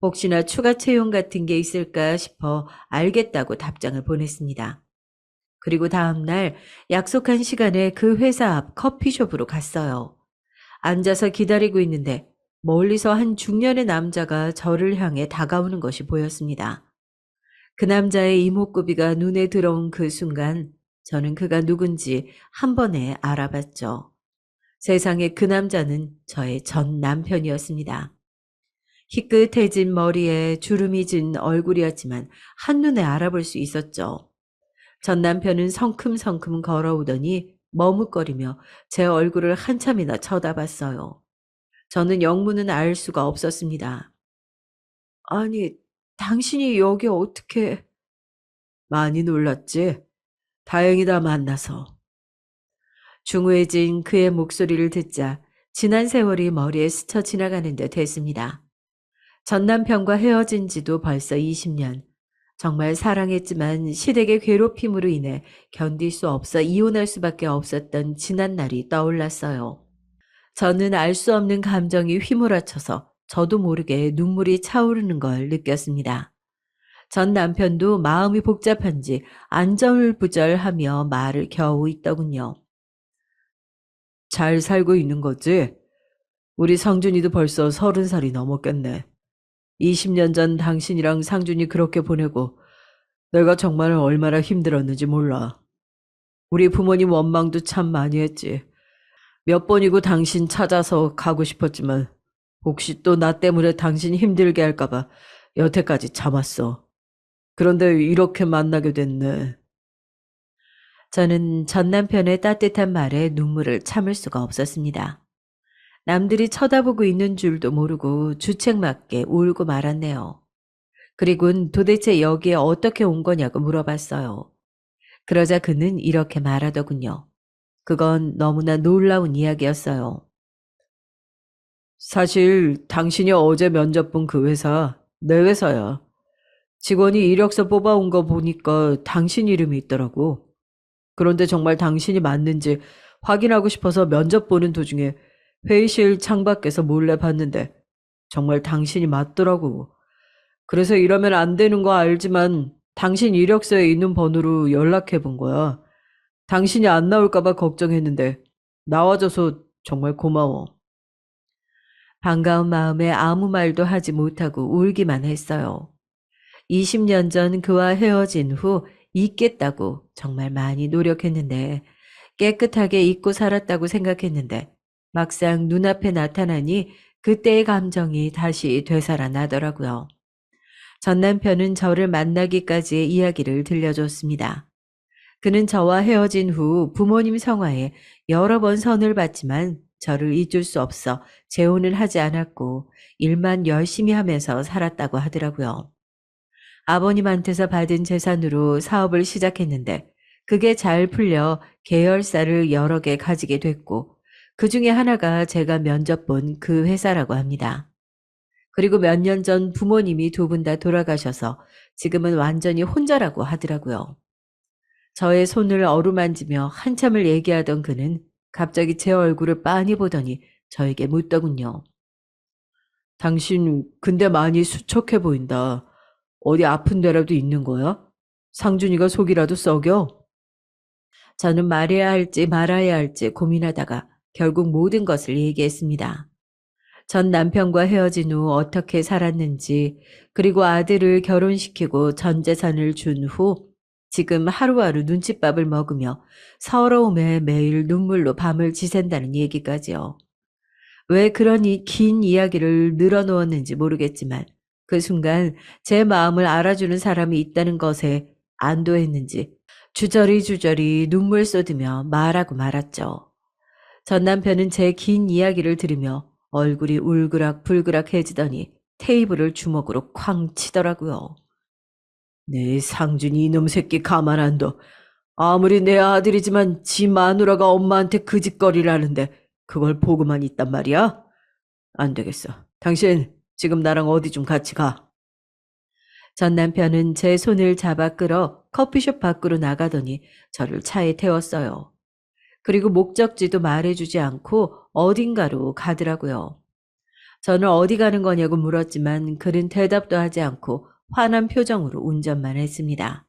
혹시나 추가 채용 같은 게 있을까 싶어 알겠다고 답장을 보냈습니다. 그리고 다음 날 약속한 시간에 그 회사 앞 커피숍으로 갔어요. 앉아서 기다리고 있는데 멀리서 한 중년의 남자가 저를 향해 다가오는 것이 보였습니다. 그 남자의 이목구비가 눈에 들어온 그 순간 저는 그가 누군지 한 번에 알아봤죠. 세상에 그 남자는 저의 전 남편이었습니다. 희끗해진 머리에 주름이 진 얼굴이었지만 한눈에 알아볼 수 있었죠. 전 남편은 성큼성큼 걸어오더니 머뭇거리며 제 얼굴을 한참이나 쳐다봤어요. 저는 영문은 알 수가 없었습니다. 아니, 당신이 여기 어떻게... 많이 놀랐지? 다행이다 만나서. 중후해진 그의 목소리를 듣자 지난 세월이 머리에 스쳐 지나가는 듯 했습니다. 전 남편과 헤어진 지도 벌써 20년. 정말 사랑했지만 시댁의 괴롭힘으로 인해 견딜 수 없어 이혼할 수밖에 없었던 지난 날이 떠올랐어요. 저는 알 수 없는 감정이 휘몰아쳐서 저도 모르게 눈물이 차오르는 걸 느꼈습니다. 전 남편도 마음이 복잡한지 안절부절하며 말을 겨우 잇더군요. 잘 살고 있는 거지? 우리 상준이도 벌써 30살이 넘었겠네. 20년 전 당신이랑 상준이 그렇게 보내고 내가 정말 얼마나 힘들었는지 몰라. 우리 부모님 원망도 참 많이 했지. 몇 번이고 당신 찾아서 가고 싶었지만 혹시 또 나 때문에 당신 힘들게 할까봐 여태까지 참았어. 그런데 이렇게 만나게 됐네. 저는 전 남편의 따뜻한 말에 눈물을 참을 수가 없었습니다. 남들이 쳐다보고 있는 줄도 모르고 주책맞게 울고 말았네요. 그리고는 도대체 여기에 어떻게 온 거냐고 물어봤어요. 그러자 그는 이렇게 말하더군요. 그건 너무나 놀라운 이야기였어요. 사실 당신이 어제 면접 본 그 회사, 내 회사야. 직원이 이력서 뽑아온 거 보니까 당신 이름이 있더라고. 그런데 정말 당신이 맞는지 확인하고 싶어서 면접 보는 도중에 회의실 창밖에서 몰래 봤는데 정말 당신이 맞더라고. 그래서 이러면 안 되는 거 알지만 당신 이력서에 있는 번호로 연락해 본 거야. 당신이 안 나올까 봐 걱정했는데 나와줘서 정말 고마워. 반가운 마음에 아무 말도 하지 못하고 울기만 했어요. 20년 전 그와 헤어진 후 잊겠다고 정말 많이 노력했는데 깨끗하게 잊고 살았다고 생각했는데 막상 눈앞에 나타나니 그때의 감정이 다시 되살아나더라고요. 전 남편은 저를 만나기까지의 이야기를 들려줬습니다. 그는 저와 헤어진 후 부모님 성화에 여러 번 선을 봤지만 저를 잊을 수 없어 재혼을 하지 않았고 일만 열심히 하면서 살았다고 하더라고요. 아버님한테서 받은 재산으로 사업을 시작했는데 그게 잘 풀려 계열사를 여러 개 가지게 됐고 그 중에 하나가 제가 면접 본 그 회사라고 합니다. 그리고 몇 년 전 부모님이 두 분 다 돌아가셔서 지금은 완전히 혼자라고 하더라고요. 저의 손을 어루만지며 한참을 얘기하던 그는 갑자기 제 얼굴을 빤히 보더니 저에게 묻더군요. 당신 근데 많이 수척해 보인다. 어디 아픈 데라도 있는 거야? 상준이가 속이라도 썩여? 저는 말해야 할지 말아야 할지 고민하다가 결국 모든 것을 얘기했습니다. 전 남편과 헤어진 후 어떻게 살았는지, 그리고 아들을 결혼시키고 전 재산을 준 후 지금 하루하루 눈칫밥을 먹으며 서러움에 매일 눈물로 밤을 지샌다는 얘기까지요. 왜 그런 긴 이야기를 늘어놓았는지 모르겠지만 그 순간 제 마음을 알아주는 사람이 있다는 것에 안도했는지 주저리 눈물 쏟으며 말하고 말았죠. 전 남편은 제 긴 이야기를 들으며 얼굴이 울그락불그락해지더니 테이블을 주먹으로 쾅 치더라고요. 네, 상준이 이놈 새끼 가만 안 둬. 아무리 내 아들이지만 지 마누라가 엄마한테 그 짓거리를 하는데 그걸 보고만 있단 말이야? 안 되겠어. 당신 지금 나랑 어디 좀 같이 가. 전 남편은 제 손을 잡아 끌어 커피숍 밖으로 나가더니 저를 차에 태웠어요. 그리고 목적지도 말해주지 않고 어딘가로 가더라고요. 저는 어디 가는 거냐고 물었지만 그는 대답도 하지 않고 화난 표정으로 운전만 했습니다.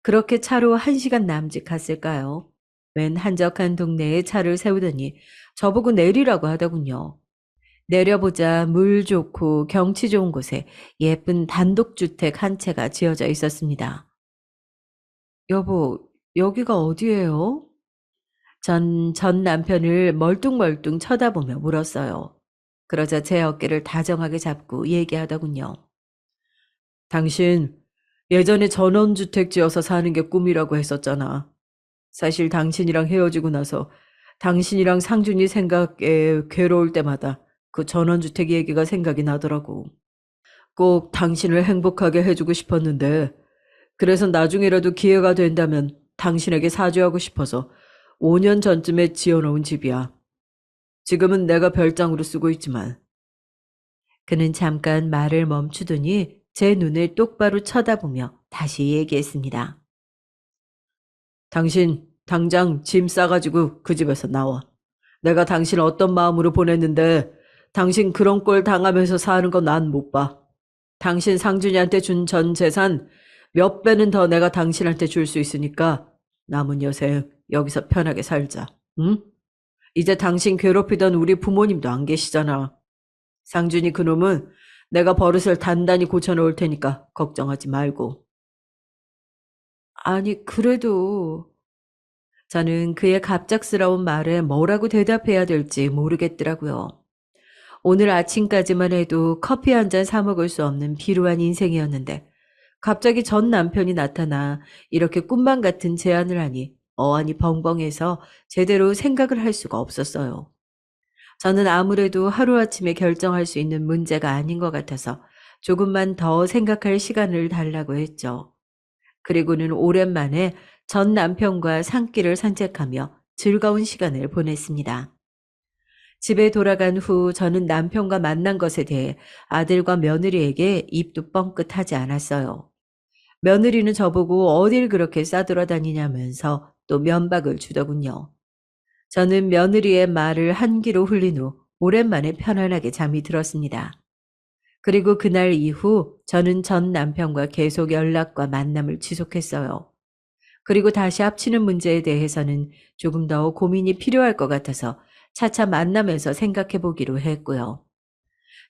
그렇게 차로 1시간 남짓 갔을까요? 웬 한적한 동네에 차를 세우더니 저보고 내리라고 하더군요. 내려보자 물 좋고 경치 좋은 곳에 예쁜 단독주택 한 채가 지어져 있었습니다. 여보, 여기가 어디예요? 전 남편을 멀뚱멀뚱 쳐다보며 물었어요. 그러자 제 어깨를 다정하게 잡고 얘기하더군요. 당신 예전에 전원주택 지어서 사는 게 꿈이라고 했었잖아. 사실 당신이랑 헤어지고 나서 당신이랑 상준이 생각에 괴로울 때마다 그 전원주택 얘기가 생각이 나더라고. 꼭 당신을 행복하게 해주고 싶었는데 그래서 나중에라도 기회가 된다면 당신에게 사죄하고 싶어서 5년 전쯤에 지어놓은 집이야. 지금은 내가 별장으로 쓰고 있지만. 그는 잠깐 말을 멈추더니 제 눈을 똑바로 쳐다보며 다시 얘기했습니다. 당신 당장 짐 싸가지고 그 집에서 나와. 내가 당신을 어떤 마음으로 보냈는데 당신 그런 꼴 당하면서 사는 거 난 못 봐. 당신 상준이한테 준 전 재산 몇 배는 더 내가 당신한테 줄 수 있으니까 남은 여생 여기서 편하게 살자. 응? 이제 당신 괴롭히던 우리 부모님도 안 계시잖아. 상준이 그놈은 내가 버릇을 단단히 고쳐놓을 테니까 걱정하지 말고. 아니, 그래도 저는 그의 갑작스러운 말에 뭐라고 대답해야 될지 모르겠더라고요. 오늘 아침까지만 해도 커피 한 잔 사 먹을 수 없는 비루한 인생이었는데 갑자기 전 남편이 나타나 이렇게 꿈만 같은 제안을 하니 어안이 벙벙해서 제대로 생각을 할 수가 없었어요. 저는 아무래도 하루아침에 결정할 수 있는 문제가 아닌 것 같아서 조금만 더 생각할 시간을 달라고 했죠. 그리고는 오랜만에 전 남편과 산길을 산책하며 즐거운 시간을 보냈습니다. 집에 돌아간 후 저는 남편과 만난 것에 대해 아들과 며느리에게 입도 뻥끗하지 않았어요. 며느리는 저보고 어딜 그렇게 싸돌아다니냐면서 또 면박을 주더군요. 저는 며느리의 말을 한 귀로 흘린 후 오랜만에 편안하게 잠이 들었습니다. 그리고 그날 이후 저는 전 남편과 계속 연락과 만남을 지속했어요. 그리고 다시 합치는 문제에 대해서는 조금 더 고민이 필요할 것 같아서 차차 만나면서 생각해 보기로 했고요.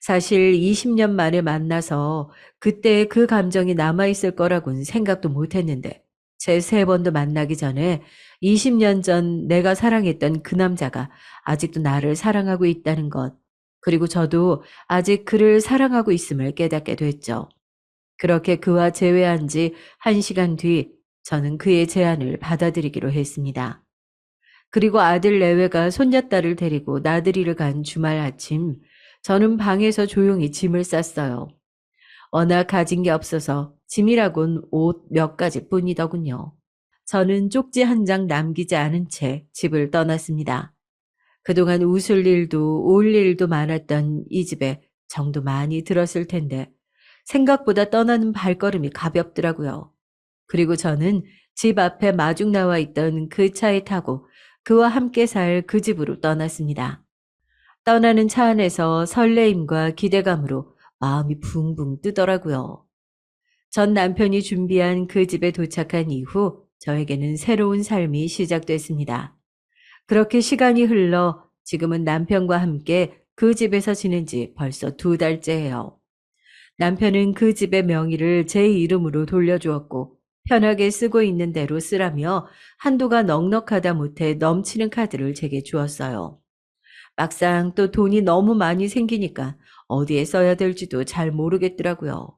사실 20년 만에 만나서 그때 그 감정이 남아있을 거라고는 생각도 못 했는데 제 세 번도 만나기 전에 20년 전 내가 사랑했던 그 남자가 아직도 나를 사랑하고 있다는 것, 그리고 저도 아직 그를 사랑하고 있음을 깨닫게 됐죠. 그렇게 그와 재회한 지 1시간 뒤 저는 그의 제안을 받아들이기로 했습니다. 그리고 아들 내외가 손녀딸을 데리고 나들이를 간 주말 아침, 저는 방에서 조용히 짐을 쌌어요. 워낙 가진 게 없어서 짐이라곤 옷 몇 가지 뿐이더군요. 저는 쪽지 한 장 남기지 않은 채 집을 떠났습니다. 그동안 웃을 일도 올 일도 많았던 이 집에 정도 많이 들었을 텐데 생각보다 떠나는 발걸음이 가볍더라고요. 그리고 저는 집 앞에 마중 나와 있던 그 차에 타고 그와 함께 살 그 집으로 떠났습니다. 떠나는 차 안에서 설레임과 기대감으로 마음이 붕붕 뜨더라고요. 전 남편이 준비한 그 집에 도착한 이후 저에게는 새로운 삶이 시작됐습니다. 그렇게 시간이 흘러 지금은 남편과 함께 그 집에서 지낸 지 벌써 2달째예요. 남편은 그 집의 명의를 제 이름으로 돌려주었고 편하게 쓰고 있는 대로 쓰라며 한도가 넉넉하다 못해 넘치는 카드를 제게 주었어요. 막상 또 돈이 너무 많이 생기니까 어디에 써야 될지도 잘 모르겠더라고요.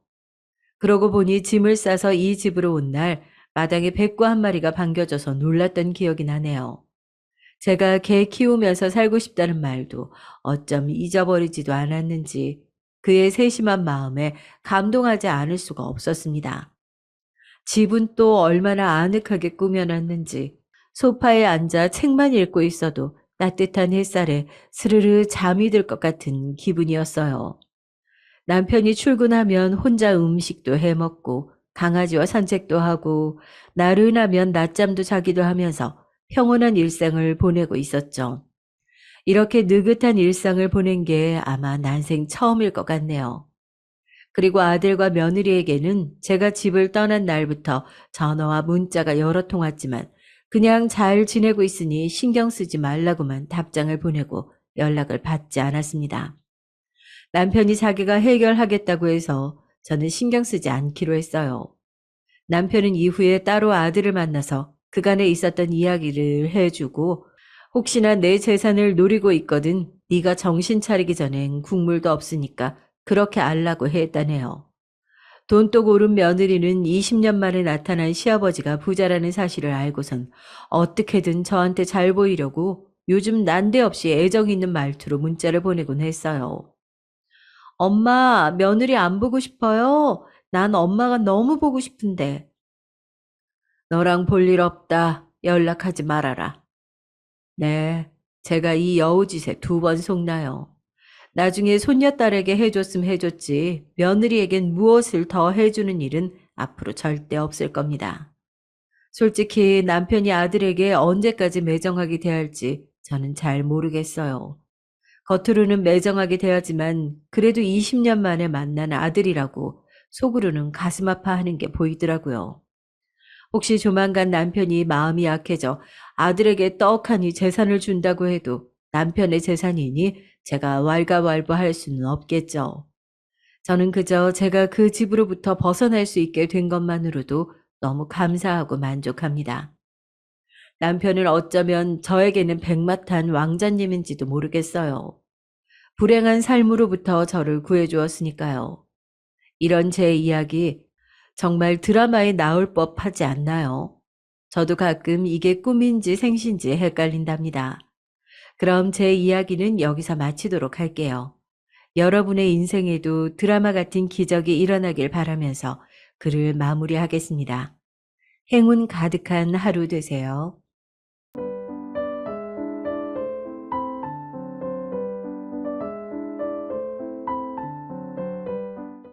그러고 보니 짐을 싸서 이 집으로 온 날 마당에 백구 한 마리가 반겨져서 놀랐던 기억이 나네요. 제가 개 키우면서 살고 싶다는 말도 어쩜 잊어버리지도 않았는지 그의 세심한 마음에 감동하지 않을 수가 없었습니다. 집은 또 얼마나 아늑하게 꾸며놨는지 소파에 앉아 책만 읽고 있어도 따뜻한 햇살에 스르르 잠이 들 것 같은 기분이었어요. 남편이 출근하면 혼자 음식도 해먹고 강아지와 산책도 하고 나른하면 낮잠도 자기도 하면서 평온한 일상을 보내고 있었죠. 이렇게 느긋한 일상을 보낸 게 아마 난생 처음일 것 같네요. 그리고 아들과 며느리에게는 제가 집을 떠난 날부터 전화와 문자가 여러 통 왔지만 그냥 잘 지내고 있으니 신경 쓰지 말라고만 답장을 보내고 연락을 받지 않았습니다. 남편이 자기가 해결하겠다고 해서 저는 신경 쓰지 않기로 했어요. 남편은 이후에 따로 아들을 만나서 그간에 있었던 이야기를 해주고 혹시나 내 재산을 노리고 있거든 네가 정신 차리기 전엔 국물도 없으니까 그렇게 알라고 했다네요. 돈독 오른 며느리는 20년 만에 나타난 시아버지가 부자라는 사실을 알고선 어떻게든 저한테 잘 보이려고 요즘 난데없이 애정 있는 말투로 문자를 보내곤 했어요. 엄마, 며느리 안 보고 싶어요? 난 엄마가 너무 보고 싶은데. 너랑 볼 일 없다. 연락하지 말아라. 네, 제가 이 여우짓에 2번 속나요. 나중에 손녀딸에게 해줬음 해줬지 며느리에겐 무엇을 더 해주는 일은 앞으로 절대 없을 겁니다. 솔직히 남편이 아들에게 언제까지 매정하게 대할지 저는 잘 모르겠어요. 겉으로는 매정하게 대하지만 그래도 20년 만에 만난 아들이라고 속으로는 가슴 아파하는 게 보이더라고요. 혹시 조만간 남편이 마음이 약해져 아들에게 떡하니 재산을 준다고 해도 남편의 재산이니 제가 왈가왈부할 수는 없겠죠. 저는 그저 제가 그 집으로부터 벗어날 수 있게 된 것만으로도 너무 감사하고 만족합니다. 남편은 어쩌면 저에게는 백마탄 왕자님인지도 모르겠어요. 불행한 삶으로부터 저를 구해주었으니까요. 이런 제 이야기 정말 드라마에 나올 법하지 않나요? 저도 가끔 이게 꿈인지 생신지 헷갈린답니다. 그럼 제 이야기는 여기서 마치도록 할게요. 여러분의 인생에도 드라마 같은 기적이 일어나길 바라면서 글을 마무리하겠습니다. 행운 가득한 하루 되세요.